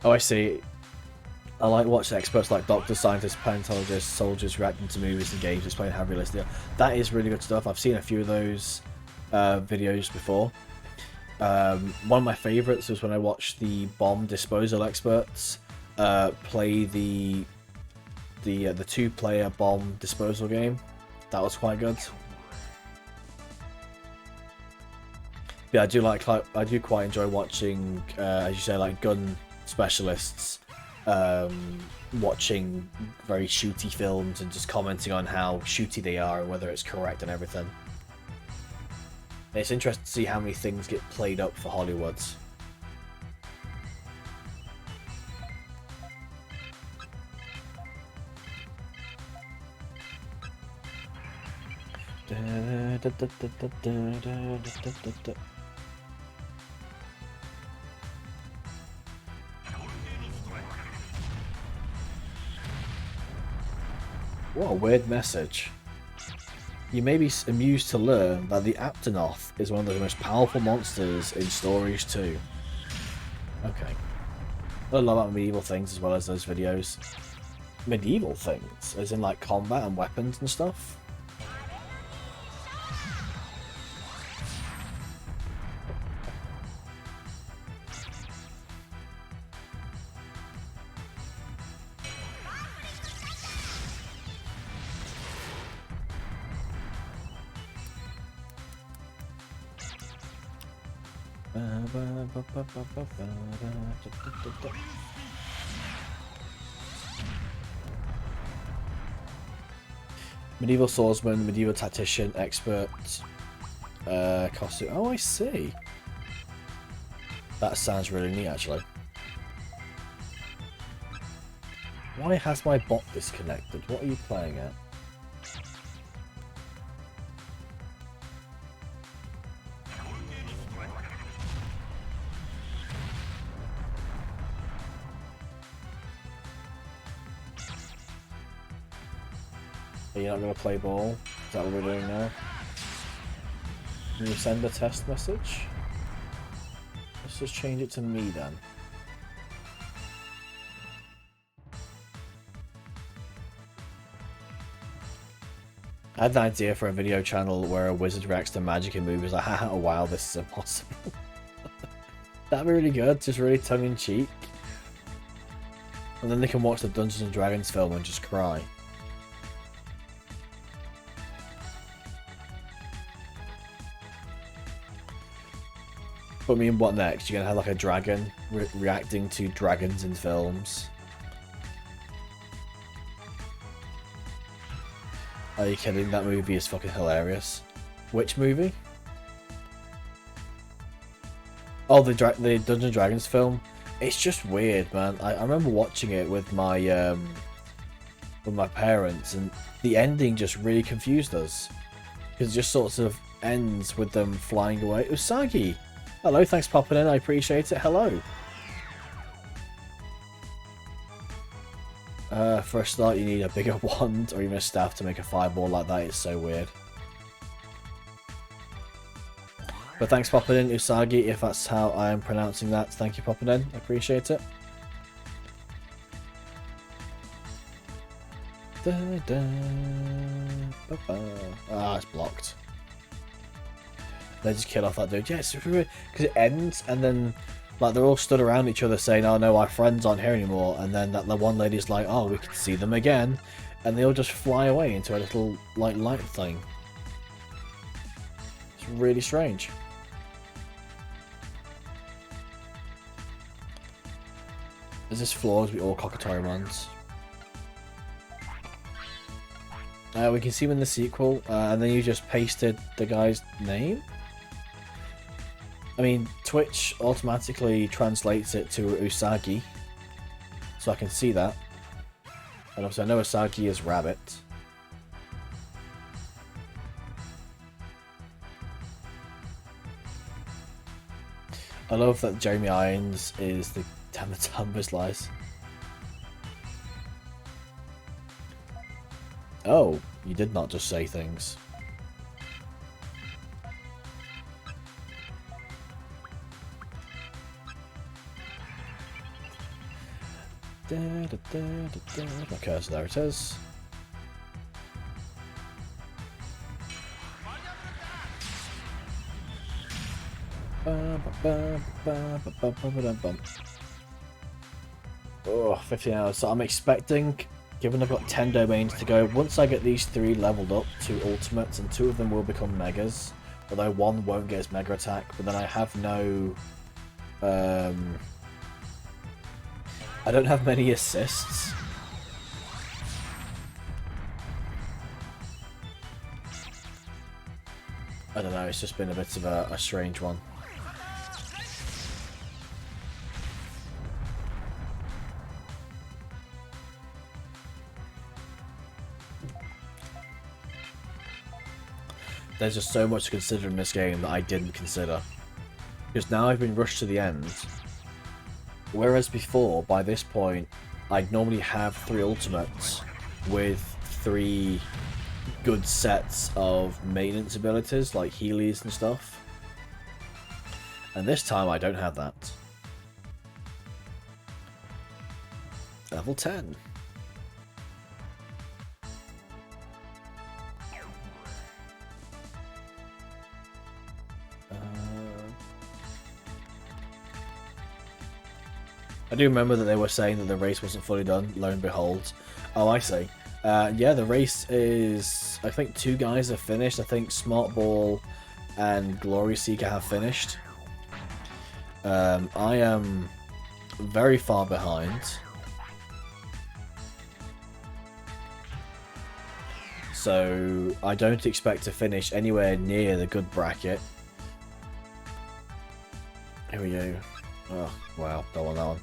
Oh, I see. I like watching experts like doctors, scientists, paleontologists, soldiers reacting to movies and games, explaining how realistic they are. That is really good stuff. I've seen a few of those videos before. One of my favourites was when I watched the bomb disposal experts play the two-player bomb disposal game. That was quite good. Yeah, I do quite enjoy watching, as you say, like gun specialists watching very shooty films and just commenting on how shooty they are and whether it's correct and everything. And it's interesting to see how many things get played up for Hollywood. What a weird message. You may be amused to learn that the Aptonoth is one of the most powerful monsters in Stories 2. Okay. I love about medieval things as well as those videos. Medieval things? As in like combat and weapons and stuff? Medieval swordsman, medieval tactician, expert, costume. Oh, I see. That sounds really neat, actually. Why has my bot disconnected? What are you playing at? Are you not going to play ball? Is that what we're doing now? Can you send a test message? Let's just change it to me then. I had an idea for a video channel where a wizard reacts to magic in movies like, haha, oh wow, this is impossible. That'd be really good, just really tongue-in-cheek. And then they can watch the Dungeons and Dragons film and just cry. But I mean, what next? You're gonna have like a dragon reacting to dragons in films? Are you kidding? That movie is fucking hilarious. Which movie? Oh, the Dungeons and Dragons film. It's just weird, man. I remember watching it with my parents, and the ending just really confused us because it just sort of ends with them flying away. Usagi. Hello, thanks for popping in, I appreciate it. Hello. For a start, you need a bigger wand or even a staff to make a fireball like that. It's so weird. But thanks for popping in, Usagi, if that's how I am pronouncing that. Thank you for popping in, I appreciate it. Ah, it's blocked. They just kill off that dude. Yeah, it's weird because it ends and then like they're all stood around each other saying, "Oh no, our friends aren't here anymore." And then the one lady's like, "Oh, we can see them again," and they all just fly away into a little like light thing. It's really strange. Is this flaws with all Kokotoromons? We can see him in the sequel, and then you just pasted the guy's name. I mean, Twitch automatically translates it to Usagi, so I can see that. And obviously I know Usagi is rabbit. I love that Jeremy Irons is the damn the Tumbers lies. Oh, you did not just say things. Okay, so there it is. Oh, 15 hours. So I'm expecting, given I've got 10 domains to go, once I get these 3 leveled up to ultimates, and 2 of them will become megas, although 1 won't get his mega attack, but then I have no... I don't have many assists. I don't know, it's just been a bit of a strange one. There's just so much to consider in this game that I didn't consider. Because now I've been rushed to the end. Whereas before, by this point, I'd normally have 3 ultimates with 3 good sets of maintenance abilities, like Healies and stuff. And this time I don't have that. Level 10. I do remember that they were saying that the race wasn't fully done, lo and behold. Oh, I see. Yeah, the race is... I think 2 guys have finished. I think Smartball and Glory Seeker have finished. I am very far behind. So I don't expect to finish anywhere near the good bracket. Here we go. Oh, wow, don't want that one.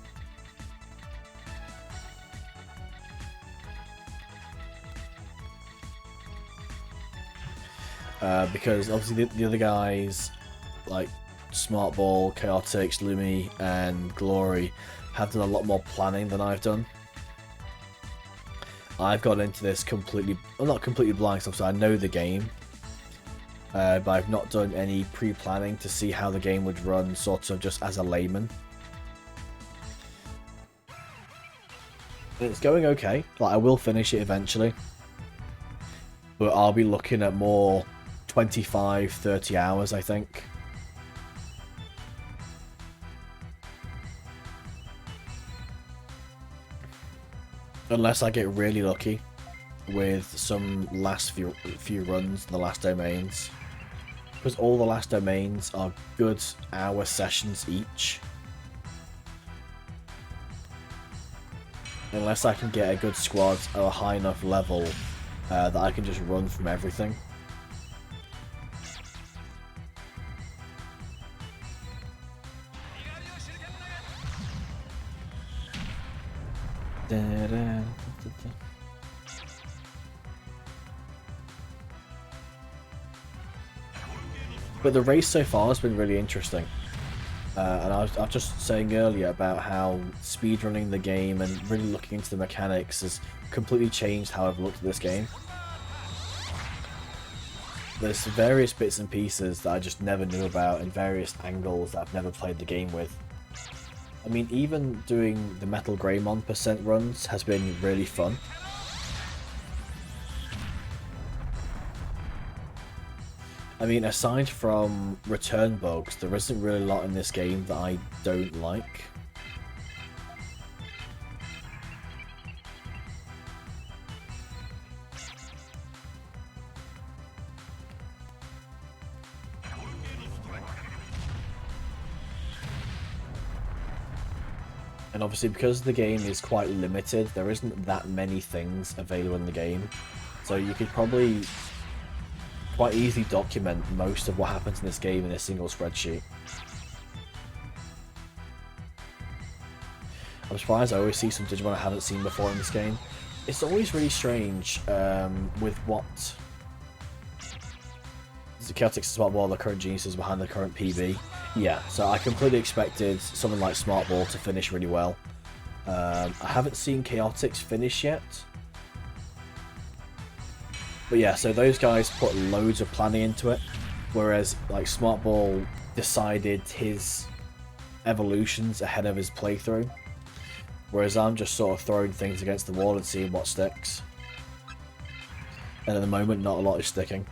Because obviously the other guys, like Smartball, Chaotix, Lumi, and Glory, have done a lot more planning than I've done. I've got into this completely, well, not completely blind, so I know the game, but I've not done any pre-planning to see how the game would run, sort of just as a layman. It's going okay, like I will finish it eventually, but I'll be looking at more 25-30 hours, I think. Unless I get really lucky with some last few runs in the last domains. Because all the last domains are good hour sessions each. Unless I can get a good squad at a high enough level that I can just run from everything. But the race so far has been really interesting. And I was just saying earlier about how speedrunning the game and really looking into the mechanics has completely changed how I've looked at this game. There's various bits and pieces that I just never knew about and various angles that I've never played the game with. I mean, even doing the Metal Greymon percent runs has been really fun. I mean, aside from return bugs, there isn't really a lot in this game that I don't like. And obviously, because the game is quite limited, there isn't that many things available in the game. So you could probably quite easily document most of what happens in this game in a single spreadsheet. I'm surprised I always see some Digimon I haven't seen before in this game. It's always really strange with what the Chaotix and Smartball, the current geniuses behind the current PB. Yeah, so I completely expected someone like Smartball to finish really well. I haven't seen Chaotix finish yet. But yeah, so those guys put loads of planning into it, whereas like Smartball decided his evolutions ahead of his playthrough, whereas I'm just sort of throwing things against the wall and seeing what sticks. And at the moment, not a lot is sticking.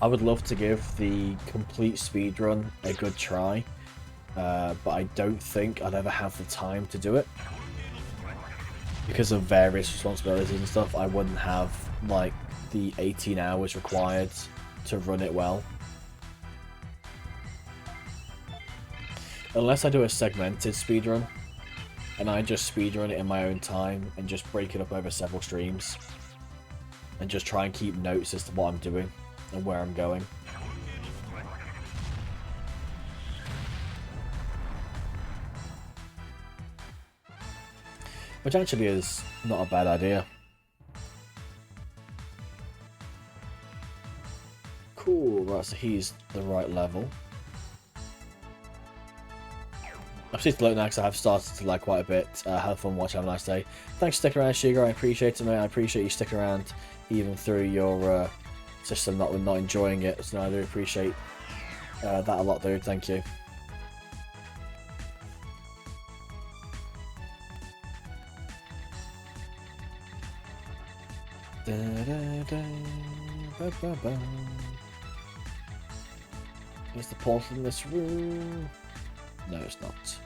I would love to give the complete speedrun a good try, but I don't think I'd ever have the time to do it. Because of various responsibilities and stuff, I wouldn't have like the 18 hours required to run it well. Unless I do a segmented speedrun, and I just speedrun it in my own time and just break it up over several streams, and just try and keep notes as to what I'm doing and where I'm going. Which actually is not a bad idea. Cool, right, so he's the right level. I've seen to look now because I have started to like quite a bit. Have fun, watch, have a nice day. Thanks for sticking around, Sugar. I appreciate it, mate. I appreciate you sticking around even through your system not enjoying it. So no, I do appreciate that a lot, dude. Thank you. Is the portal in this room? No, it's not.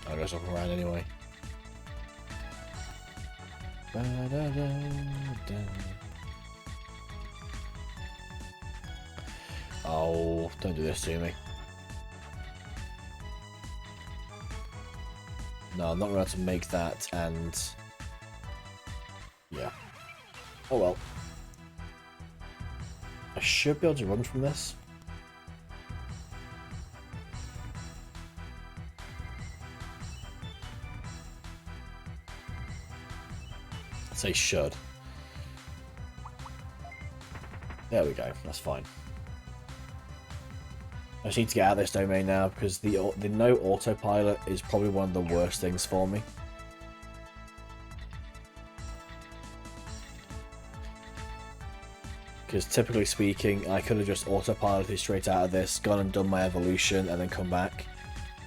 I'll go something around anyway. Oh, don't do this to me. No, I'm not going to make that, and yeah. Oh well. I should be able to run from this. I'd say should. There we go, that's fine. I just need to get out of this domain now because the no autopilot is probably one of the worst things for me. Because typically speaking, I could have just autopiloted straight out of this, gone and done my evolution, and then come back.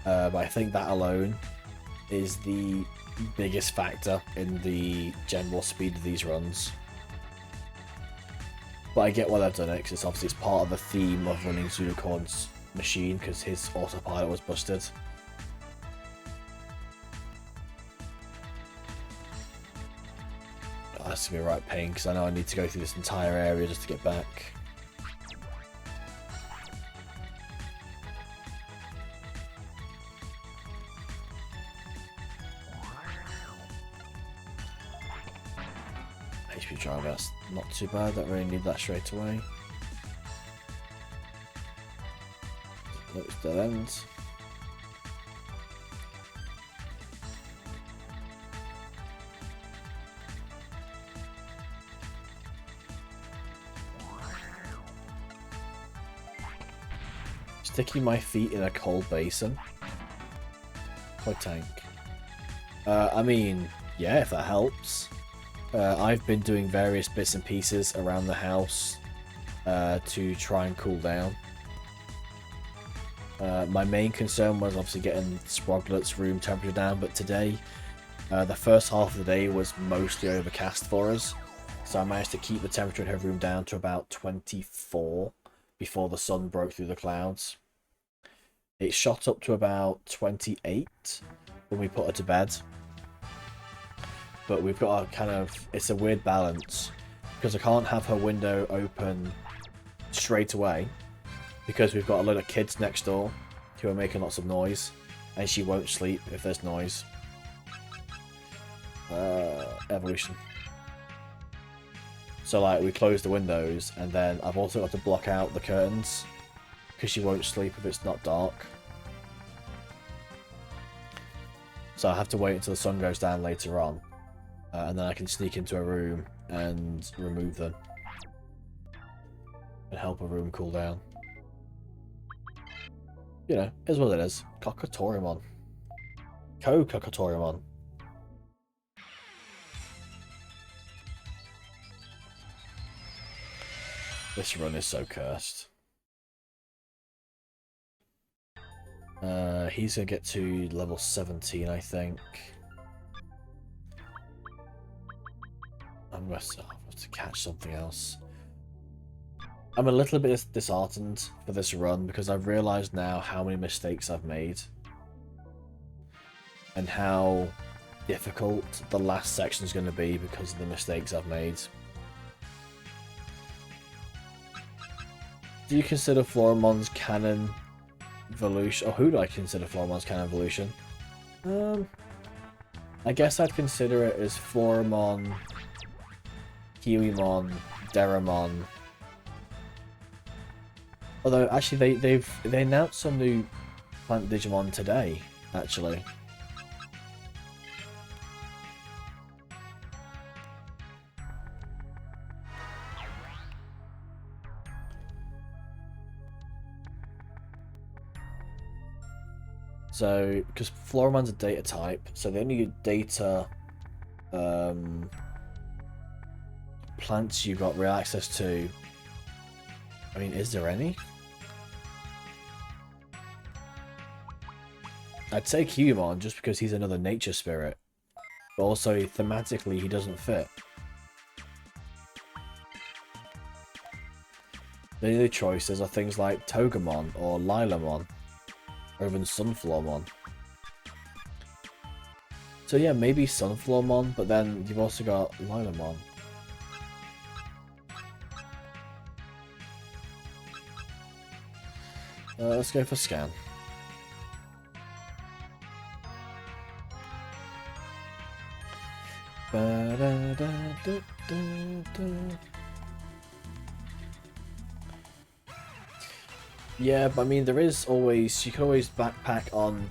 But I think that alone is the biggest factor in the general speed of these runs. But I get why they've done it, because it's obviously part of the theme of running Zudokorn's machine, because his autopilot was busted. Oh, that's gonna be a right pain, because I know I need to go through this entire area just to get back. HP drive, that's not too bad, don't really need that straight away. Looks dead ends. Sticking my feet in a cold basin. Quite tank. I mean, yeah, if that helps. I've been doing various bits and pieces around the house to try and cool down. My main concern was obviously getting Sproglet's room temperature down, but today, the first half of the day was mostly overcast for us, so I managed to keep the temperature in her room down to about 24 before the sun broke through the clouds. It shot up to about 28 when we put her to bed, but we've got a kind of, it's a weird balance, because I can't have her window open straight away, because we've got a lot of kids next door who are making lots of noise, and she won't sleep if there's noise. Evolution. So like, we close the windows, and then I've also got to block out the curtains, because she won't sleep if it's not dark. So I have to wait until the sun goes down later on, and then I can sneak into a room and remove them, and help a room cool down. You know, is what it is. Kokotorimon. Kokotorimon. This run is so cursed. He's gonna get to level 17, I think. I'm gonna have to catch something else. I'm a little bit disheartened for this run because I've realised now how many mistakes I've made. And how difficult the last section is going to be because of the mistakes I've made. Do you consider Floramon's canon evolution? Or who do I consider Floramon's canon evolution? I guess I'd consider it as Floramon, Kiwimon, Deramon, Although actually they announced some new plant Digimon today, actually. So, because Floramon's a data type, so the only data plants you got real access to. I mean, is there any? I'd say Kiwimon just because he's another nature spirit, but also thematically he doesn't fit. The other choices are things like Togemon or Lilamon, or even Sunflowermon. So yeah, maybe Sunflowermon, but then you've also got Lilamon. Let's go for scan. Yeah, but I mean, there is always, you can always backpack on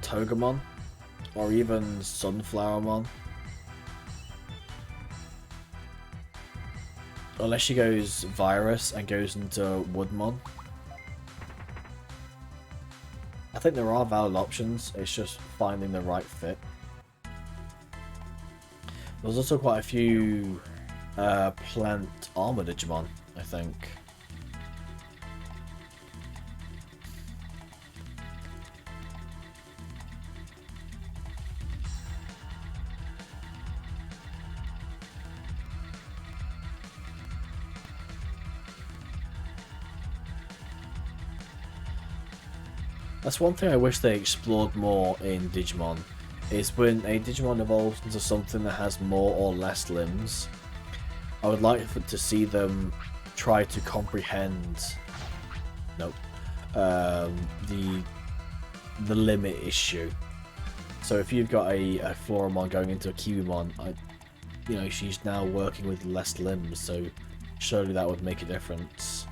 Togemon or even Sunflowermon. Unless she goes Virus and goes into Woodmon. I think there are valid options, it's just finding the right fit. There's also quite a few plant armor Digimon, I think. That's one thing I wish they explored more in Digimon, is when a Digimon evolves into something that has more or less limbs, I would like to see them try to comprehend the limit issue. So if you've got a Floramon going into a Kiwimon, she's now working with less limbs, so surely that would make a difference.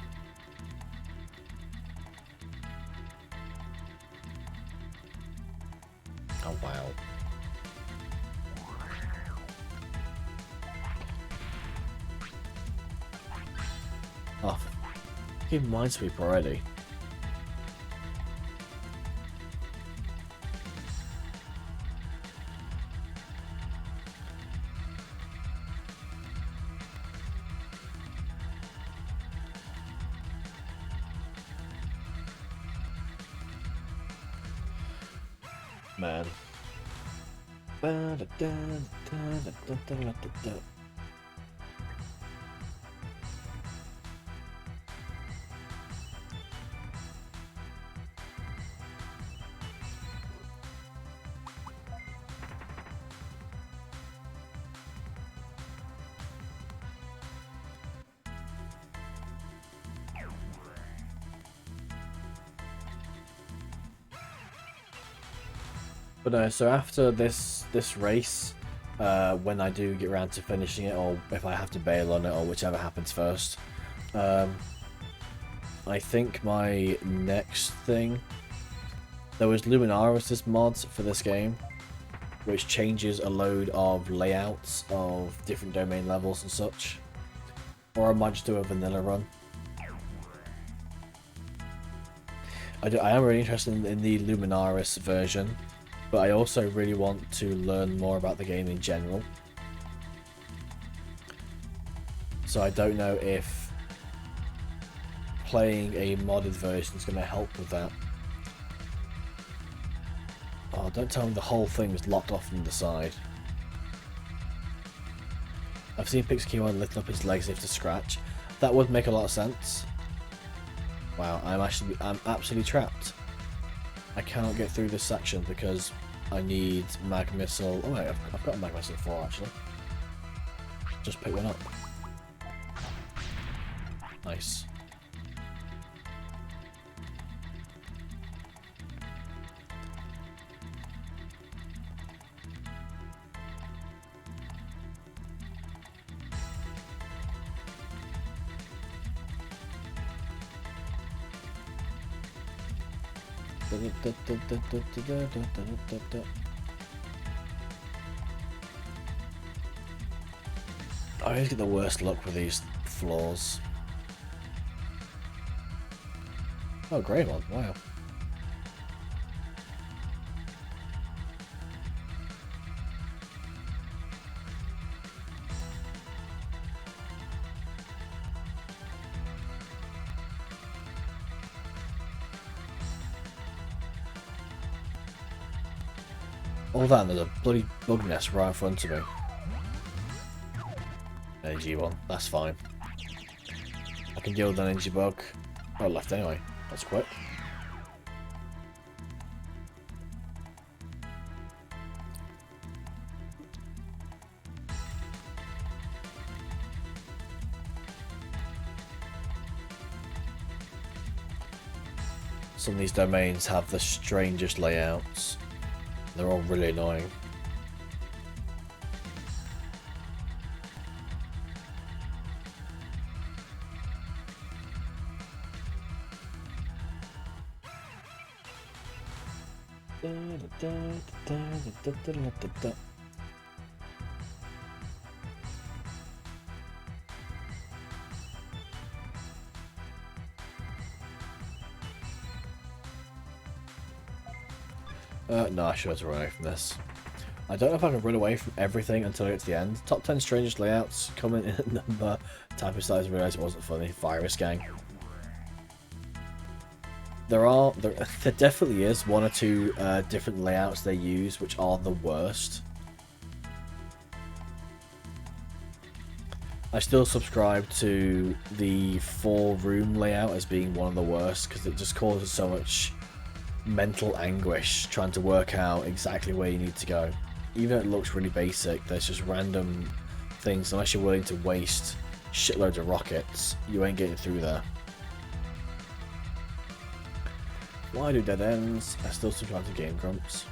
Oh wow. Oh, fucking Minesweep already. Man. But no, so after this race, when I do get around to finishing it, or if I have to bail on it, or whichever happens first, I think my next thing, there was Luminaris' mods for this game, which changes a load of layouts of different domain levels and such, or I might just do a vanilla run. I am really interested in the Luminaris version, but I also really want to learn more about the game in general. So I don't know if playing a modded version is going to help with that. Oh, don't tell me the whole thing is locked off from the side. I've seen Pixie-Kiwon lift up his legs as if to scratch. That would make a lot of sense. Wow, I'm absolutely trapped. I cannot get through this section because I need Mag Missile. Oh wait, I've got a Mag Missile 4 actually. Just pick one up. Nice. I always get the worst luck with these floors. Oh, Greymon, wow. All that and there's a bloody bug nest right in front of me. Energy one, that's fine. I can deal with an energy bug. Oh, left anyway. That's quick. Some of these domains have the strangest layouts. They're all really annoying. No, I should have to run away from this. I don't know if I can run away from everything until I get to the end. Top 10 strangest layouts, comment in a number, type of size, realised it wasn't funny. Virus gang. There definitely is one or two different layouts they use which are the worst. I still subscribe to the 4-room layout as being one of the worst because it just causes so much mental anguish trying to work out exactly where you need to go. Even though it looks really basic, there's just random things. Unless you're willing to waste shitloads of rockets, you ain't getting through there. Why do dead ends? I still subscribe to Game Grumps.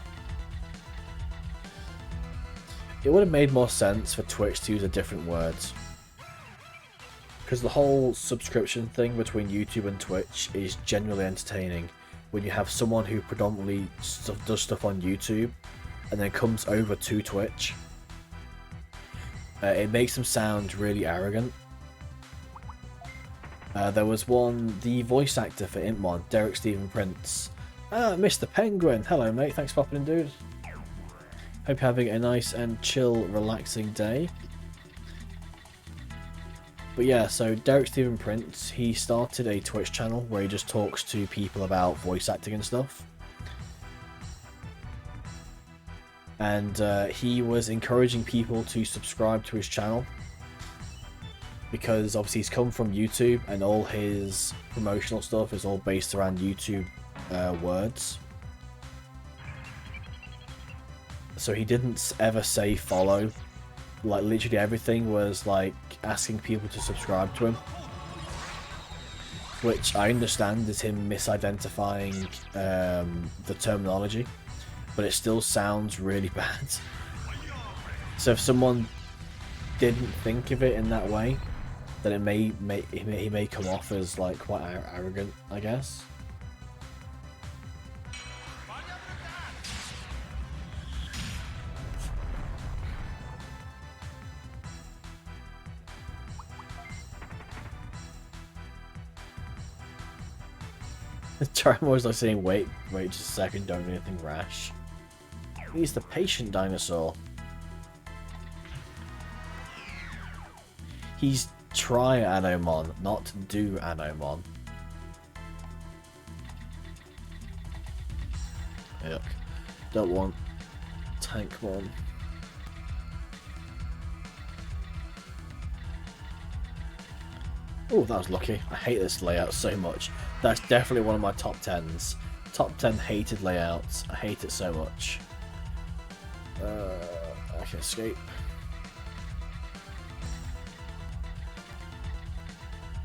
It would have made more sense for Twitch to use a different word. Because the whole subscription thing between YouTube and Twitch is genuinely entertaining. When you have someone who predominantly does stuff on YouTube and then comes over to Twitch, it makes them sound really arrogant. There was one, the voice actor for Impmon, Derek Stephen Prince. Ah, Mr. Penguin! Hello mate, thanks for popping in, dude. Hope you're having a nice and chill, relaxing day. But yeah, so Derek Stephen Prince, he started a Twitch channel where he just talks to people about voice acting and stuff. And he was encouraging people to subscribe to his channel. Because obviously he's come from YouTube and all his promotional stuff is all based around YouTube words. So he didn't ever say follow. Like literally everything was like asking people to subscribe to him. Which I understand is him misidentifying the terminology. But it still sounds really bad. So if someone didn't think of it in that way, then he may come off as like quite arrogant, I guess. I'm always like saying, wait just a second, don't do anything rash. He's the patient dinosaur. He's try Anomon, not do Anomon. Yuck. Don't want Tankmon. Oh, that was lucky. I hate this layout so much. That's definitely one of my top 10s. Top 10 hated layouts. I hate it so much. I can escape.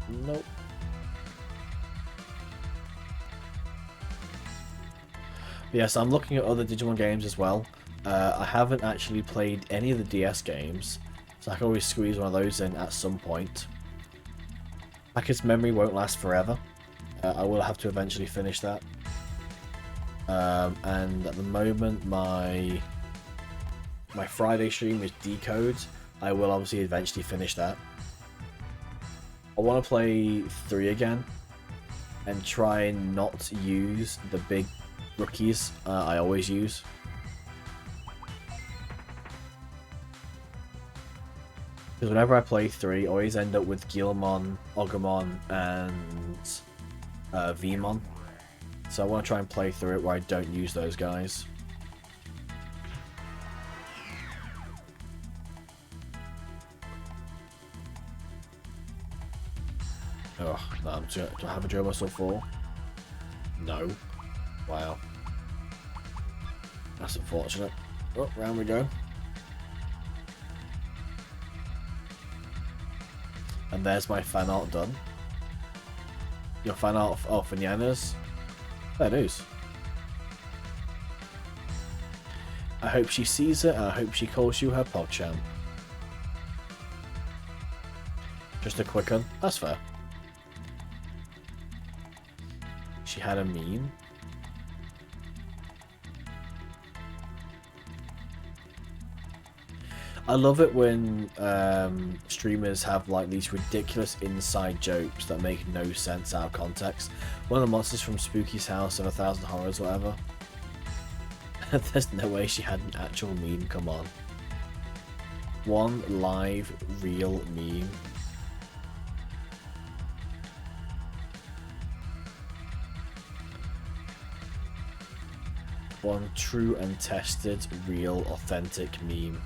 Nope. Yes, I'm looking at other Digimon games as well. I haven't actually played any of the DS games, so I can always squeeze one of those in at some point. Packet's memory won't last forever. I will have to eventually finish that. And at the moment my Friday stream is Decode. I will obviously eventually finish that. I want to play 3 again and try and not use the big rookies I always use. Because whenever I play 3, I always end up with Guilmon, Agumon, and Vmon. So I want to try and play through it where I don't use those guys. Oh, no, do I have a Joe Muscle 4? No. Wow. That's unfortunate. Oh, round we go. And there's my fan art done. Your fan art for Nyanas? There it is. I hope she sees it and I hope she calls you her PogChamp. Just a quick one. That's fair. She had a meme. I love it when streamers have like these ridiculous inside jokes that make no sense out of context. One of the monsters from Spooky's House of 1,000 Horrors, whatever. There's no way she had an actual meme, come on. One live, real meme. One true and tested, real, authentic meme.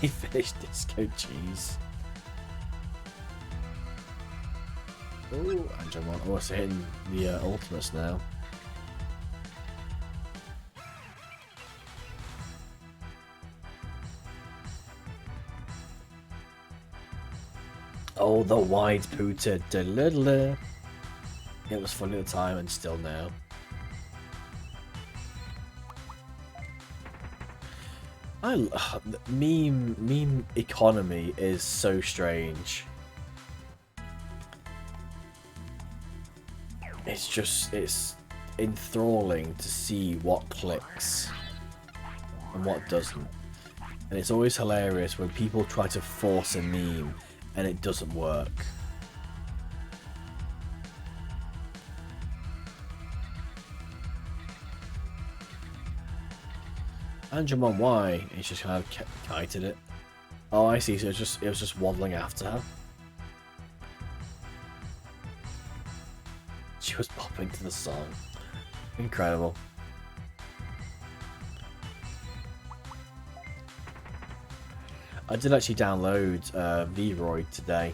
We finished Disco Cheese. Ooh, Angelmon. Oh, it's hitting the ultimates now. Oh, the wide pooted. It was funny at the time and still now. Meme economy is so strange. It's enthralling to see what clicks and what doesn't. And it's always hilarious when people try to force a meme and it doesn't work. Angemon, why? He's just kind of kited it. Oh, I see. So it was just waddling after her. She was popping to the song. Incredible. I did actually download Vroid today.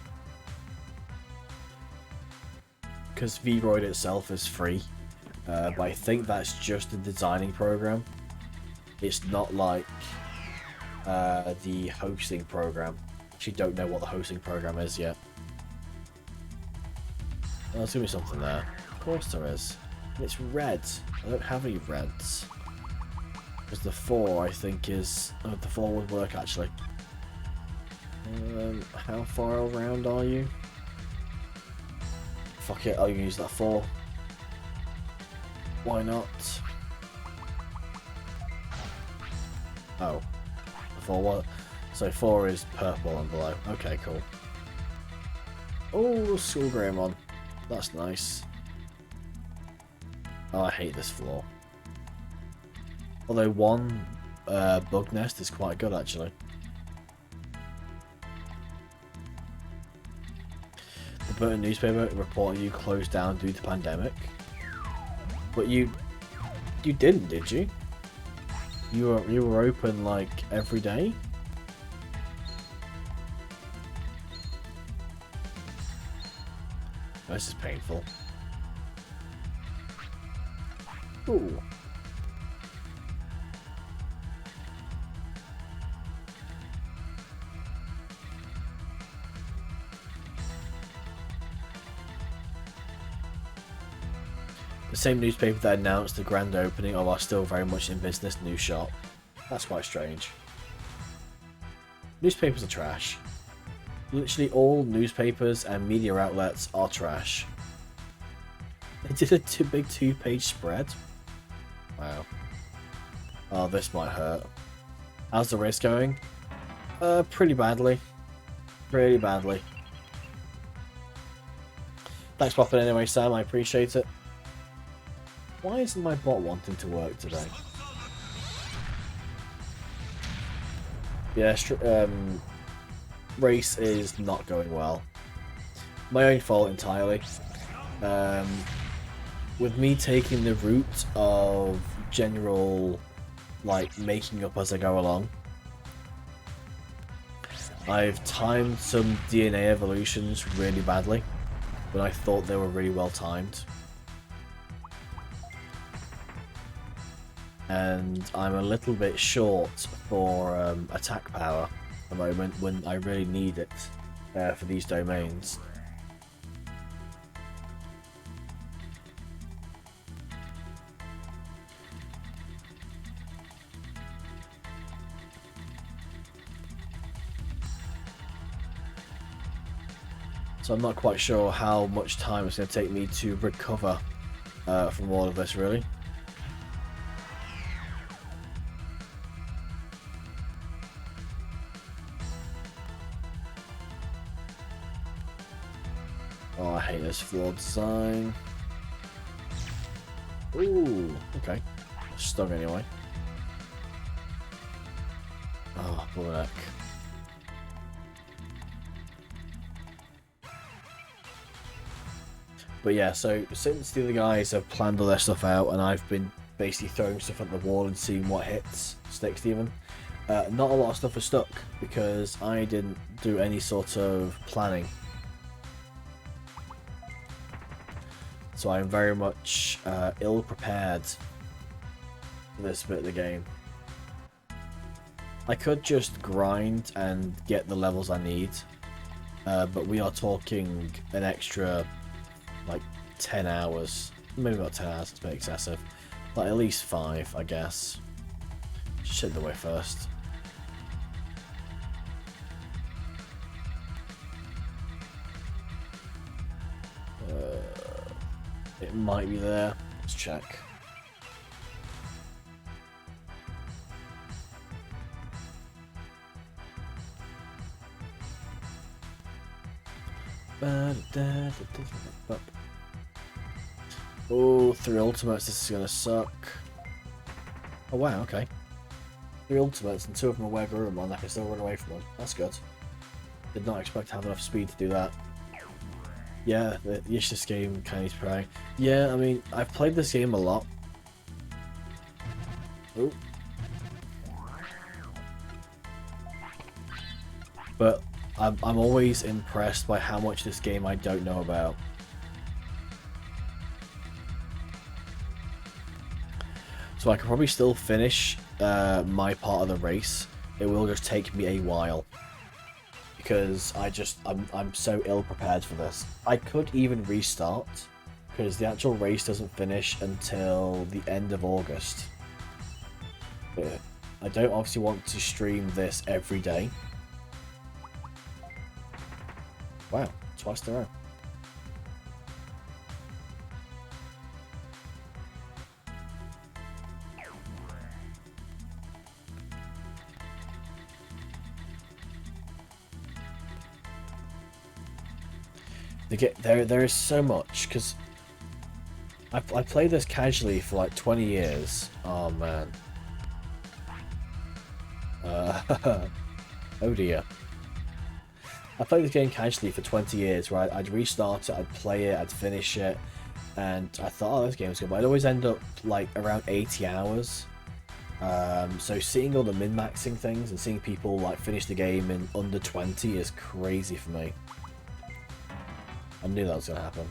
Because Vroid itself is free. But I think that's just the designing program. It's not like the hosting program. Actually don't know what the hosting program is yet. Oh, there's gonna be something there. Of course there is. And it's red. I don't have any reds. Because the 4 I think is... Oh, the 4 would work actually. How far around are you? Fuck it, I'll use that 4. Why not? Oh. 4 what? So 4 is purple and below. Okay, cool. Oh, School Greymon. That's nice. Oh, I hate this floor. Although one bug nest is quite good actually. The Burton newspaper reporting you closed down due to pandemic. But you didn't, did you? You were open like every day? This is painful. Ooh. The same newspaper that announced the grand opening of our still very much in business new shop. That's quite strange. Newspapers are trash. Literally all newspapers and media outlets are trash. They did a big 2-page spread. Wow. Oh, this might hurt. How's the race going? Pretty badly. Pretty badly. Thanks for popping anyway, Sam. I appreciate it. Why isn't my bot wanting to work today? Yeah, race is not going well. My own fault entirely. With me taking the route of general, like, making up as I go along, I've timed some DNA evolutions really badly, but I thought they were really well timed. And I'm a little bit short for attack power at the moment when I really need it for these domains. So I'm not quite sure how much time it's going to take me to recover from all of this, really. Oh, I hate this flawed design. Ooh, okay. Stung anyway. Oh, poor neck. But yeah, so since the other guys have planned all their stuff out and I've been basically throwing stuff at the wall and seeing what sticks even, not a lot of stuff has stuck because I didn't do any sort of planning. So I'm very much ill-prepared for this bit of the game. I could just grind and get the levels I need, but we are talking an extra like 10 hours, maybe about 10 hours, it's a bit excessive, like at least 5 I guess. Shit the way first. It might be there, let's check. Oh, 3 ultimates, this is gonna suck. Oh wow, okay. 3 ultimates and 2 of them are where Garurumon, I can still run away from them. That's good. Did not expect to have enough speed to do that. Yeah, this game kind of needs praying. Yeah, I mean, I've played this game a lot. Oh. But I'm always impressed by how much this game I don't know about. So I can probably still finish my part of the race. It will just take me a while. Because I'm so ill prepared for this. I could even restart. Because the actual race doesn't finish until the end of August. But I don't obviously want to stream this every day. Wow, twice in a row. There is so much because I played this casually for like 20 years. Oh man. Oh dear. I played this game casually for 20 years, where I'd restart it, I'd play it, I'd finish it, and I thought, oh, this game's good, but I'd always end up like around 80 hours. So seeing all the min-maxing things and seeing people like finish the game in under 20 is crazy for me. I knew that was going to happen.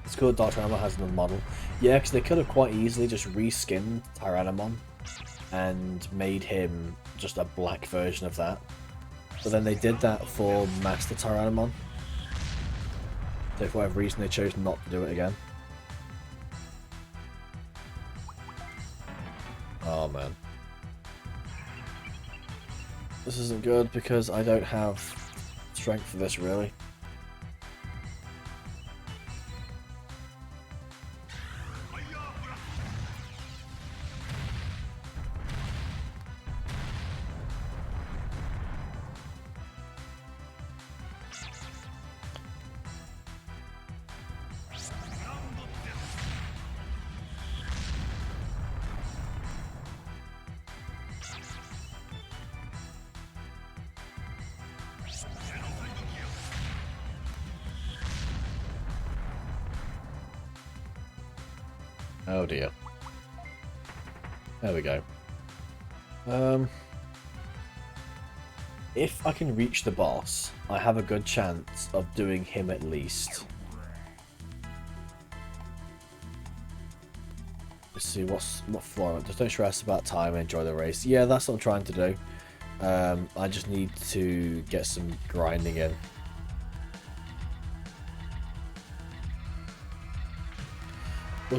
It's cool that Tyrannomon has another model. Yeah, because they could have quite easily just reskinned Tyrannomon and made him just a black version of that. But then they did that for Master Tyrannomon. So for whatever reason they chose not to do it again. Oh man. This isn't good because I don't have strength for this really. Oh dear. There we go. If I can reach the boss, I have a good chance of doing him at least. Let's see what floor. Just don't stress about time and enjoy the race. Yeah, that's what I'm trying to do. I just need to get some grinding in.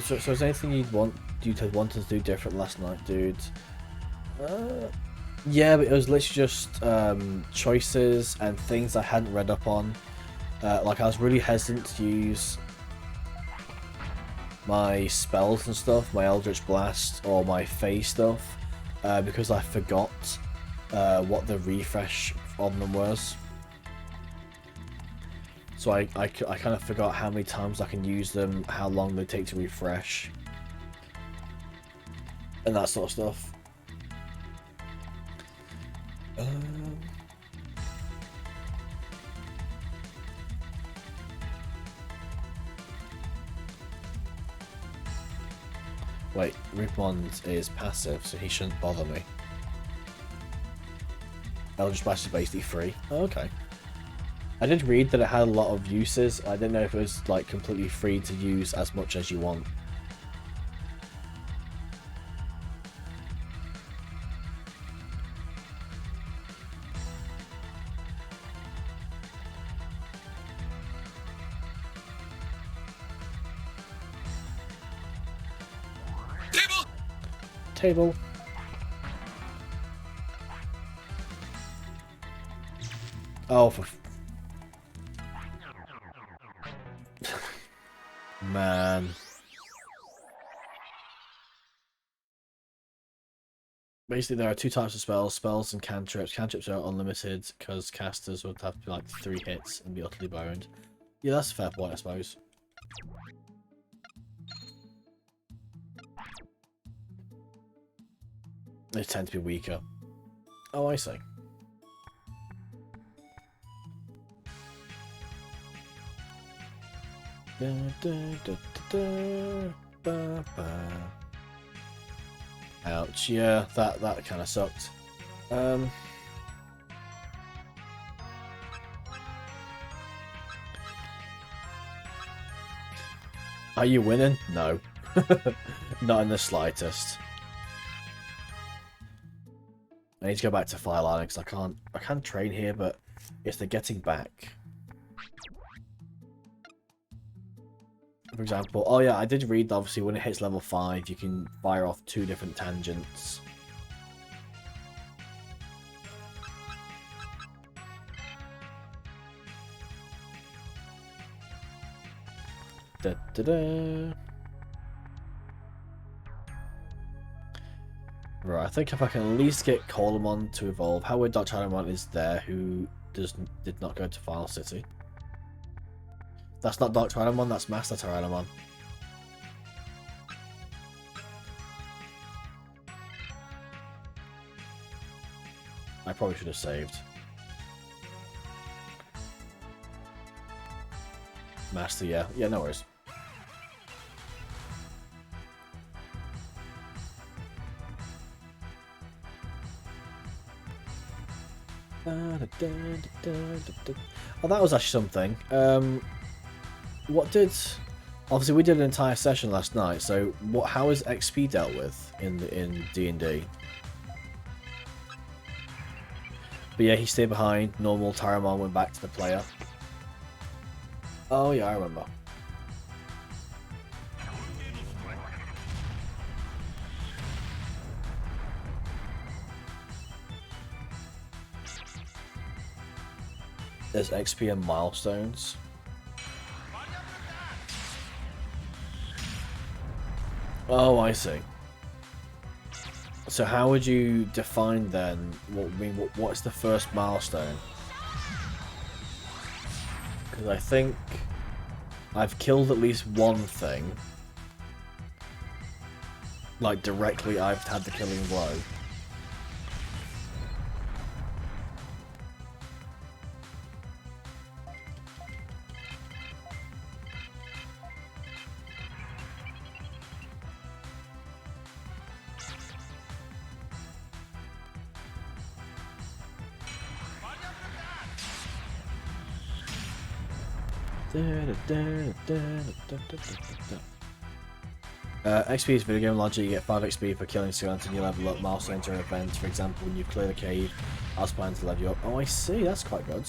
So is there anything you'd want to do different last night, dude? Yeah, but it was literally just choices and things I hadn't read up on. Like I was really hesitant to use my spells and stuff, my Eldritch Blast or my phase stuff, because I forgot what the refresh on them was. So I kind of forgot how many times I can use them, how long they take to refresh, and that sort of stuff. Wait, Ripmond is passive, so he shouldn't bother me. Eldritch Blast is basically free. Oh, okay. I did read that it had a lot of uses. I didn't know if it was like completely free to use as much as you want. Table. Oh, for man. Basically, there are two types of spells: spells and cantrips. Cantrips are unlimited because casters would have to be like 3 hits and be utterly boned. Yeah, that's a fair point, I suppose. They tend to be weaker. Oh, I see. Ouch, yeah, that kind of sucked. Are you winning? No. Not in the slightest. I need to go back to Fire Island because I can't train here, but it's the getting back. For example, oh yeah, I did read that obviously when it hits level 5 you can fire off 2 different tangents. Da, da, da. Right, I think if I can at least get Colemon to evolve. How weird Dr. Tyramon is there who did not go to Final City. That's not Dr. Tyramon, that's Master Tyramon. I probably should have saved. Master, yeah. Yeah, no worries. Oh, that was actually something. What did... Obviously, we did an entire session last night, so how is XP dealt with in D&D? But yeah, he stayed behind. Normal Tyramon went back to the player. Oh yeah, I remember. There's XP and milestones. Oh, I see. So how would you define then? What's the first milestone? Because I think I've killed at least one thing. Like directly, I've had the killing blow. XP is video game logic. You get 5 XP for killing Science and you level up milestones or events. For example, when you clear the cave, I was planning to level you up. Oh, I see. That's quite good.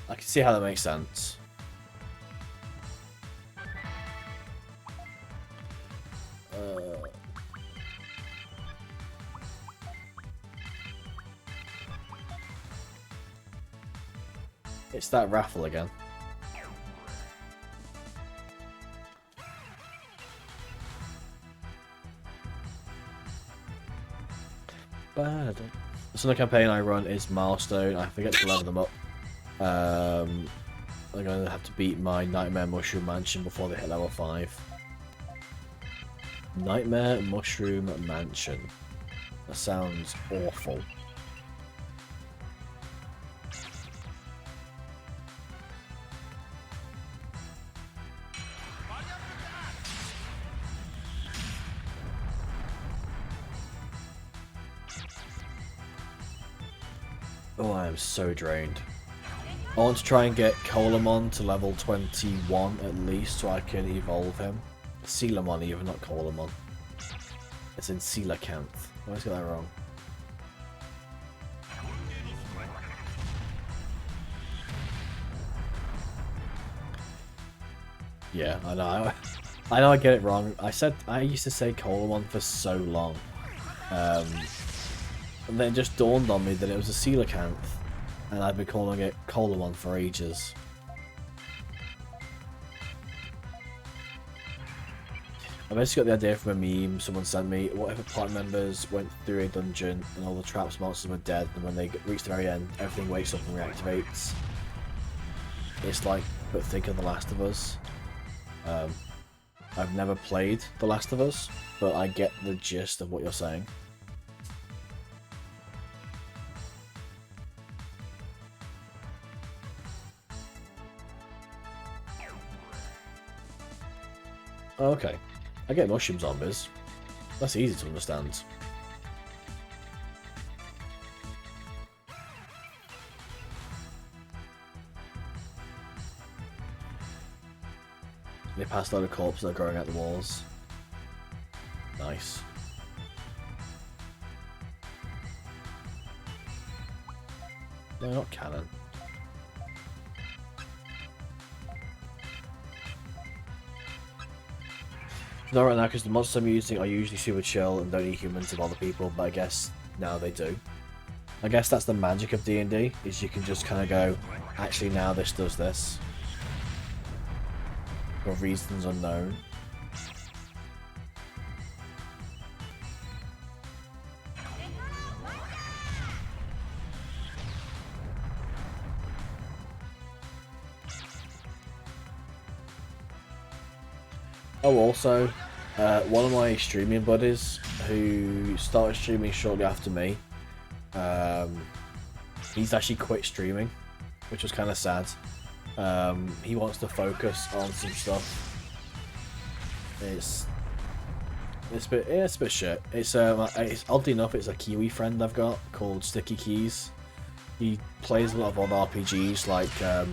I can see how that makes sense. It's that raffle again. So the campaign I run is milestone. I forget to level them up. I'm going to have to beat my Nightmare Mushroom Mansion before they hit level 5. Nightmare Mushroom Mansion. That sounds awful. Oh, I am so drained. I want to try and get Colamon to level 21 at least so I can evolve him. Coelamon even, not Colamon. It's in Coelacanth. I always get that wrong. Yeah, I know. I know I get it wrong. I used to say Colamon for so long. And then it just dawned on me that it was a Coelacanth, and I've been calling it Colamon for ages. I basically got the idea from a meme someone sent me. What if party members went through a dungeon and all the traps monsters were dead, and when they reach the very end, everything wakes up and reactivates? It's like, but think of The Last of Us. I've never played The Last of Us, but I get the gist of what you're saying. Okay, I get mushroom zombies. That's easy to understand. They passed a load of corpses that are growing out the walls. Nice. No, not cannon. Not right now, because the monsters I'm using are usually super chill and don't need humans to bother people, but I guess now they do. I guess that's the magic of D&D, is you can just kind of go, actually now this does this. For reasons unknown. Oh, also, one of my streaming buddies who started streaming shortly after me, he's actually quit streaming, which was kind of sad. He wants to focus on some stuff. It's a bit shit. It's oddly enough, it's a Kiwi friend I've got called Sticky Keys. He plays a lot of old RPGs like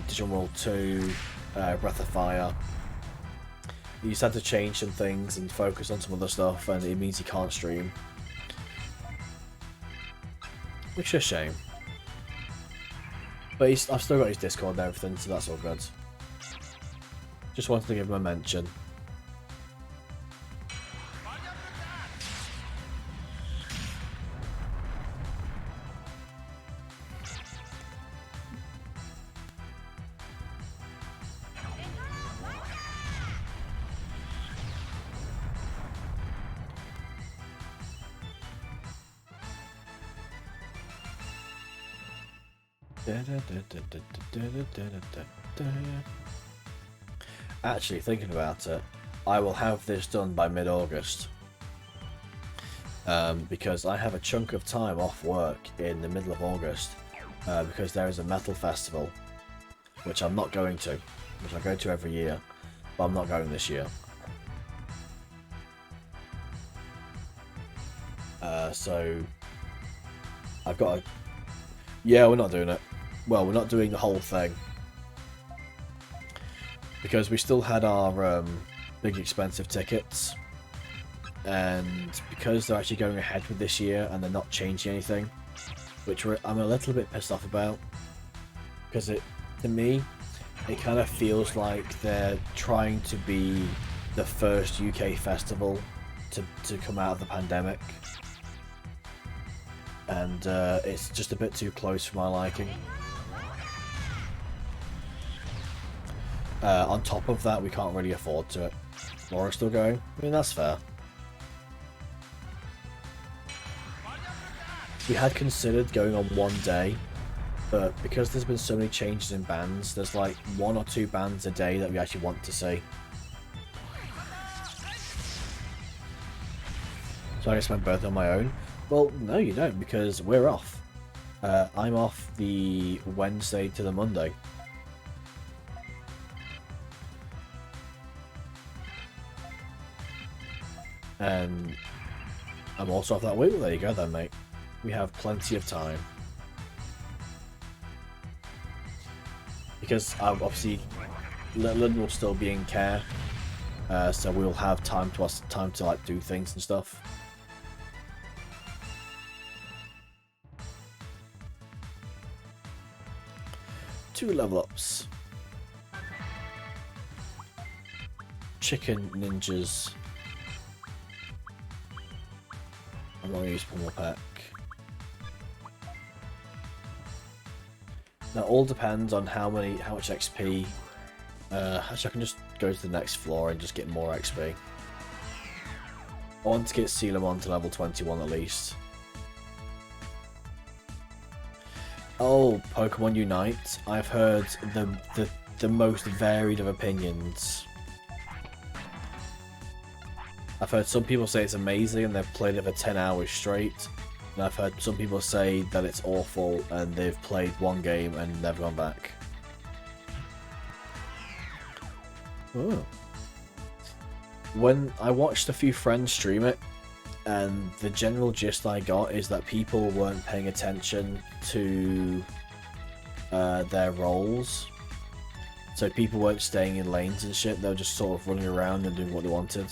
Digimon World 2, Breath of Fire. He's had to change some things and focus on some other stuff, and it means he can't stream. Which is a shame. But I've still got his Discord and everything, so that's all good. Just wanted to give him a mention. Actually, thinking about it, I will have this done by mid-August. Because I have a chunk of time off work in the middle of August, because there is a metal festival, which I'm not going to, which I go to every year, but I'm not going this year. So I've got a... Yeah, we're not doing it. Well, we're not doing the whole thing. Because we still had our big expensive tickets. And because they're actually going ahead with this year and they're not changing anything, which I'm a little bit pissed off about. Because to me, it kind of feels like they're trying to be the first UK festival to come out of the pandemic. And it's just a bit too close for my liking. On top of that, we can't really afford to it. Laura's still going? I mean, that's fair. We had considered going on one day, but because there's been so many changes in bands, there's like 1 or 2 bands a day that we actually want to see. So I guess my birthday on my own? Well, no you don't, because we're off. I'm off the Wednesday to the Monday. And I'm also off that week. Well, there you go then, mate. We have plenty of time. Because obviously Lynn will still be in care, so we'll have time to like do things and stuff. Two level ups. Chicken ninjas. I'm not going to use Pummel Pack. Now, all depends on how much XP. Actually, I can just go to the next floor and just get more XP. I want to get Sealamon to level 21 at least. Oh, Pokemon Unite. I've heard the most varied of opinions. I've heard some people say it's amazing and they've played it for 10 hours straight. And I've heard some people say that it's awful and they've played one game and never gone back. Oh. When I watched a few friends stream it, and the general gist I got is that people weren't paying attention to their roles. So people weren't staying in lanes and shit, they were just sort of running around and doing what they wanted.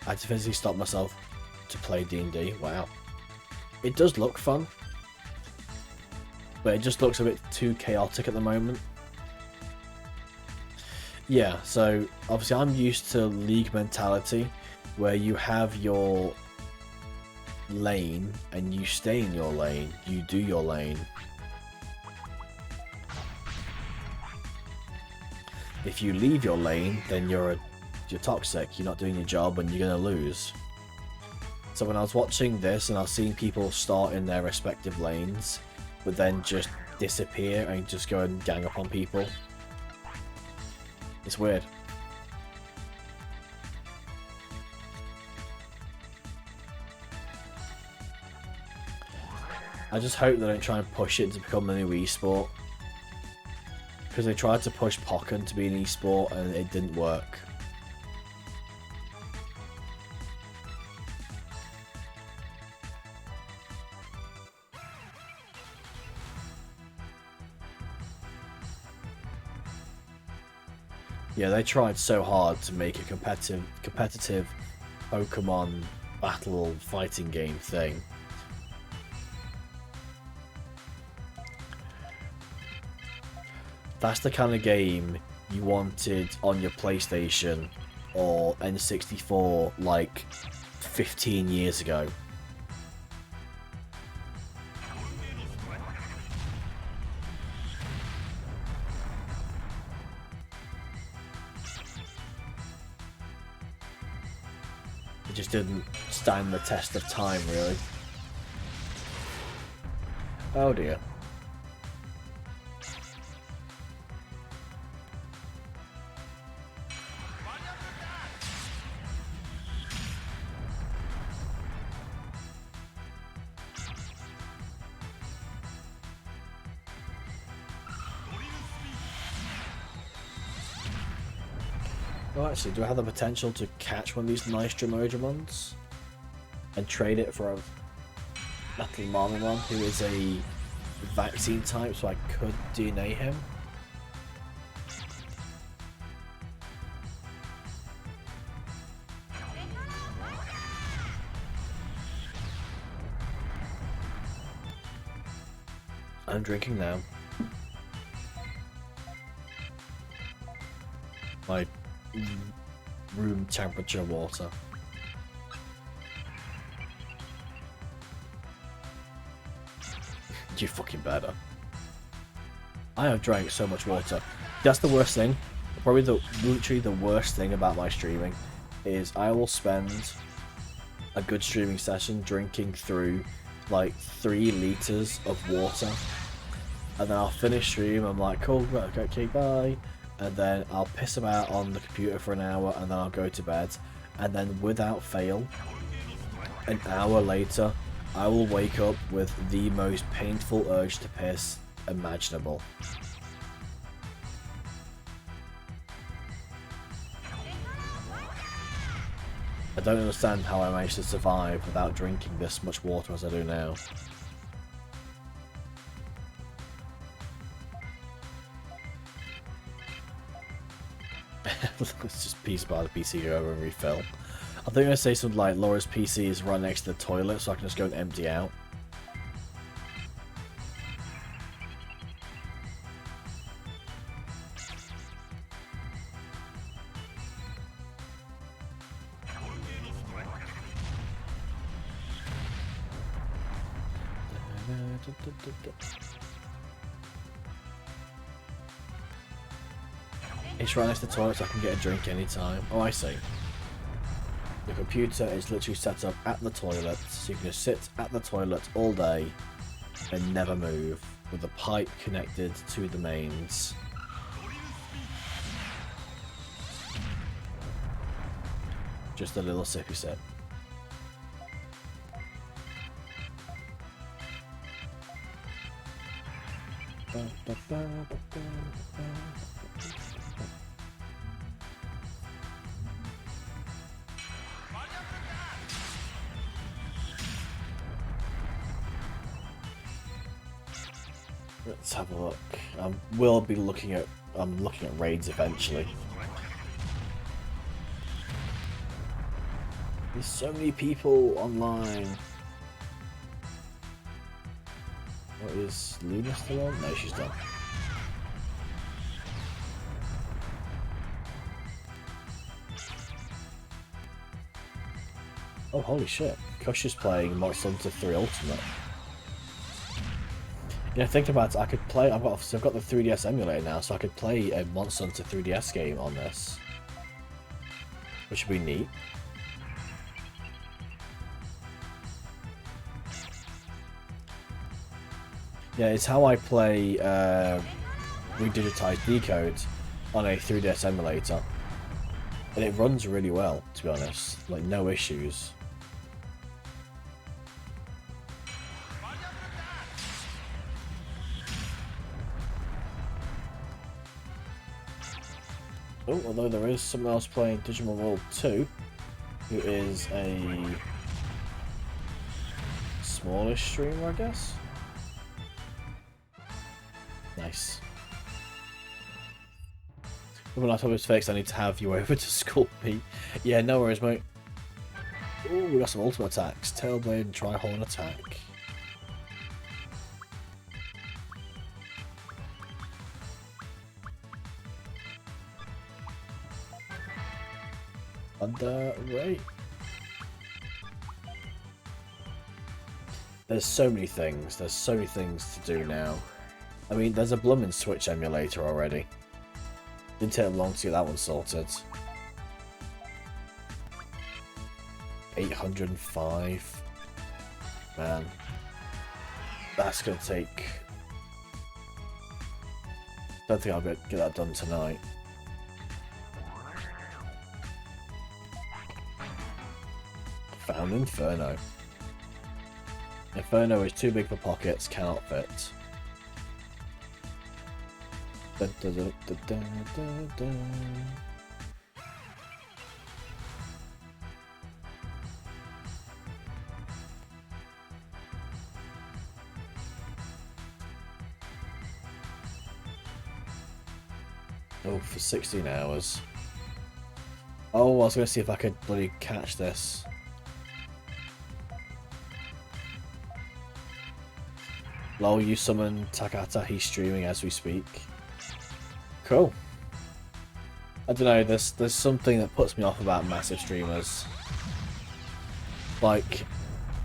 I had to physically stop myself to play D&D. Wow. It does look fun, but it just looks a bit too chaotic at the moment. Yeah, so obviously I'm used to League mentality, where you have your lane and you stay in your lane, you do your lane. If you leave your lane, then you're toxic, you're not doing your job and you're gonna lose. So when I was watching this and I was seeing people start in their respective lanes, but then just disappear and just go and gang up on people, it's weird. I just hope they don't try and push it to become the new esport. Because they tried to push Pokken to be an esport and it didn't work. Yeah, they tried so hard to make a competitive Pokemon battle fighting game thing. That's the kind of game you wanted on your PlayStation or N64 like 15 years ago. It just didn't stand the test of time, really. Oh dear. Oh, actually, do I have the potential to catch one of these nice Digimons and trade it for a Metal Marmimon who is a vaccine type, so I could DNA him? I'm drinking now. My room temperature water. You fucking better. I have drank so much water. That's the worst thing. Probably literally the worst thing about my streaming is I will spend a good streaming session drinking through like 3 liters of water, and then I'll finish stream. I'm like, cool, okay, bye. And then I'll piss about on the computer for an hour, and then I'll go to bed. And then without fail, an hour later, I will wake up with the most painful urge to piss imaginable. I don't understand how I managed to survive without drinking this much water as I do now. Let's just piece by the PC go over and refill. I think I'm gonna say something like Laura's PC is right next to the toilet, so I can just go and empty out. It's right next to the toilet, so I can get a drink anytime. Oh, I see. The computer is literally set up at the toilet, so you can just sit at the toilet all day and never move, with the pipe connected to the mains. Just a little sippy sip. Let's have a look. We'll be looking at. I'm looking at raids eventually. There's so many people online. What is Luna still on? No, she's done. Oh, holy shit! Kush is playing Monster Hunter 3 Ultimate. Yeah, think about it. I could play. I've got the 3DS emulator now, so I could play a Monster Hunter 3DS game on this, which would be neat. Yeah, it's how I play redigitized Decode on a 3DS emulator, and it runs really well. To be honest, like no issues. Oh, although there is someone else playing Digimon World 2, who is a smallish streamer, I guess? Nice. When I told his face, I need to have you over to school, Pete. Yeah, no worries, mate. Ooh, we got some ultimate attacks. Tailblade and Tri-Horn attack. Right. There's so many things. There's so many things to do now. I mean, there's a bloomin' Switch emulator already. Didn't take long to get that one sorted. 805. Man. That's gonna take... Don't think I'll get that done tonight. Found Inferno. Inferno is too big for pockets, cannot fit. Dun, dun, dun, dun, dun, dun, dun. Oh, for 16 hours. Oh, I was going to see if I could bloody catch this. Lol, you summon Takata, he's streaming as we speak. Cool. I don't know, there's something that puts me off about massive streamers. Like,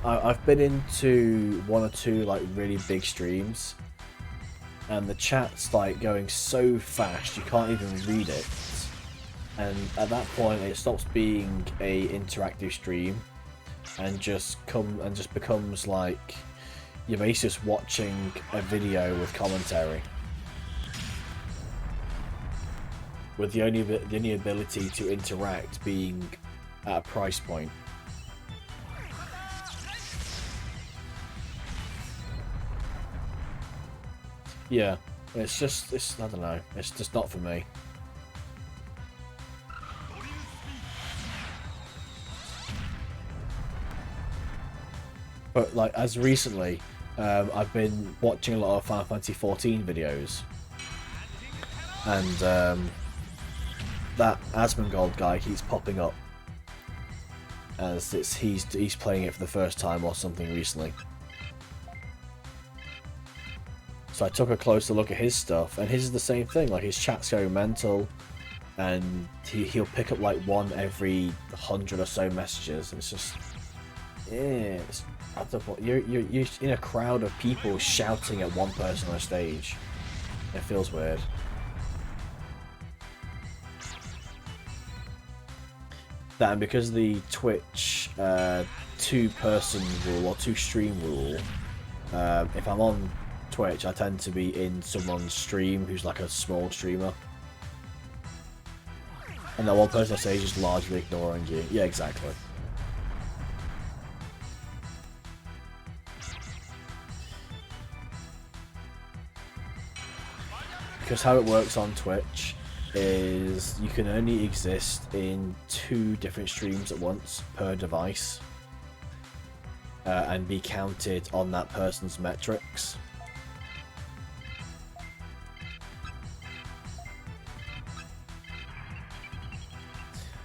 I've been into one or two like really big streams, and the chat's like going so fast you can't even read it. And at that point it stops being a interactive stream and just becomes like you're basically just watching a video with commentary. With the only ability to interact being at a price point. Yeah, I don't know, it's just not for me. But like, as recently, I've been watching a lot of Final Fantasy XIV videos. And that Asmongold guy keeps popping up. As he's playing it for the first time or something recently. So I took a closer look at his stuff, and his is the same thing. Like, his chat's going mental, and he'll pick up like one every 100 or so messages. And it's just, yeah, I don't know, you're in a crowd of people shouting at one person on a stage. It feels weird. That, and because of the Twitch two-person rule or two-stream rule, if I'm on Twitch, I tend to be in someone's stream who's like a small streamer. And that one person on stage is largely ignoring you. Yeah, exactly. Because how it works on Twitch is you can only exist in 2 different streams at once per device. And be counted on that person's metrics.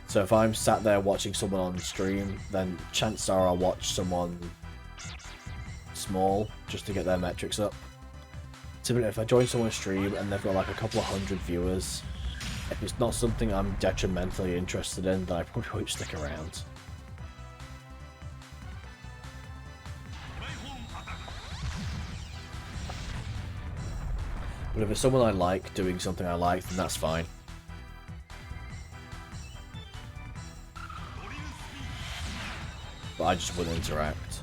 So if I'm sat there watching someone on stream, then chances are I'll watch someone small just to get their metrics up. Typically, if I join someone's stream and they've got like a couple of 100 viewers, if it's not something I'm detrimentally interested in, then I probably won't stick around. But if it's someone I like doing something I like, then that's fine. But I just wouldn't interact.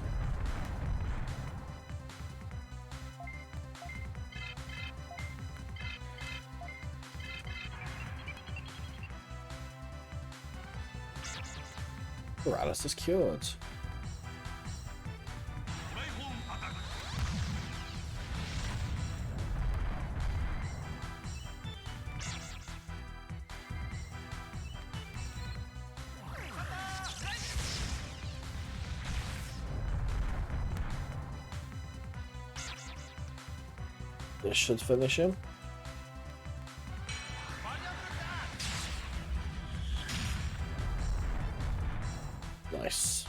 Paralysis is cured. This should finish him. Nice.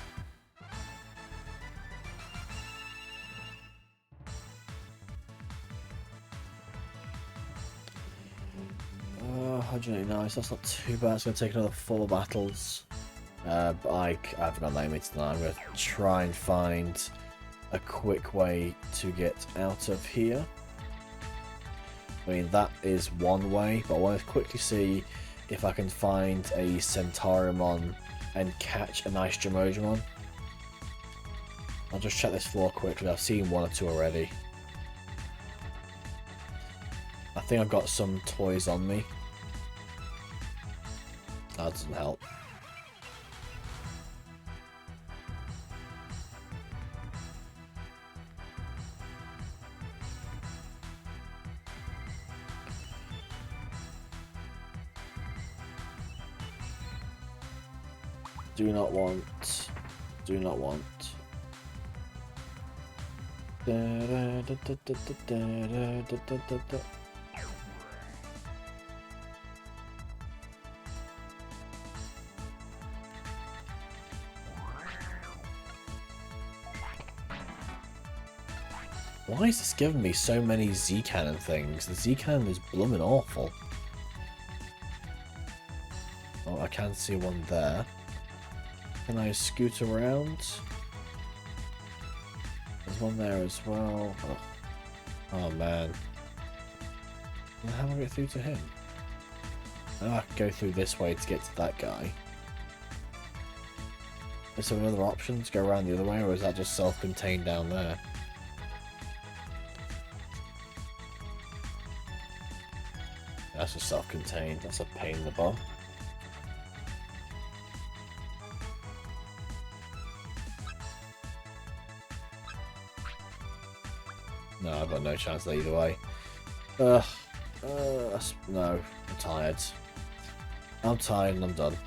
189, so that's not too bad. It's going to take another 4 battles. But I haven't got that meter tonight. I'm going to try and find a quick way to get out of here. I mean, that is one way, but I want to quickly see if I can find a Centaurimon and catch a nice Jumojimon. I'll just check this floor quickly. I've seen 1 or 2 already. I think I've got some toys on me. That doesn't help. Do not want. Do not want. Da, da, da, da, da, da, da, da, da, da. Why is this giving me so many Z-Cannon things? The Z-Cannon is blooming awful. Oh, I can see one there. Can I scoot around? There's one there as well. Oh man. How do I get through to him? I know I can go through this way to get to that guy. Is there another option to go around the other way, or is that just self-contained down there? That's just self-contained. That's a pain in the bum. No, I've got no chance either way. No, I'm tired. I'm tired and I'm done.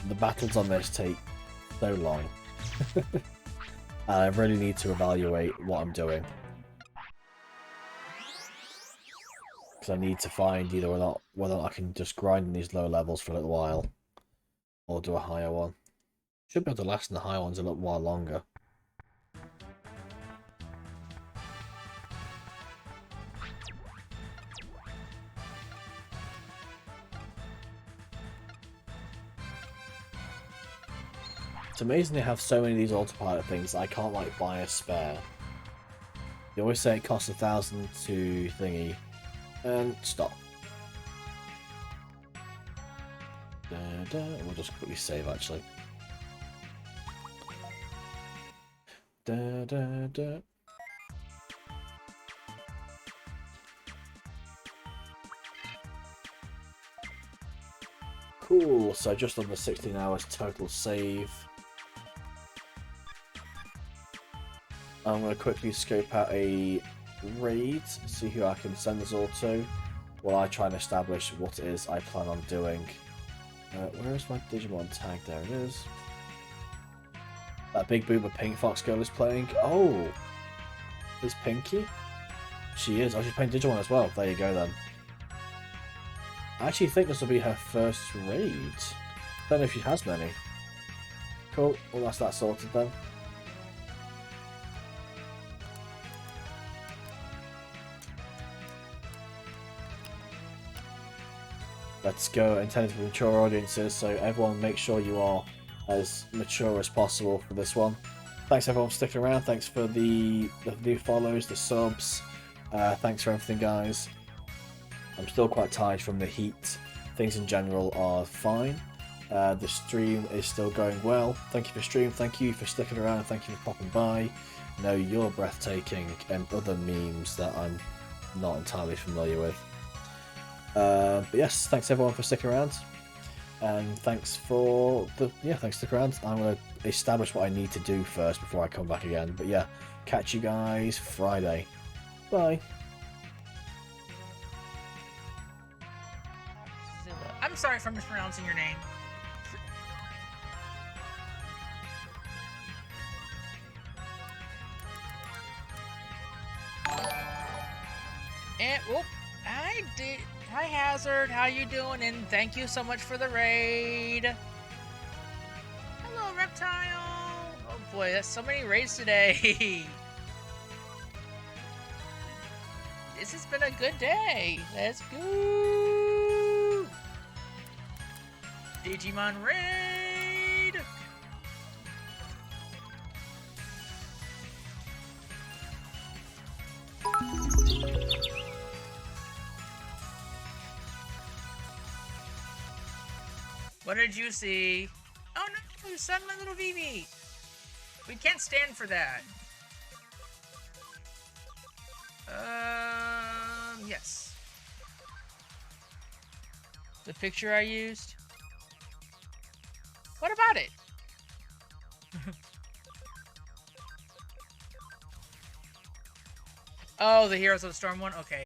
The battles on this take so long. I really need to evaluate what I'm doing. Because I need to find either whether I can just grind in these low levels for a little while, or do a higher one. Should be able to last in the higher ones a little while longer. It's amazing they have so many of these autopilot things. I can't like buy a spare. They always say it costs 1,000 to thingy. And stop. We'll just quickly save actually. Cool, so just under 16 hours total save. I'm going to quickly scope out a raid, see who I can send this all to, while I try and establish what it is I plan on doing. Where is my Digimon tag? There it is. That big boomer pink fox girl is playing. Oh! Is Pinky? She is. Oh, she's playing Digimon as well. There you go then. I actually think this will be her first raid. Don't know if she has many. Cool. Well, that's that sorted then. Let's go intended for mature audiences, so everyone make sure you are as mature as possible for this one. Thanks everyone for sticking around, thanks for the new follows, the subs, thanks for everything guys. I'm still quite tired from the heat, things in general are fine. The stream is still going well. Thank you for stream, thank you for sticking around, thank you for popping by. No, you're breathtaking, and other memes that I'm not entirely familiar with. But yes, thanks everyone for sticking around, and thanks for thanks for sticking around. I'm going to establish what I need to do first before I come back again. But yeah, catch you guys Friday. Bye. I'm sorry for mispronouncing your name. And whoop, hi Hazard, how you doing? And thank you so much for the raid. Hello Reptile. Oh boy, that's so many raids today. This has been a good day. Let's go. Digimon Raid. What did you see? Oh no, you son my little Vivi. We can't stand for that. Yes. The picture I used? What about it? Oh, the Heroes of the Storm one? Okay.